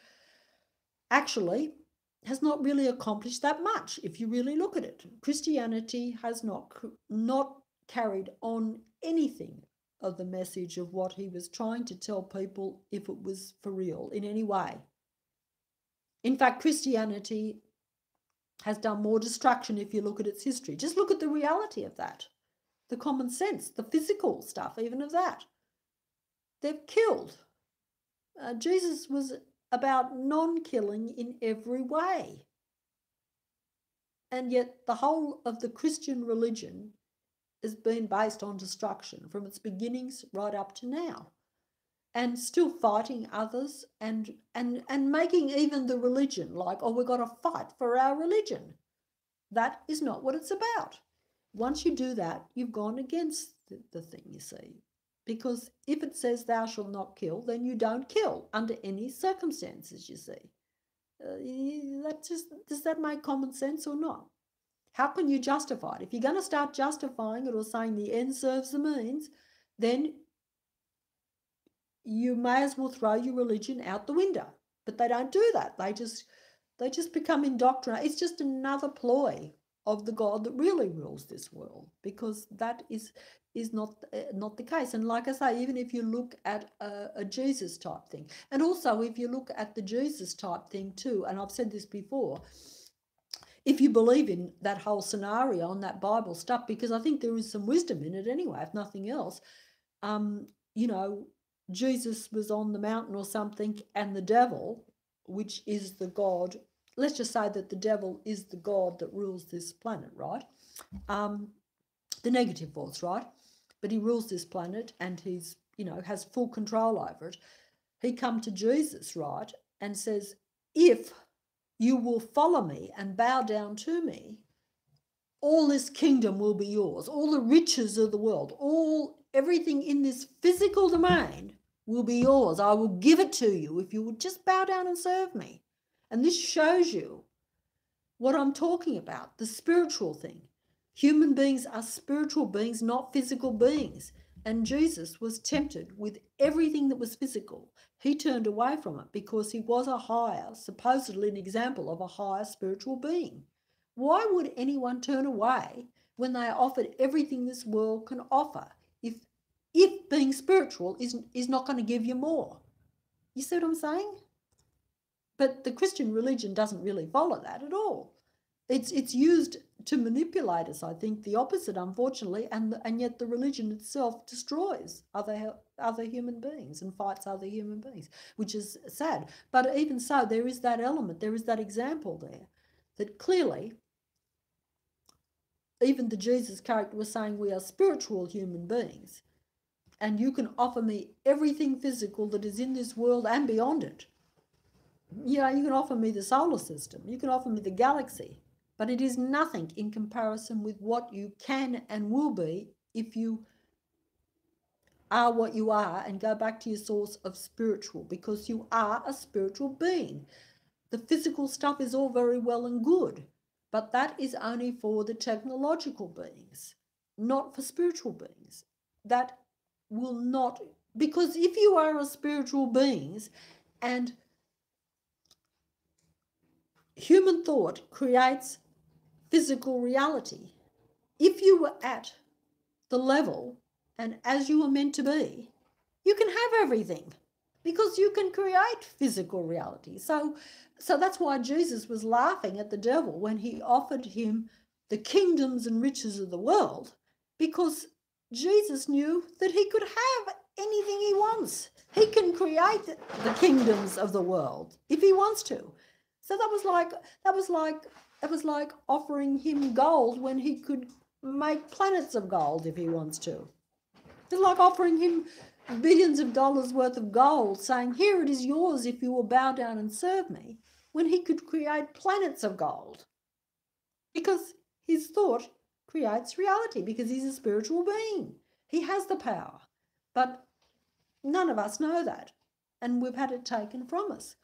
actually has not really accomplished that much if you really look at it. Christianity has not carried on anything of the message of what he was trying to tell people, if it was for real in any way. In fact, Christianity has done more destruction if you look at its history. Just look at the reality of that, the common sense, the physical stuff, even of that. They've killed. Jesus was about non-killing in every way. And yet the whole of the Christian religion has been based on destruction from its beginnings right up to now, and still fighting others and making even the religion like, oh, we've got to fight for our religion. That is not what it's about. Once you do that, you've gone against the thing, you see. Because if it says thou shalt not kill, then you don't kill under any circumstances, you see. Does that make common sense or not? How can you justify it? If you're going to start justifying it or saying the end serves the means, then you may as well throw your religion out the window. But they don't do that. They just become indoctrinated. It's just another ploy of the God that really rules this world, because that is not the case. And like I say, even if you look at a Jesus type thing, and also if you look at the Jesus type thing too, and I've said this before, if you believe in that whole scenario on that Bible stuff, because I think there is some wisdom in it anyway, if nothing else, you know, Jesus was on the mountain or something, and the devil, which is the God, let's just say that the devil is the God that rules this planet, right? The negative force, right? But he rules this planet and he's, you know, has full control over it. He come to Jesus, right, and says, if you will follow me and bow down to me, all this kingdom will be yours. All the riches of the world, everything in this physical domain will be yours. I will give it to you if you would just bow down and serve me. And this shows you what I'm talking about, the spiritual thing. Human beings are spiritual beings, not physical beings. And Jesus was tempted with everything that was physical. He turned away from it because he was supposedly an example of a higher spiritual being. Why would anyone turn away when they are offered everything this world can offer if being spiritual is not going to give you more? You see what I'm saying? But the Christian religion doesn't really follow that at all. It's used to manipulate us, I think, the opposite, unfortunately, and yet the religion itself destroys other human beings and fights other human beings, which is sad. But even so, there is that element, there is that example there, that clearly even the Jesus character was saying we are spiritual human beings, and you can offer me everything physical that is in this world and beyond it. You know, you can offer me the solar system, you can offer me the galaxy, but it is nothing in comparison with what you can and will be if you are what you are and go back to your source of spiritual, because you are a spiritual being. The physical stuff is all very well and good, but that is only for the technological beings, not for spiritual beings. That will not, because if you are a spiritual beings and human thought creates physical reality, if you were at the level and as you were meant to be, you can have everything because you can create physical reality. So that's why Jesus was laughing at the devil when he offered him the kingdoms and riches of the world, because Jesus knew that he could have anything he wants. He can create the kingdoms of the world if he wants to. So that was like offering him gold when he could make planets of gold if he wants to. It's like offering him billions of dollars worth of gold, saying, here it is yours if you will bow down and serve me, when he could create planets of gold. Because his thought creates reality, because he's a spiritual being. He has the power. But none of us know that. And we've had it taken from us.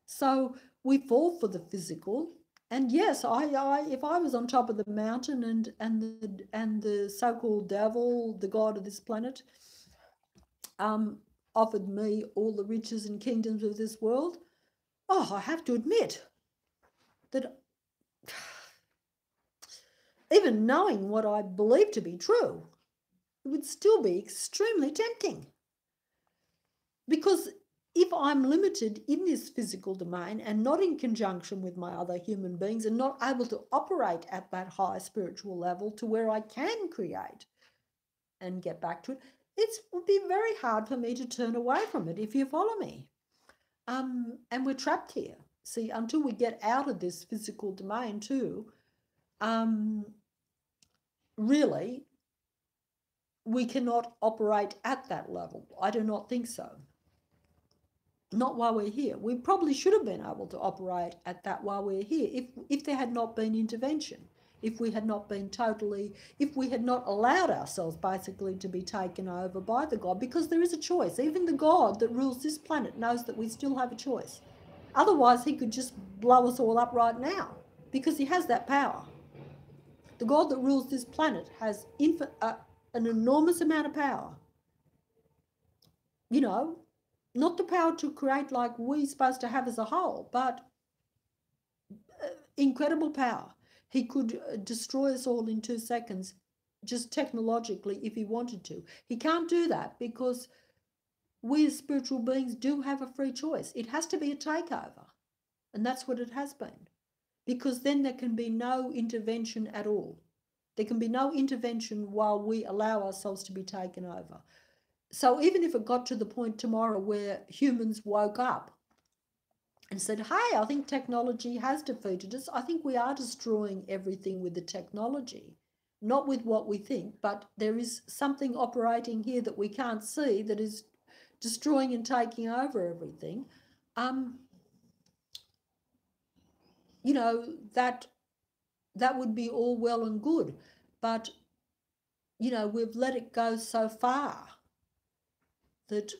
So we fall for the physical. And yes, if I was on top of the mountain and the so-called devil, the god of this planet, offered me all the riches and kingdoms of this world, I have to admit that even knowing what I believe to be true, it would still be extremely tempting. Because if I'm limited in this physical domain and not in conjunction with my other human beings and not able to operate at that high spiritual level to where I can create and get back to it, it would be very hard for me to turn away from it, if you follow me. And we're trapped here. See, until we get out of this physical domain too, really, we cannot operate at that level. I do not think so. Not while we're here. We probably should have been able to operate at that while we're here if there had not been intervention, if we had not allowed ourselves basically to be taken over by the God, because there is a choice. Even the God that rules this planet knows that we still have a choice. Otherwise, he could just blow us all up right now, because he has that power. The God that rules this planet has an enormous amount of power. You know, not the power to create like we're supposed to have as a whole, but incredible power. He could destroy us all in 2 seconds, just technologically, if he wanted to. He can't do that because we as spiritual beings do have a free choice. It has to be a takeover, and that's what it has been, because then there can be no intervention at all. There can be no intervention while we allow ourselves to be taken over. So even if it got to the point tomorrow where humans woke up and said, hey, I think technology has defeated us, I think we are destroying everything with the technology, not with what we think, but there is something operating here that we can't see that is destroying and taking over everything. You know, that would be all well and good, but, you know, we've let it go so far that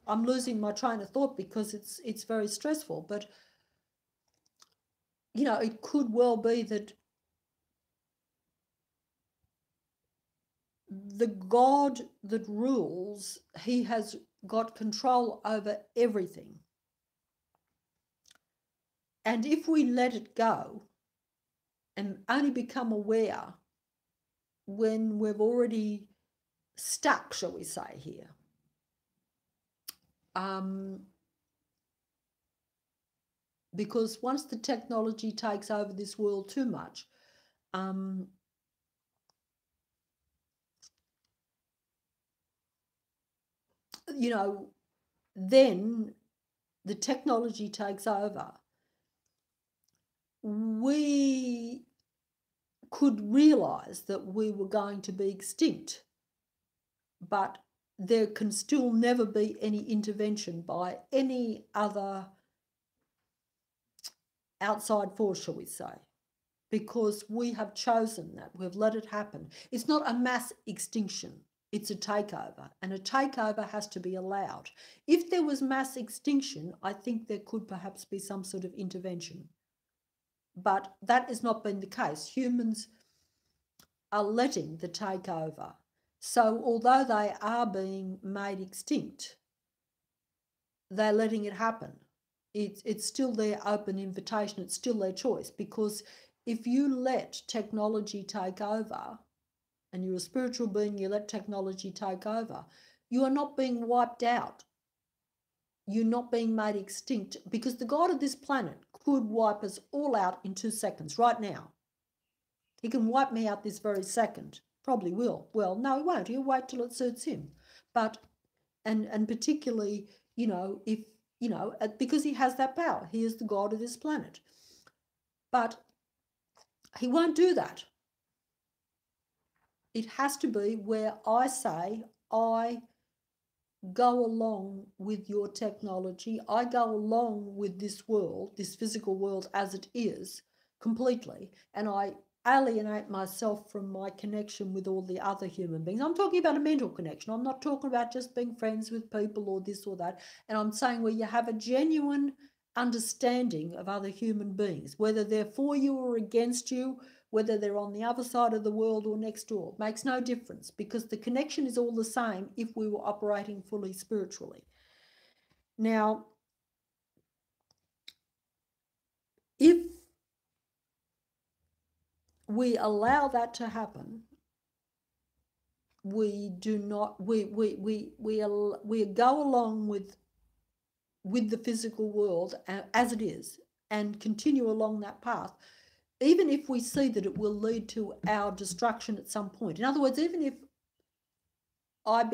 I'm losing my train of thought because it's very stressful. But, you know, it could well be that the God that rules, he has got control over everything. And if we let it go and only become aware when we've already stuck, shall we say, here, because once the technology takes over this world too much, you know, then the technology takes over. We could realize that we were going to be extinct, but there can still never be any intervention by any other outside force, shall we say, because we have chosen that. We've let it happen. It's not a mass extinction. It's a takeover, and a takeover has to be allowed. If there was mass extinction, I think there could perhaps be some sort of intervention. But that has not been the case. Humans are letting the takeover. So although they are being made extinct, they're letting it happen. It's still their open invitation. It's still their choice, because if you let technology take over, and you're a spiritual being, you let technology take over, you are not being wiped out. You're not being made extinct, because the God of this planet could wipe us all out in 2 seconds, right now. He can wipe me out this very second. Probably will. Well, no, he won't. He'll wait till it suits him. But, and particularly, if, because he has that power. He is the God of this planet. But he won't do that. It has to be where I say, I go along with your technology. I go along with this world, this physical world as it is, completely. And I alienate myself from my connection with all the other human beings. I'm talking about a mental connection. I'm not talking about just being friends with people or this or that. And I'm saying where you have a genuine understanding of other human beings, whether they're for you or against you, whether they're on the other side of the world or next door, makes no difference, because the connection is all the same if we were operating fully spiritually. Now, if we allow that to happen, we do not, we go along with the physical world as it is and continue along that path, even if we see that it will lead to our destruction at some point. In other words, even if I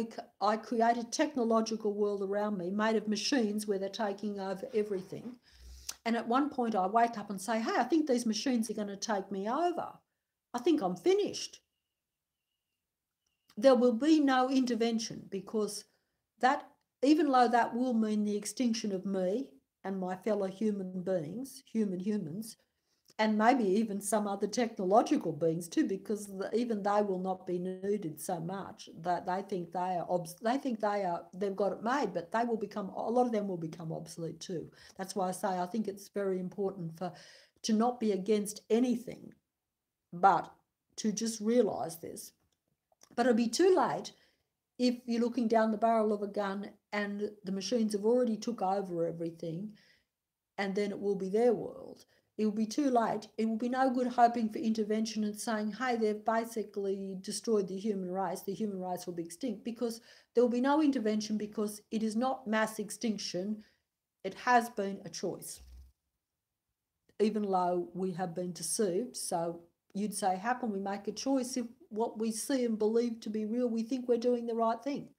create a technological world around me made of machines where they're taking over everything, and at one point I wake up and say, hey, I think these machines are going to take me over. I think I'm finished. There will be no intervention, because that, even though that will mean the extinction of me and my fellow human beings, humans, and maybe even some other technological beings too, because even they will not be needed so much that they've got it made, but they will become, a lot of them will become obsolete too. That's why I say I think it's very important to not be against anything, but to just realise this. But it'll be too late if you're looking down the barrel of a gun and the machines have already took over everything, and then it will be their world. It will be too late. It will be no good hoping for intervention and saying, hey, they've basically destroyed the human race. The human race will be extinct, because there will be no intervention, because it is not mass extinction. It has been a choice, even though we have been deceived. So you'd say, how can we make a choice if what we see and believe to be real, we think we're doing the right thing?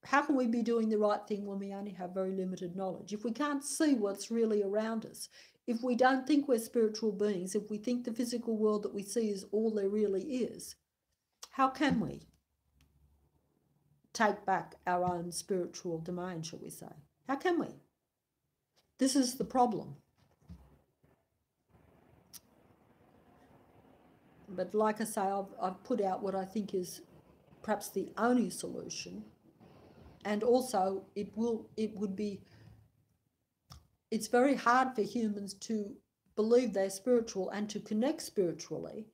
How can we be doing the right thing when we only have very limited knowledge? If we can't see what's really around us, if we don't think we're spiritual beings, if we think the physical world that we see is all there really is, how can we take back our own spiritual domain, shall we say? How can we? This is the problem. But like I say, I've put out what I think is perhaps the only solution. And also, it's very hard for humans to believe they're spiritual and to connect spiritually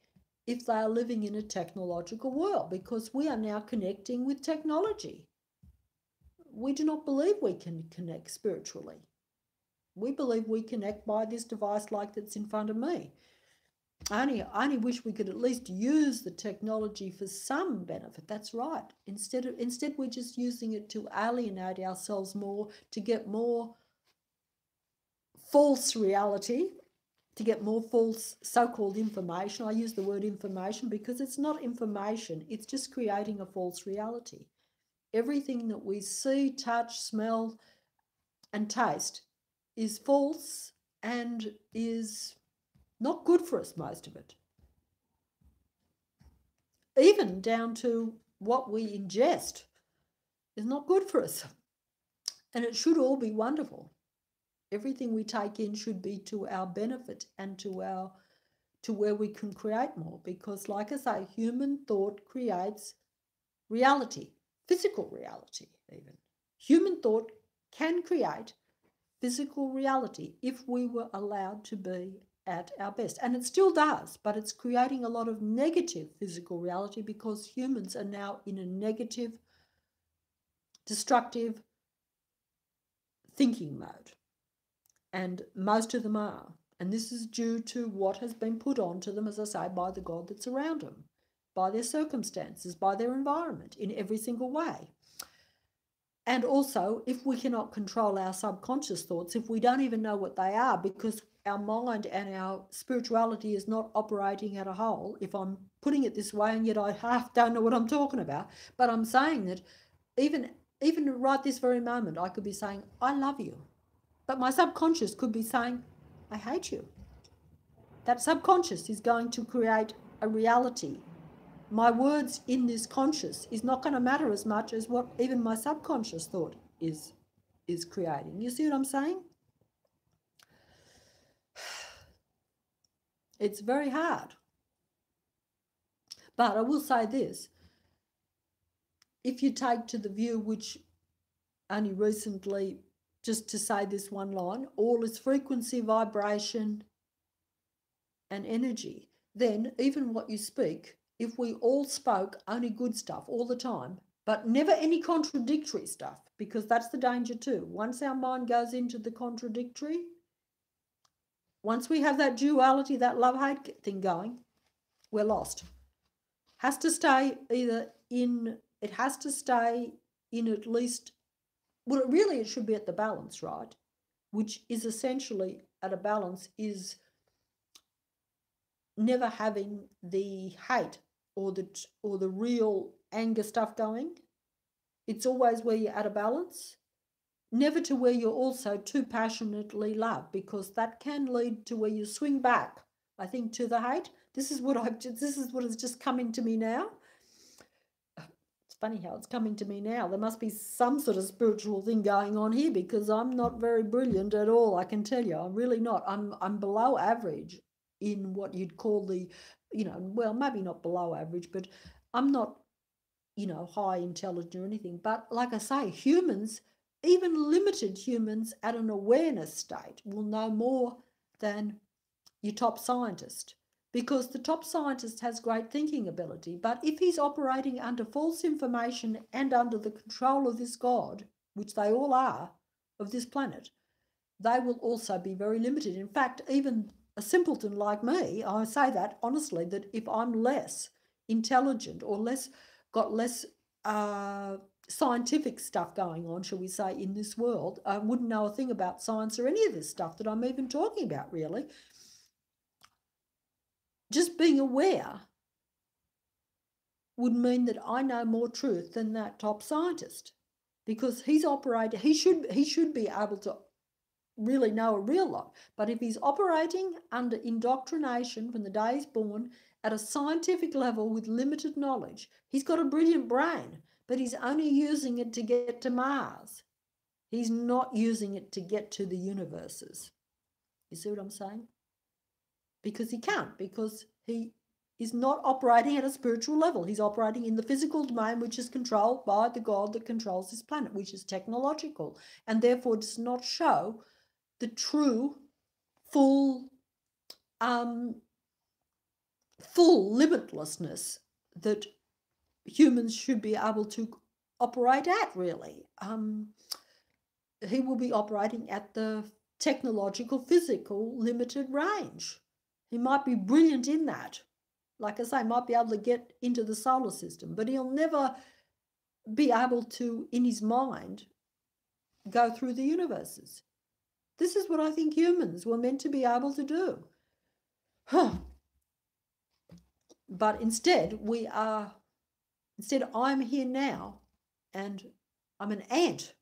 if they are living in a technological world, because we are now connecting with technology. We do not believe we can connect spiritually. We believe we connect by this device like that's in front of me. I only wish we could at least use the technology for some benefit. That's right. Instead we're just using it to alienate ourselves more, to get more false reality, to get more false so-called information. I use the word information because it's not information. It's just creating a false reality. Everything that we see, touch, smell, and taste is false and is not good for us, most of it. Even down to what we ingest is not good for us. And it should all be wonderful. Everything we take in should be to our benefit and to where we can create more. Because like I say, human thought creates reality, physical reality even. Human thought can create physical reality if we were allowed to be at our best. And it still does, but it's creating a lot of negative physical reality because humans are now in a negative, destructive thinking mode. And most of them are. And this is due to what has been put onto them, as I say, by the God that's around them, by their circumstances, by their environment, in every single way. And also, if we cannot control our subconscious thoughts, if we don't even know what they are, because our mind and our spirituality is not operating at a whole, if I'm putting it this way, and yet I half don't know what I'm talking about, but I'm saying that even right this very moment, I could be saying, I love you. But my subconscious could be saying, I hate you. That subconscious is going to create a reality. My words in this conscious is not going to matter as much as what even my subconscious thought is creating. You see what I'm saying? It's very hard. But I will say this. If you take to the view which only recently, just to say this one line, all is frequency, vibration, and energy, then even what you speak, if we all spoke only good stuff all the time, but never any contradictory stuff, because that's the danger too. Once our mind goes into the contradictory, once we have that duality, that love-hate thing going, we're lost. Has to stay either in, it has to stay in at least, well, it should be at the balance, right? Which is essentially at a balance is never having the hate or the real anger stuff going. It's always where you're at a balance. Never to where you're also too passionately love, because that can lead to where you swing back, I think, to the hate. This is what has just come into me now. It's funny how it's coming to me now. There must be some sort of spiritual thing going on here, because I'm not very brilliant at all, I can tell you. I'm really not. I'm below average in what you'd call the, well, maybe not below average, but I'm not, high intelligent or anything. But like I say, humans, even limited humans at an awareness state, will know more than your top scientist, because the top scientist has great thinking ability. But if he's operating under false information and under the control of this God, which they all are, of this planet, they will also be very limited. In fact, even a simpleton like me, I say that honestly, that if I'm less intelligent or got less scientific stuff going on, shall we say, in this world, I wouldn't know a thing about science or any of this stuff that I'm even talking about, really. Just being aware would mean that I know more truth than that top scientist, because he's operating, he should be able to really know a real lot. But if he's operating under indoctrination from the day he's born at a scientific level with limited knowledge, he's got a brilliant brain, but he's only using it to get to Mars. He's not using it to get to the universes. You see what I'm saying? Because he can't, because he is not operating at a spiritual level. He's operating in the physical domain, which is controlled by the God that controls this planet, which is technological, and therefore does not show the true, full limitlessness that humans should be able to operate at, really. He will be operating at the technological, physical, limited range. He might be brilliant in that. Like I say, might be able to get into the solar system, but he'll never be able to, in his mind, go through the universes. This is what I think humans were meant to be able to do. But instead, I'm here now, and I'm an ant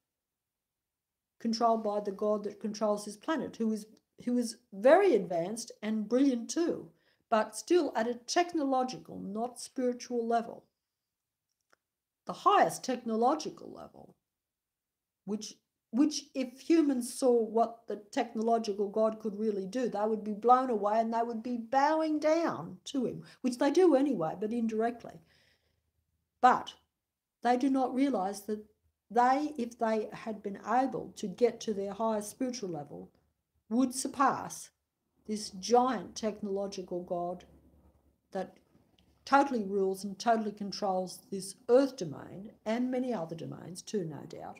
controlled by the God that controls this planet, who is very advanced and brilliant too, but still at a technological, not spiritual level. The highest technological level, which if humans saw what the technological God could really do, they would be blown away and they would be bowing down to him, which they do anyway, but indirectly. But they do not realize that if they had been able to get to their highest spiritual level, would surpass this giant technological God that totally rules and totally controls this earth domain and many other domains too, no doubt.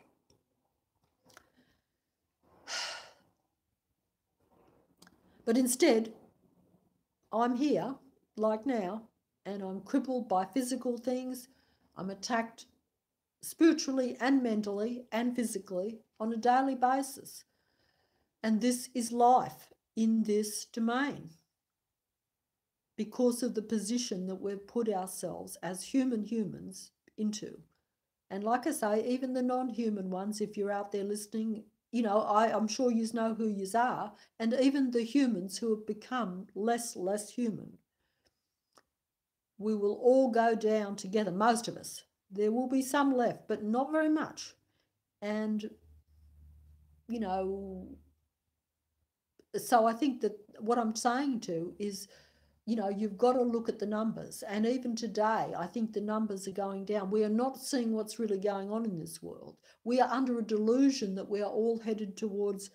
But instead, I'm here, like now, and I'm crippled by physical things. I'm attacked spiritually and mentally and physically on a daily basis. And this is life in this domain because of the position that we've put ourselves as humans into. And like I say, even the non-human ones, if you're out there listening, I'm sure you know who you are, and even the humans who have become less human, we will all go down together, most of us. There will be some left, but not very much. And, so I think that what I'm saying to is, you've got to look at the numbers. And even today, I think the numbers are going down. We are not seeing what's really going on in this world. We are under a delusion that we are all headed towards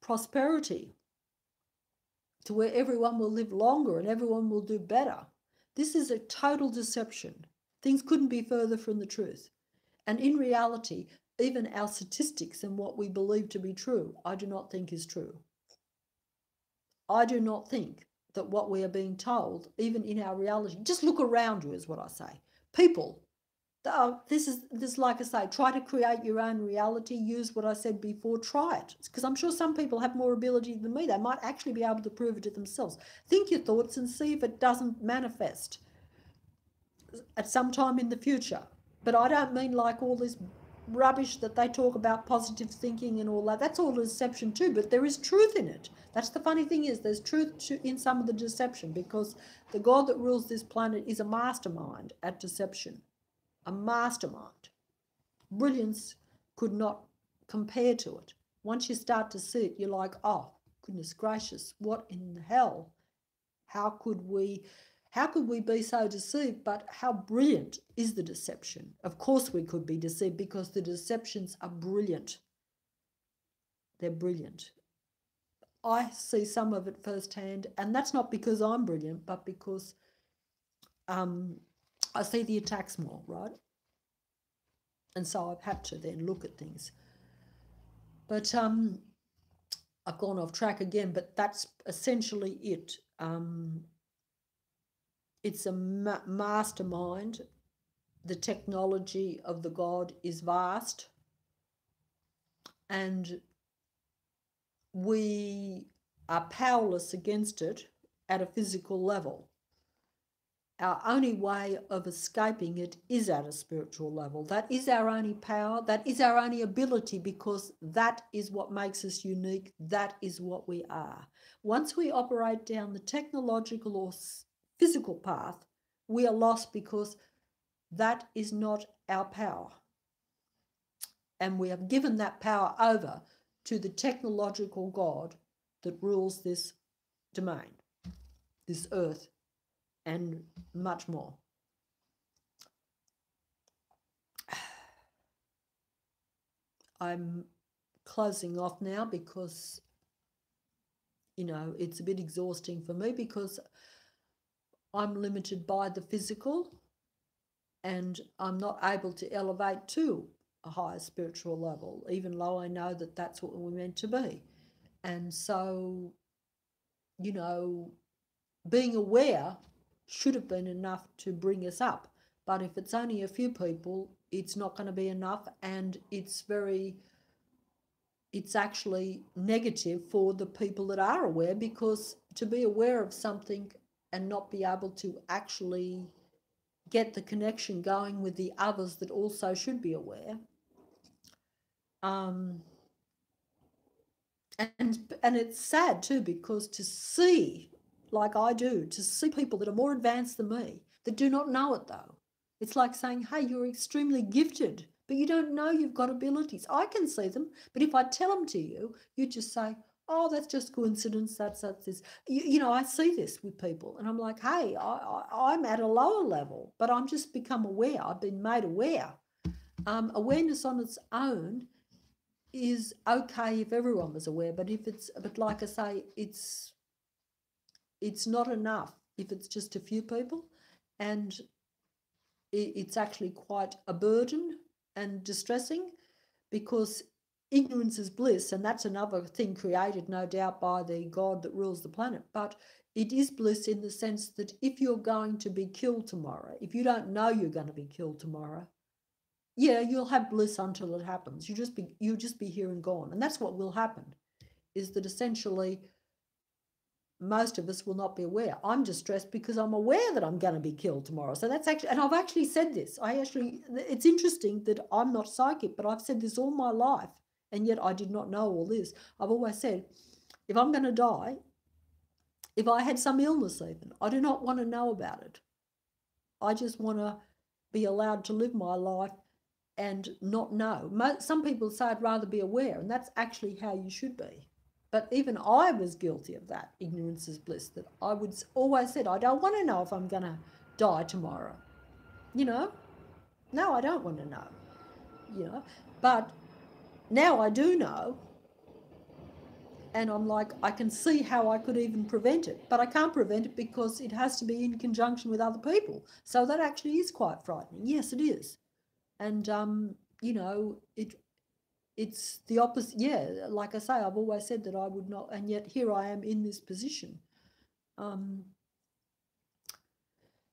prosperity, to where everyone will live longer and everyone will do better. This is a total deception. Things couldn't be further from the truth. And in reality, even our statistics and what we believe to be true, I do not think is true. I do not think that what we are being told, even in our reality, just look around you is what I say. People, this is like I say, try to create your own reality, use what I said before, try it. Because I'm sure some people have more ability than me. They might actually be able to prove it to themselves. Think your thoughts and see if it doesn't manifest at some time in the future. But I don't mean like all this rubbish that they talk about, positive thinking and all that. That's all deception too, but there is truth in it. That's the funny thing, is there's truth in some of the deception, because the God that rules this planet is a mastermind at deception. A mastermind. Brilliance could not compare to it. Once you start to see it, you're like, oh, goodness gracious, what in the hell? How could we be so deceived? But how brilliant is the deception? Of course we could be deceived, because the deceptions are brilliant. They're brilliant. I see some of it firsthand, and that's not because I'm brilliant, but because I see the attacks more, right? And so I've had to then look at things. But I've gone off track again, but that's essentially it. It's a mastermind. The technology of the God is vast, and we are powerless against it at a physical level. Our only way of escaping it is at a spiritual level. That is our only power. That is our only ability, because that is what makes us unique. That is what we are. Once we operate down the technological or physical path, we are lost, because that is not our power. And we have given that power over to the technological God that rules this domain, this earth, and much more. I'm closing off now, because, it's a bit exhausting for me, because I'm limited by the physical, and I'm not able to elevate to a higher spiritual level, even though I know that that's what we're meant to be. And so, being aware should have been enough to bring us up. But if it's only a few people, it's not going to be enough, and it's actually negative for the people that are aware, because to be aware of something and not be able to actually get the connection going with the others that also should be aware. And it's sad too, because to see, like I do, to see people that are more advanced than me, that do not know it though. It's like saying, hey, you're extremely gifted, but you don't know you've got abilities. I can see them, but if I tell them to you, you just say, oh, that's just coincidence, that's this. I see this with people, and I'm like, hey, I'm at a lower level, but I'm just become aware. I've been made aware. Awareness on its own is okay if everyone was aware, but like I say, it's not enough if it's just a few people, and it's actually quite a burden and distressing, because ignorance is bliss, and that's another thing created, no doubt, by the God that rules the planet. But it is bliss in the sense that if you're going to be killed tomorrow, if you don't know you're going to be killed tomorrow, yeah, you'll have bliss until it happens. You'll just be here and gone. And that's what will happen, is that essentially most of us will not be aware. I'm distressed because I'm aware that I'm going to be killed tomorrow. So that's actually, and I've actually said this. It's interesting that I'm not psychic, but I've said this all my life. And yet I did not know all this. I've always said, if I'm going to die, if I had some illness even, I do not want to know about it. I just want to be allowed to live my life and not know. Some people say I'd rather be aware, and that's actually how you should be. But even I was guilty of that. Ignorance is bliss. That I would always said, I don't want to know if I'm going to die tomorrow. You know? No, I don't want to know. You know? But now I do know. And I'm like, I can see how I could even prevent it. But I can't prevent it because it has to be in conjunction with other people. So that actually is quite frightening. Yes, it is. And, you know, it's the opposite. Yeah, like I say, I've always said that I would not, and yet here I am in this position.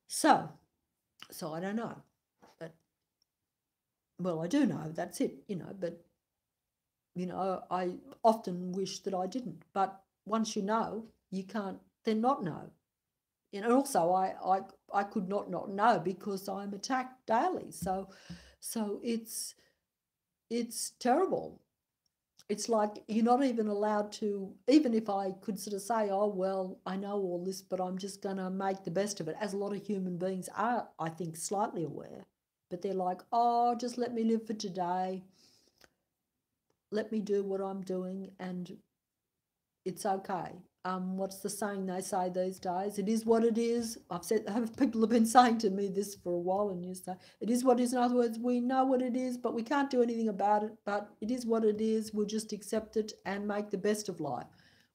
So I don't know, but well, I do know. That's it, you know. But you know, I often wish that I didn't. But once you know, you can't then not know. And also, I could not know because I'm attacked daily. So it's terrible. It's like you're not even allowed to, even if I could sort of say, oh, well, I know all this, but I'm just going to make the best of it, as a lot of human beings are, I think, slightly aware. But they're like, oh, just let me live for today. Let me do what I'm doing, and it's okay. What's the saying they say these days? It is what it is. People have been saying to me this for a while, and you say, it is what it is. In other words, we know what it is, but we can't do anything about it. But it is what it is. We'll just accept it and make the best of life.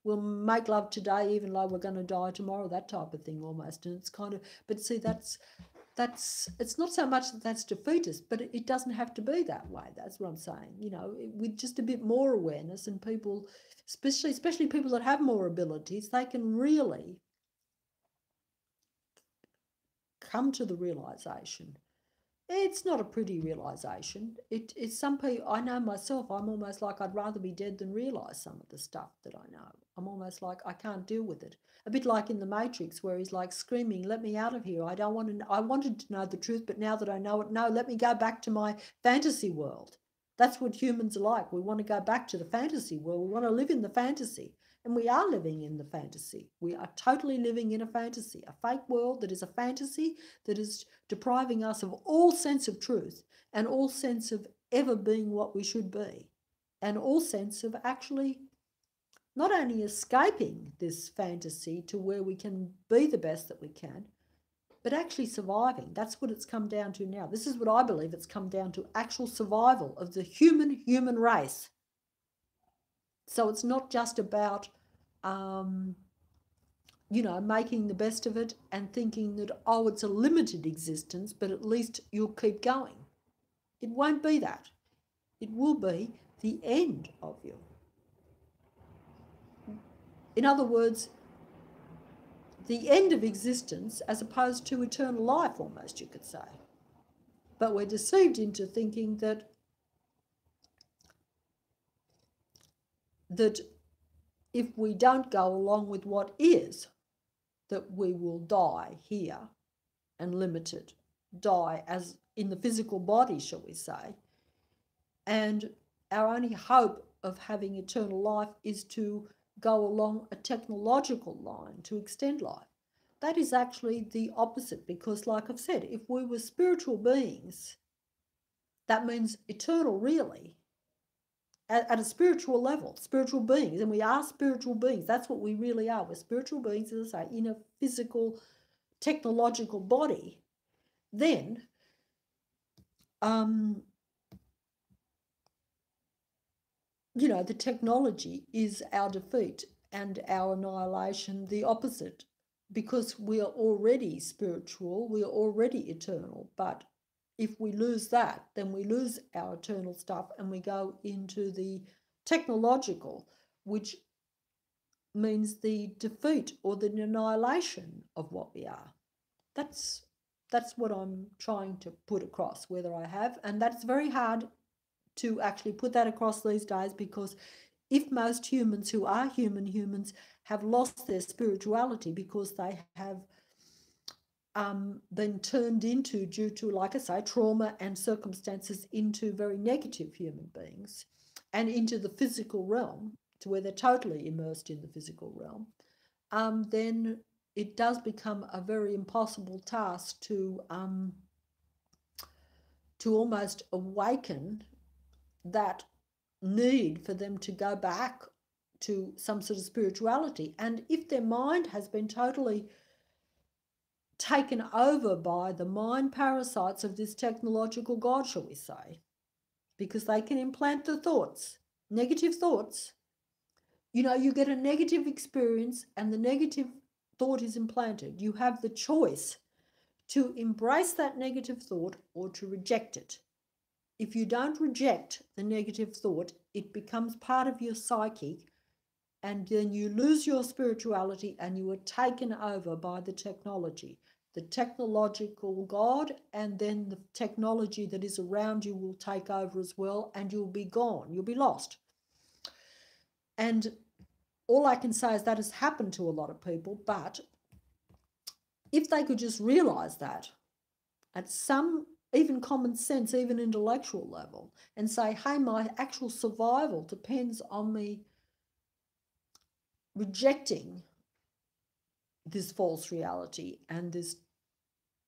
We'll make love today, even though we're going to die tomorrow, that type of thing almost. And it's kind of, but see, that's, it's not so much that that's defeatist, but it doesn't have to be that way. That's what I'm saying. You know, with just a bit more awareness, and people, especially people that have more abilities, they can really come to the realization. It's not a pretty realization. It's some people, I know myself, I'm almost like I'd rather be dead than realize some of the stuff that I know. I'm almost like I can't deal with it. A bit like in The Matrix, where he's like screaming, let me out of here. I don't want to, I wanted to know the truth, but now that I know it, no, let me go back to my fantasy world. That's what humans are like. We want to go back to the fantasy world. We want to live in the fantasy. And we are living in the fantasy. We are totally living in a fantasy, a fake world that is a fantasy that is depriving us of all sense of truth and all sense of ever being what we should be, and all sense of actually not only escaping this fantasy to where we can be the best that we can, but actually surviving. That's what it's come down to now. This is what I believe it's come down to, actual survival of the human race. So it's not just about, you know, making the best of it and thinking that, oh, it's a limited existence, but at least you'll keep going. It won't be that. It will be the end of you. In other words, the end of existence as opposed to eternal life, almost, you could say. But we're deceived into thinking that if we don't go along with what is, that we will die here and limited, die as in the physical body, shall we say. And our only hope of having eternal life is to go along a technological line to extend life. That is actually the opposite, because like I've said, if we were spiritual beings, that means eternal, really, at a spiritual level, spiritual beings, and we are spiritual beings. That's what we really are. We're spiritual beings, as I say, in a physical, technological body. Then, you know, the technology is our defeat and our annihilation, the opposite, because we are already spiritual, we are already eternal. But if we lose that, then we lose our eternal stuff and we go into the technological, which means the defeat or the annihilation of what we are. That's That's what I'm trying to put across, whether I have. And that's very hard to actually put that across these days, because if most humans who are humans have lost their spirituality because they have been turned into, due to, like I say, trauma and circumstances, into very negative human beings and into the physical realm, to where they're totally immersed in the physical realm, then it does become a very impossible task to almost awaken that need for them to go back to some sort of spirituality. And if their mind has been totally taken over by the mind parasites of this technological god, shall we say, because they can implant the thoughts, negative thoughts. You know, you get a negative experience and the negative thought is implanted. You have the choice to embrace that negative thought or to reject it. If you don't reject the negative thought, it becomes part of your psyche, and then you lose your spirituality and you are taken over by the technology. The technological god, and then the technology that is around you will take over as well, and you'll be gone. You'll be lost. And all I can say is that has happened to a lot of people, but if they could just realize that at some even common sense, even intellectual level, and say, hey, my actual survival depends on me rejecting this false reality and this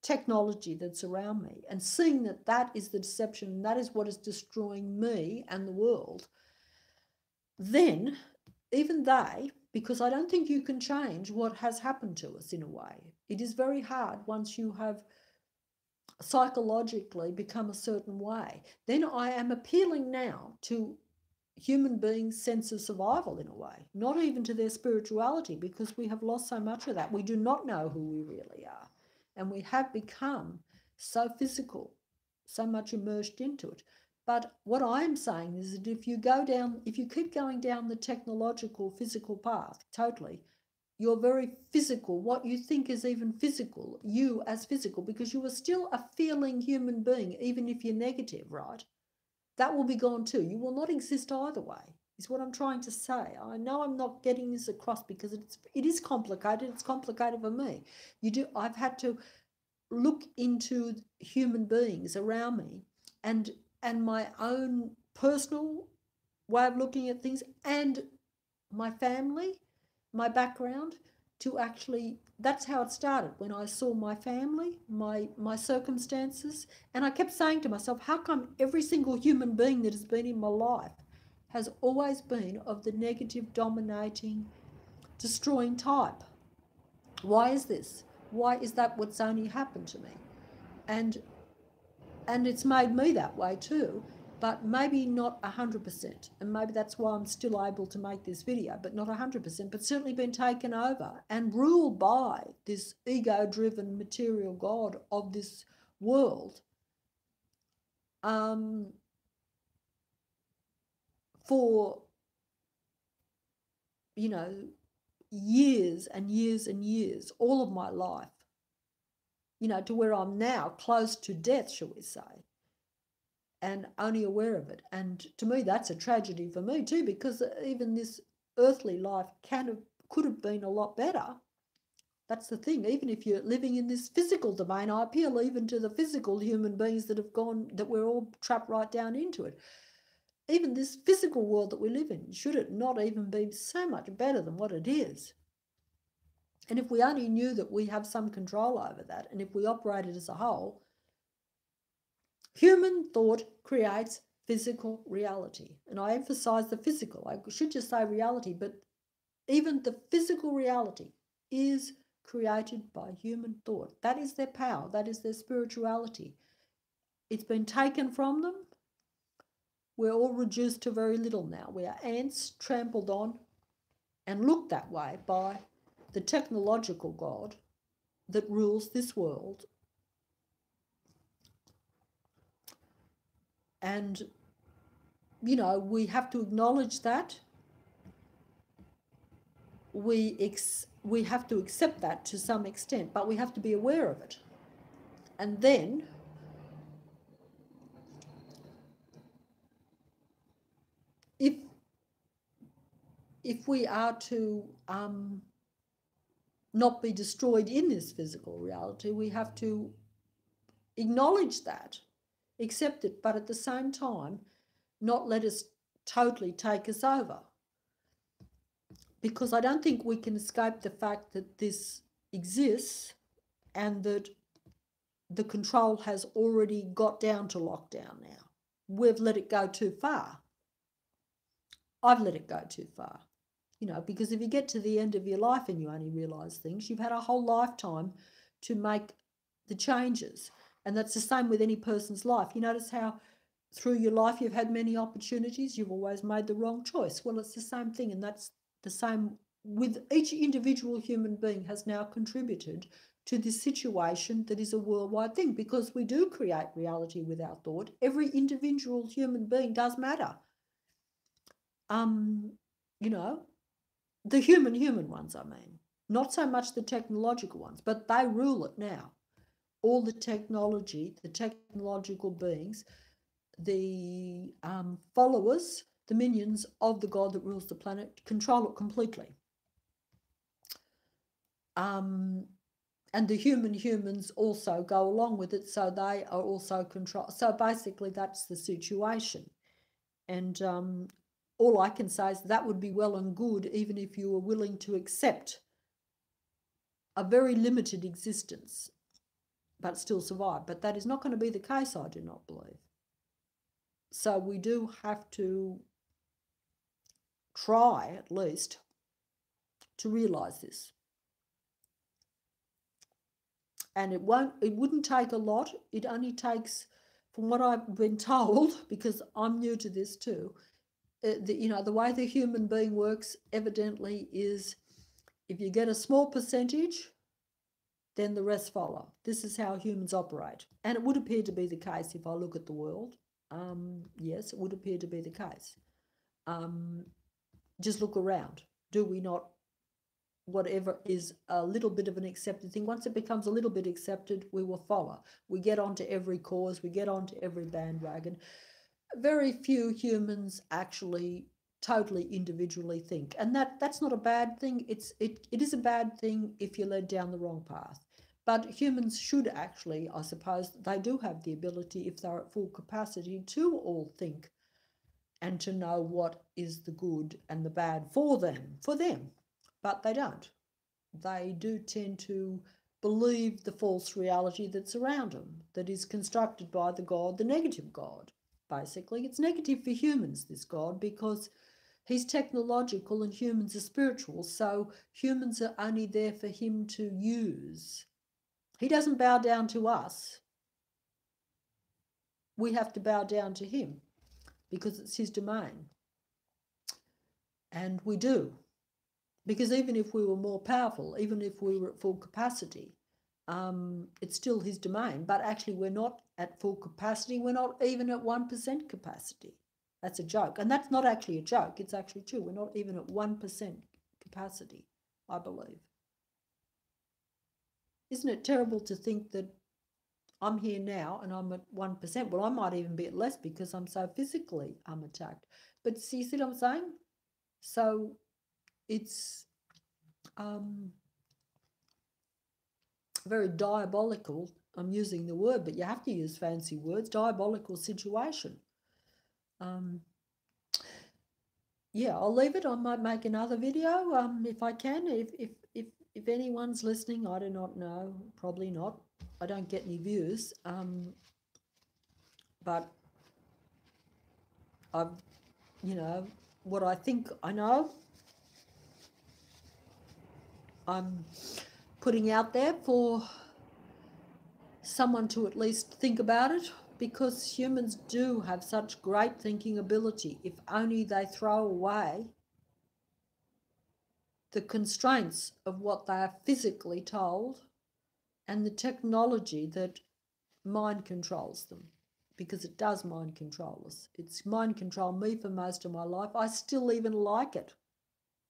technology that's around me, and seeing that that is the deception and that is what is destroying me and the world, then even they, because I don't think you can change what has happened to us in a way. It is very hard once you have psychologically become a certain way. Then I am appealing now to human beings' sense of survival in a way, not even to their spirituality, because we have lost so much of that. We do not know who we really are. And we have become so physical, so much immersed into it. But what I'm saying is that if you keep going down the technological, physical path, totally, you're very physical, what you think is even physical, you as physical, because you are still a feeling human being, even if you're negative, right? That will be gone too. You will not exist either way, is what I'm trying to say. I know I'm not getting this across because it is complicated. It's complicated for me. I've had to look into human beings around me and my own personal way of looking at things, and my family, my background, to actually, that's how it started, when I saw my family, my circumstances, and I kept saying to myself, how come every single human being that has been in my life has always been of the negative, dominating, destroying type? Why is this? Why is that what's only happened to me? And it's made me that way too, but maybe not 100%. And maybe that's why I'm still able to make this video, but not 100%, but certainly been taken over and ruled by this ego-driven material god of this world for, you know, years and years and years, all of my life, you know, to where I'm now close to death, shall we say, and only aware of it. And to me, that's a tragedy for me too, because even this earthly life could have been a lot better. That's the thing. Even if you're living in this physical domain, I appeal even to the physical human beings that have gone, that we're all trapped right down into it. Even this physical world that we live in, should it not even be so much better than what it is? And if we only knew that we have some control over that, and if we operated as a whole, human thought creates physical reality. And I emphasize the physical. I should just say reality, but even the physical reality is created by human thought. That is their power. That is their spirituality. It's been taken from them. We're all reduced to very little now. We are ants trampled on and looked that way by the technological god that rules this world. And, you know, we have to acknowledge that. We have to accept that to some extent, but we have to be aware of it. And then if we are to not be destroyed in this physical reality, we have to acknowledge that, accept it, but at the same time, not let us totally take us over. Because I don't think we can escape the fact that this exists and that the control has already got down to lockdown now. We've let it go too far. I've let it go too far. You know, because if you get to the end of your life and you only realise things, you've had a whole lifetime to make the changes. And that's the same with any person's life. You notice how through your life you've had many opportunities, you've always made the wrong choice. Well, it's the same thing, and that's the same with each individual human being has now contributed to this situation that is a worldwide thing, because we do create reality with our thought. Every individual human being does matter. You know, the human ones, I mean, not so much the technological ones, but they rule it now. All the technology, the technological beings, the followers, the minions of the God that rules the planet, control it completely. And the humans also go along with it, so they are also controlled. So basically that's the situation. And all I can say is that would be well and good, even if you were willing to accept a very limited existence, but still survive. But that is not going to be the case, I do not believe. So we do have to try, at least, to realise this. And it wouldn't take a lot. It only takes, from what I've been told, because I'm new to this too, the way the human being works evidently is if you get a small percentage, then the rest follow. This is how humans operate. And it would appear to be the case if I look at the world. Yes, it would appear to be the case. Just look around. Do we not, whatever is a little bit of an accepted thing, once it becomes a little bit accepted, we will follow. We get onto every cause, we get onto every bandwagon. Very few humans actually totally individually think, and that's not a bad thing. It is a bad thing if you're led down the wrong path. But humans should actually, I suppose, they do have the ability, if they're at full capacity, to all think and to know what is the good and the bad for them. But they don't. They do tend to believe the false reality that's around them, that is constructed by the God, the negative God. Basically, it's negative for humans, this God, because he's technological and humans are spiritual, so humans are only there for him to use. He doesn't bow down to us. We have to bow down to him because it's his domain. And we do. Because even if we were more powerful, even if we were at full capacity, it's still his domain. But actually, we're not at full capacity. We're not even at 1% capacity. That's a joke. And that's not actually a joke. It's actually true. We're not even at 1% capacity, I believe. Isn't it terrible to think that I'm here now and I'm at 1%? Well, I might even be at less because I'm so physically attacked. But see what I'm saying? So it's very diabolical. I'm using the word, but you have to use fancy words. Diabolical situation. Yeah, I'll leave it. I might make another video if I can. If anyone's listening, I do not know. Probably not. I don't get any views. But I've, what I think I know, I'm putting out there for someone to at least think about it, because humans do have such great thinking ability if only they throw away the constraints of what they are physically told and the technology that mind controls them, because it does mind control us. It's mind controlled me for most of my life. I still even like it.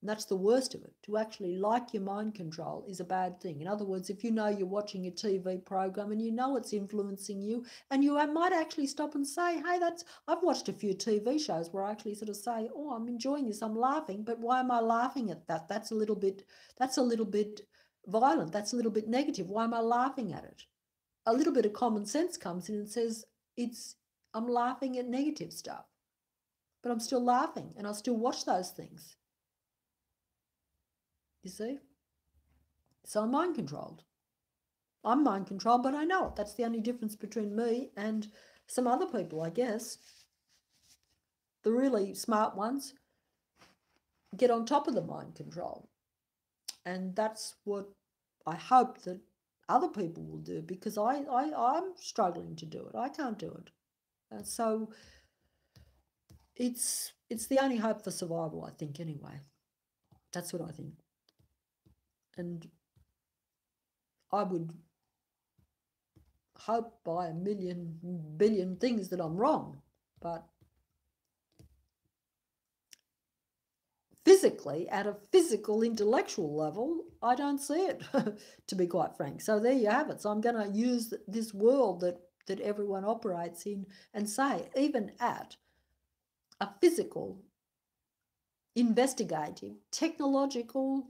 And that's the worst of it. To actually like your mind control is a bad thing. In other words, if you know you're watching a TV program and you know it's influencing you, and you might actually stop and say, hey, I've watched a few TV shows where I actually sort of say, oh, I'm enjoying this, I'm laughing, but why am I laughing at that? That's a little bit violent. That's a little bit negative. Why am I laughing at it? A little bit of common sense comes in and says, I'm laughing at negative stuff, but I'm still laughing and I still watch those things. You see? So I'm mind controlled. I'm mind controlled, but I know it. That's the only difference between me and some other people, I guess. The really smart ones get on top of the mind control. And that's what I hope that other people will do, because I'm struggling to do it. I can't do it. And so it's the only hope for survival, I think, anyway. That's what I think. And I would hope by a million billion things that I'm wrong, but physically, at a physical intellectual level, I don't see it, to be quite frank. So there you have it. So I'm going to use this world that everyone operates in and say, even at a physical, investigative, technological,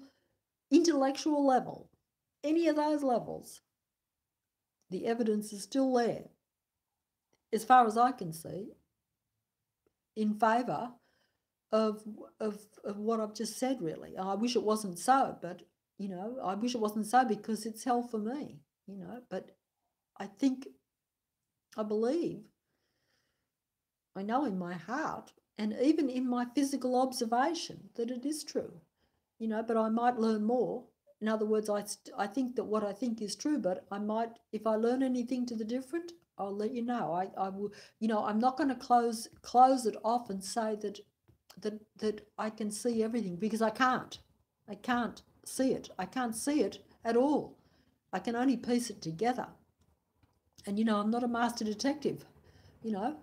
intellectual level, any of those levels, the evidence is still there, as far as I can see, in favour of what I've just said, really. I wish it wasn't so, but, I wish it wasn't so because it's hell for me, but I think, I believe, I know in my heart and even in my physical observation that it is true, but I might learn more. In other words, I think that what I think is true, but I might, if I learn anything to the different, I'll let you know. I will, I'm not going to close it off and say that I can see everything, because I can't. I can't see it. I can't see it at all. I can only piece it together. And, I'm not a master detective, you know.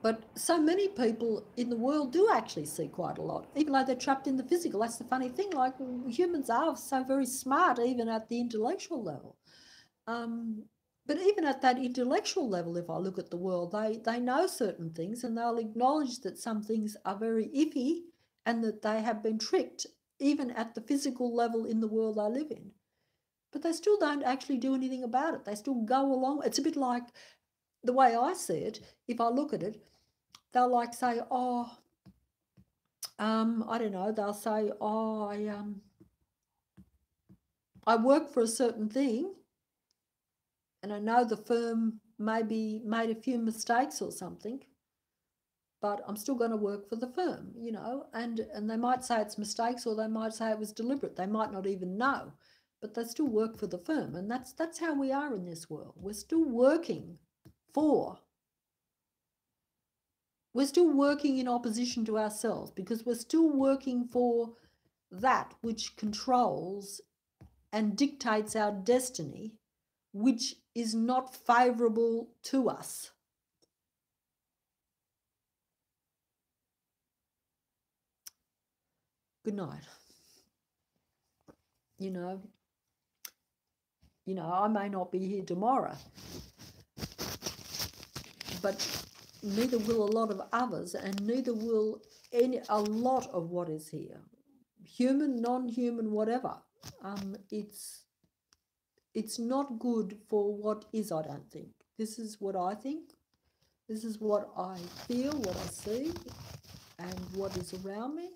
But so many people in the world do actually see quite a lot, even though they're trapped in the physical. That's the funny thing. Like, humans are so very smart, even at the intellectual level. But even at that intellectual level, if I look at the world, they know certain things, and they'll acknowledge that some things are very iffy and that they have been tricked, even at the physical level in the world they live in. But they still don't actually do anything about it. They still go along. It's a bit like, the way I see it, if I look at it, they'll like say, oh, I don't know, they'll say, oh, I work for a certain thing, and I know the firm maybe made a few mistakes or something, but I'm still going to work for the firm, and they might say it's mistakes, or they might say it was deliberate. They might not even know, but they still work for the firm. And that's how we are in this world. We're still working in opposition to ourselves, because we're still working for that which controls and dictates our destiny, which is not favourable to us. Good night. I may not be here tomorrow, but neither will a lot of others, and neither will a lot of what is here, human, non-human, whatever. It's not good for what is, I don't think. This is what I think. This is what I feel, what I see, and what is around me.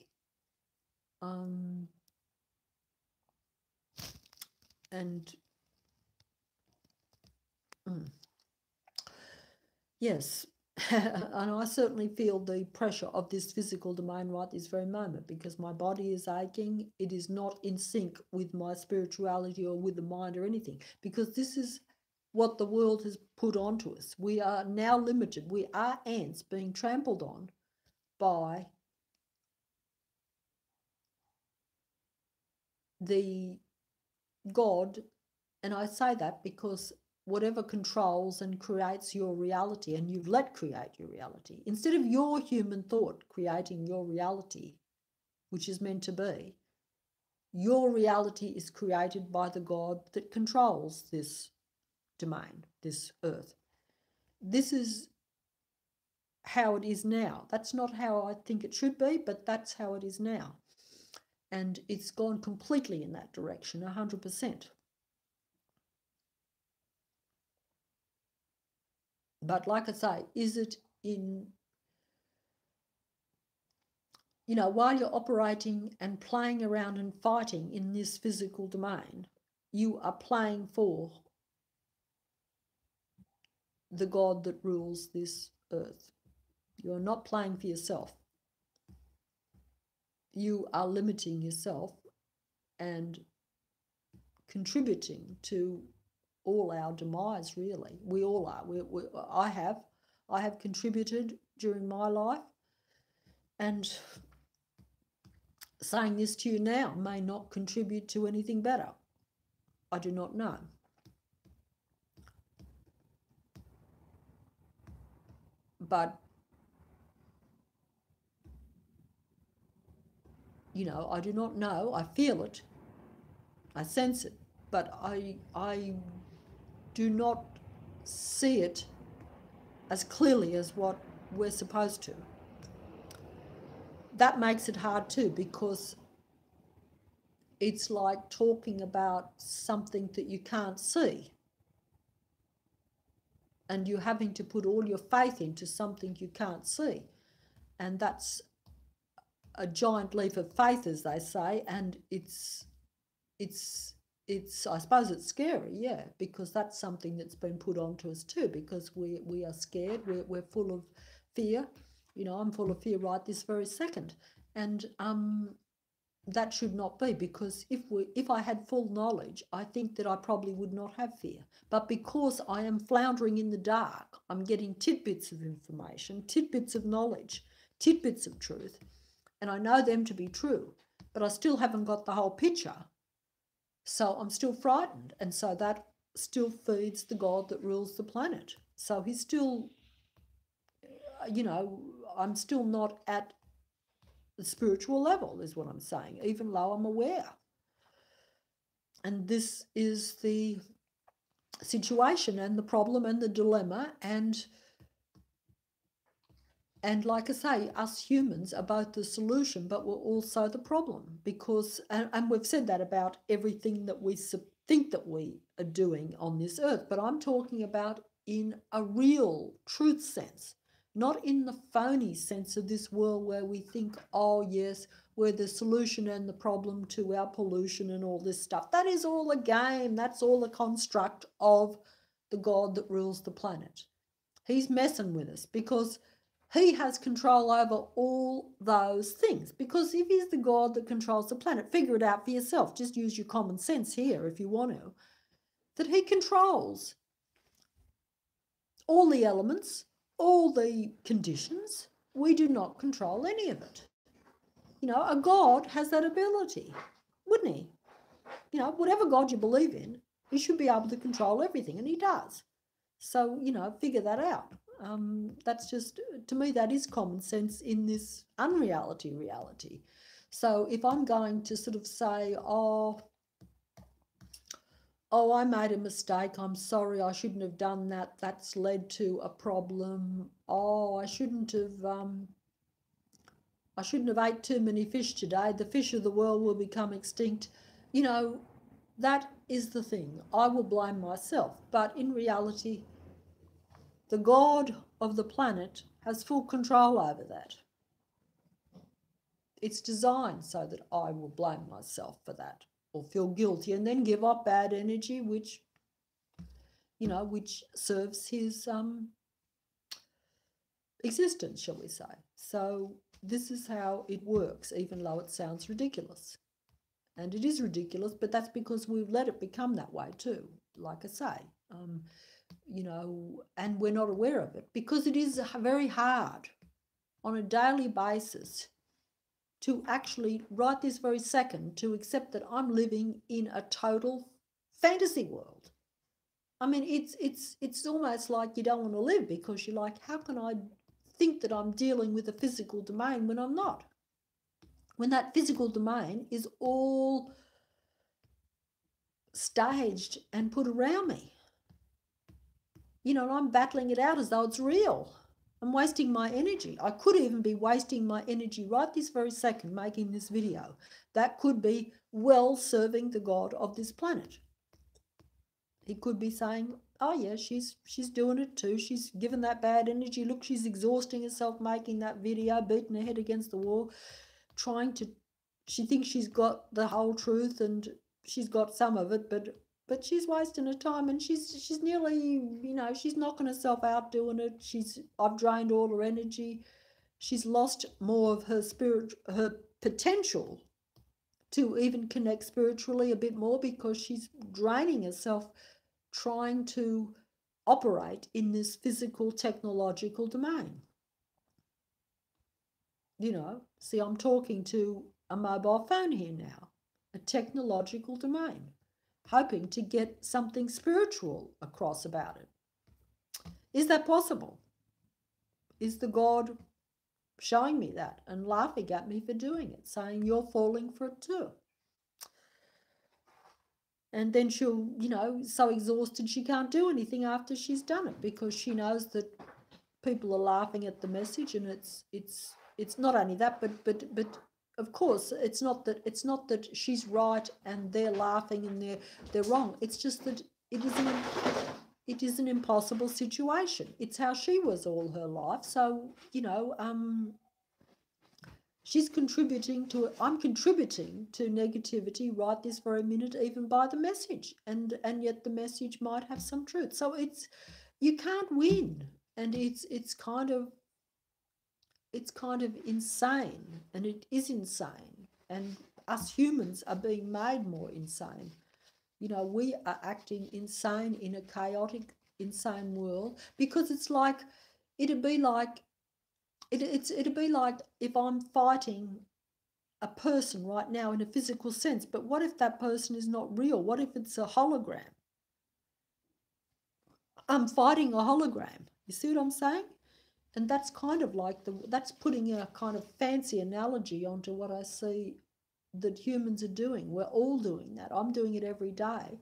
Yes, and I certainly feel the pressure of this physical domain right this very moment, because my body is aching. It is not in sync with my spirituality or with the mind or anything, because this is what the world has put onto us. We are now limited. We are ants being trampled on by the God, and I say that because whatever controls and creates your reality, and you've let create your reality. Instead of your human thought creating your reality, which is meant to be, your reality is created by the God that controls this domain, this earth. This is how it is now. That's not how I think it should be, but that's how it is now. And it's gone completely in that direction, 100%. But like I say, is it in, while you're operating and playing around and fighting in this physical domain, you are playing for the God that rules this earth. You are not playing for yourself. You are limiting yourself and contributing to all our demise, really. We all are. I have contributed during my life, and saying this to you now may not contribute to anything better. I do not know. But, I do not know. I feel it. I sense it. But I do not see it as clearly as what we're supposed to. That makes it hard too, because it's like talking about something that you can't see. And you're having to put all your faith into something you can't see. And that's a giant leap of faith, as they say, and it's I suppose it's scary, yeah, because that's something that's been put onto us too, because we are scared, we're full of fear. I'm full of fear right this very second, and that should not be, because if I had full knowledge, I think that I probably would not have fear. But because I am floundering in the dark, I'm getting tidbits of information, tidbits of knowledge, tidbits of truth, and I know them to be true, but I still haven't got the whole picture. So I'm still frightened, and so that still feeds the God that rules the planet. So he's still, I'm still not at the spiritual level, is what I'm saying, even though I'm aware. And this is the situation and the problem and the dilemma, and like I say, us humans are both the solution, but we're also the problem, because, and we've said that about everything that we think that we are doing on this earth, but I'm talking about in a real truth sense, not in the phony sense of this world where we think, oh yes, we're the solution and the problem to our pollution and all this stuff. That is all a game. That's all a construct of the God that rules the planet. He's messing with us because he has control over all those things. Because if he's the God that controls the planet, figure it out for yourself. Just use your common sense here if you want to. That he controls all the elements, all the conditions. We do not control any of it. A God has that ability, wouldn't he? Whatever God you believe in, he should be able to control everything, and he does. So, figure that out. That's just, to me, that is common sense in this unreality reality. So if I'm going to sort of say, oh, I made a mistake, I'm sorry, I shouldn't have done that, that's led to a problem, oh, I shouldn't have ate too many fish today, the fish of the world will become extinct, that is the thing. I will blame myself, but in reality, the God of the planet has full control over that. It's designed so that I will blame myself for that or feel guilty and then give up bad energy, which serves his existence, shall we say. So this is how it works, even though it sounds ridiculous. And it is ridiculous, but that's because we've let it become that way too, like I say. And we're not aware of it, because it is very hard on a daily basis to actually, right this very second, to accept that I'm living in a total fantasy world. I mean, it's almost like you don't want to live because you're like, how can I think that I'm dealing with a physical domain when I'm not? When that physical domain is all staged and put around me. You know, and I'm battling it out as though it's real. I'm wasting my energy. I could even be wasting my energy right this very second making this video. That could be well serving the God of this planet. He could be saying, oh yeah, she's doing it too. She's given that bad energy. Look, she's exhausting herself making that video, beating her head against the wall, trying to, she thinks she's got the whole truth and she's got some of it, but she's wasting her time, and she's nearly, you know, she's knocking herself out doing it. I've drained all her energy. She's lost more of her spirit, her potential to even connect spiritually a bit more, because she's draining herself trying to operate in this physical technological domain. You know, see, I'm talking to a mobile phone here now, a technological domain, hoping to get something spiritual across about it. Is that possible? Is the God showing me that and laughing at me for doing it, saying you're falling for it too? And then she'll, you know, so exhausted she can't do anything after she's done it, because she knows that people are laughing at the message, and it's not only that, but of course it's not that she's right and they're laughing and they're wrong. It's just that it is an impossible situation. It's how she was all her life. So, you know, she's contributing to it. I'm contributing to negativity right this very minute, even by the message, and yet the message might have some truth. So it's, you can't win, and it's kind of insane, and it is insane, and us humans are being made more insane. You know, we are acting insane in a chaotic, insane world, because it's like, it'd be like it'd be like if I'm fighting a person right now in a physical sense, but what if that person is not real? What if it's a hologram? I'm fighting a hologram. You see what I'm saying? And that's kind of like that's putting a kind of fancy analogy onto what I see that humans are doing. We're all doing that. I'm doing it every day.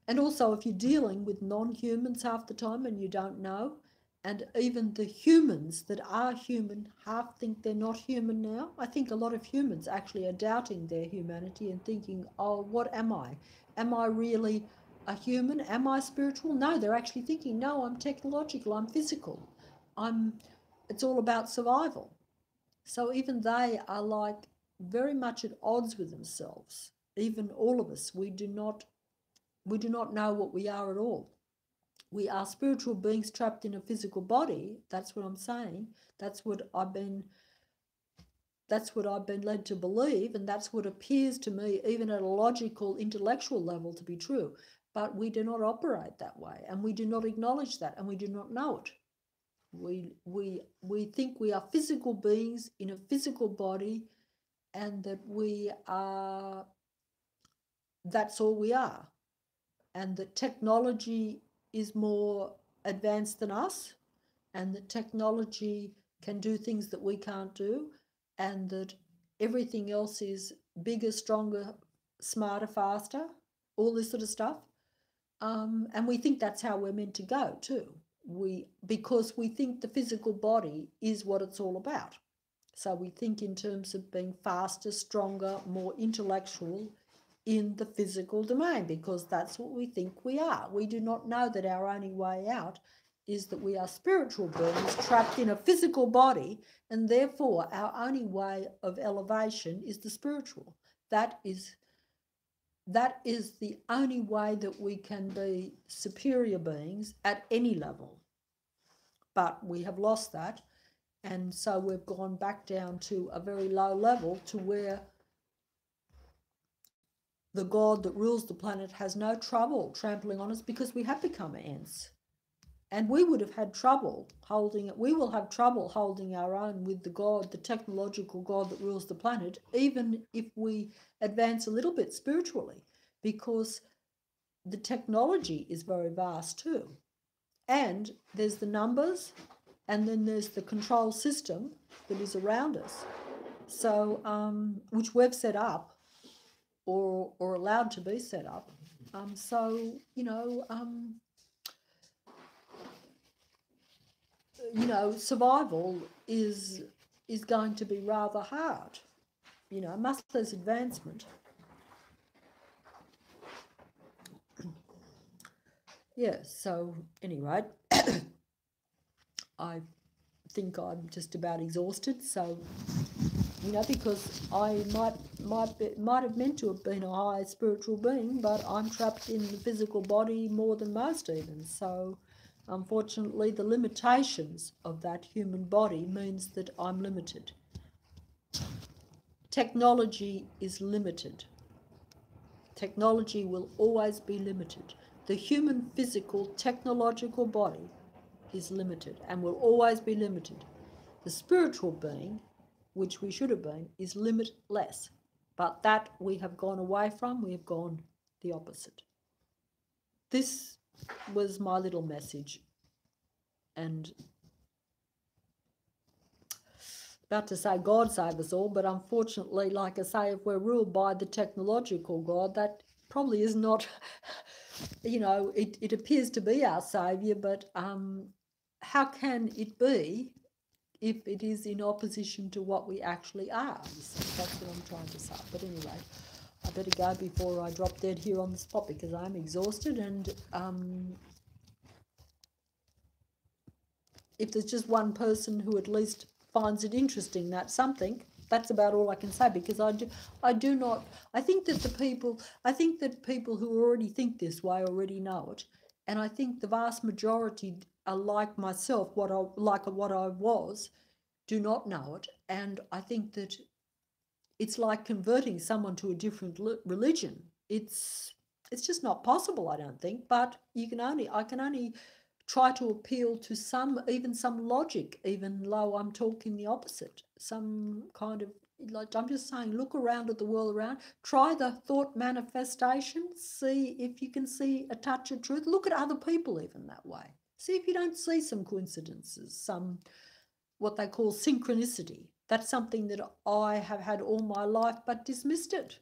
And also, if you're dealing with non-humans half the time and you don't know, and even the humans that are human half think they're not human now. I think a lot of humans actually are doubting their humanity and thinking, oh, what am I? Am I really a human? Am I spiritual? No, they're actually thinking, no, I'm technological, I'm physical. It's all about survival. So even they are like very much at odds with themselves. Even all of us, we do not know what we are at all. We are spiritual beings trapped in a physical body. That's what I'm saying. That's what I've been led to believe, and that's what appears to me, even at a logical, intellectual level, to be true. But we do not operate that way, and we do not acknowledge that, and we do not know it. We think we are physical beings in a physical body, and that we are, that's all we are, and that technology is more advanced than us, and that technology can do things that we can't do, and that everything else is bigger, stronger, smarter, faster, all this sort of stuff. And we think that's how we're meant to go too. Because we think the physical body is what it's all about. So we think in terms of being faster, stronger, more intellectual in the physical domain, because that's what we think we are. We do not know that our only way out is that we are spiritual beings trapped in a physical body, and therefore our only way of elevation is the spiritual. That is the only way that we can be superior beings at any level. But we have lost that, and so we've gone back down to a very low level, to where the God that rules the planet has no trouble trampling on us, because we have become ants. And we would have had trouble holding it. We will have trouble holding our own with the God, the technological God that rules the planet, even if we advance a little bit spiritually, because the technology is very vast too. And there's the numbers, and then there's the control system that is around us. So, which we've set up or allowed to be set up. So, survival is going to be rather hard. Much less advancement. Yeah, so anyway, I think I'm just about exhausted, so because I might have meant to have been a high spiritual being, but I'm trapped in the physical body more than most even. So unfortunately, the limitations of that human body means that I'm limited. Technology is limited. Technology will always be limited. The human physical technological body is limited and will always be limited. The spiritual being, which we should have been, is limitless. But that we have gone away from, we have gone the opposite. This was my little message. And about to say God save us all, but unfortunately, like I say, if we're ruled by the technological God, that probably is not, it appears to be our saviour, but how can it be if it is in opposition to what we actually are? That's what I'm trying to say. But anyway, I better go before I drop dead here on the spot, because I'm exhausted. And if there's just one person who at least finds it interesting, that's something. That's about all I can say, because I think that people who already think this way already know it, and I think the vast majority are like myself, what I was, do not know it. And I think that it's like converting someone to a different religion. It's just not possible, I don't think. But I can only try to appeal to some logic, even though I'm talking the opposite. Some kind of, like, I'm just saying, look around at the world around, try the thought manifestation, see if you can see a touch of truth. Look at other people even that way. See if you don't see some coincidences, some what they call synchronicity. That's something that I have had all my life, but dismissed it.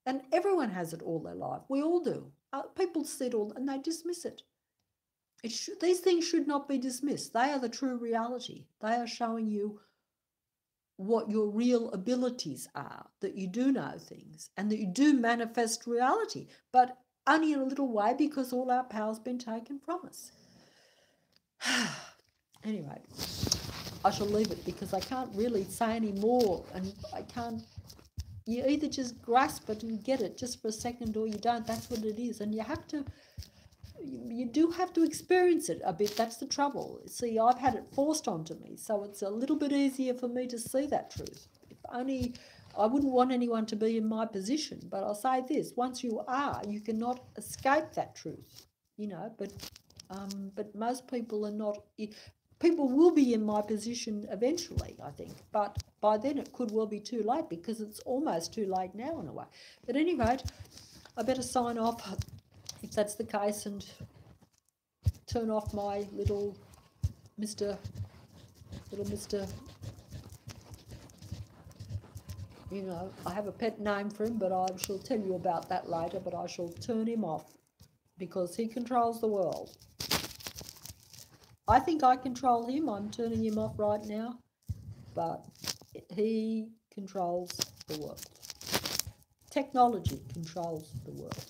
And everyone has it all their life. We all do. People see it all and they dismiss it. These things should not be dismissed. They are the true reality. They are showing you what your real abilities are, that you do know things and that you do manifest reality, but only in a little way, because all our power's been taken from us. Anyway, I shall leave it, because I can't really say any more, and I can't. You either just grasp it and get it just for a second, or you don't. That's what it is. And you do have to experience it a bit. That's the trouble. See, I've had it forced onto me, so it's a little bit easier for me to see that truth. If only I wouldn't want anyone to be in my position, but I'll say this: once you are, you cannot escape that truth, but most people are not. People will be in my position eventually, I think, but by then it could well be too late, because it's almost too late now in a way. But anyway, I better sign off if that's the case, and turn off my little Mr. I have a pet name for him, but I shall tell you about that later. But I shall turn him off, because he controls the world. I think I control him. I'm turning him off right now, but he controls the world. Technology controls the world.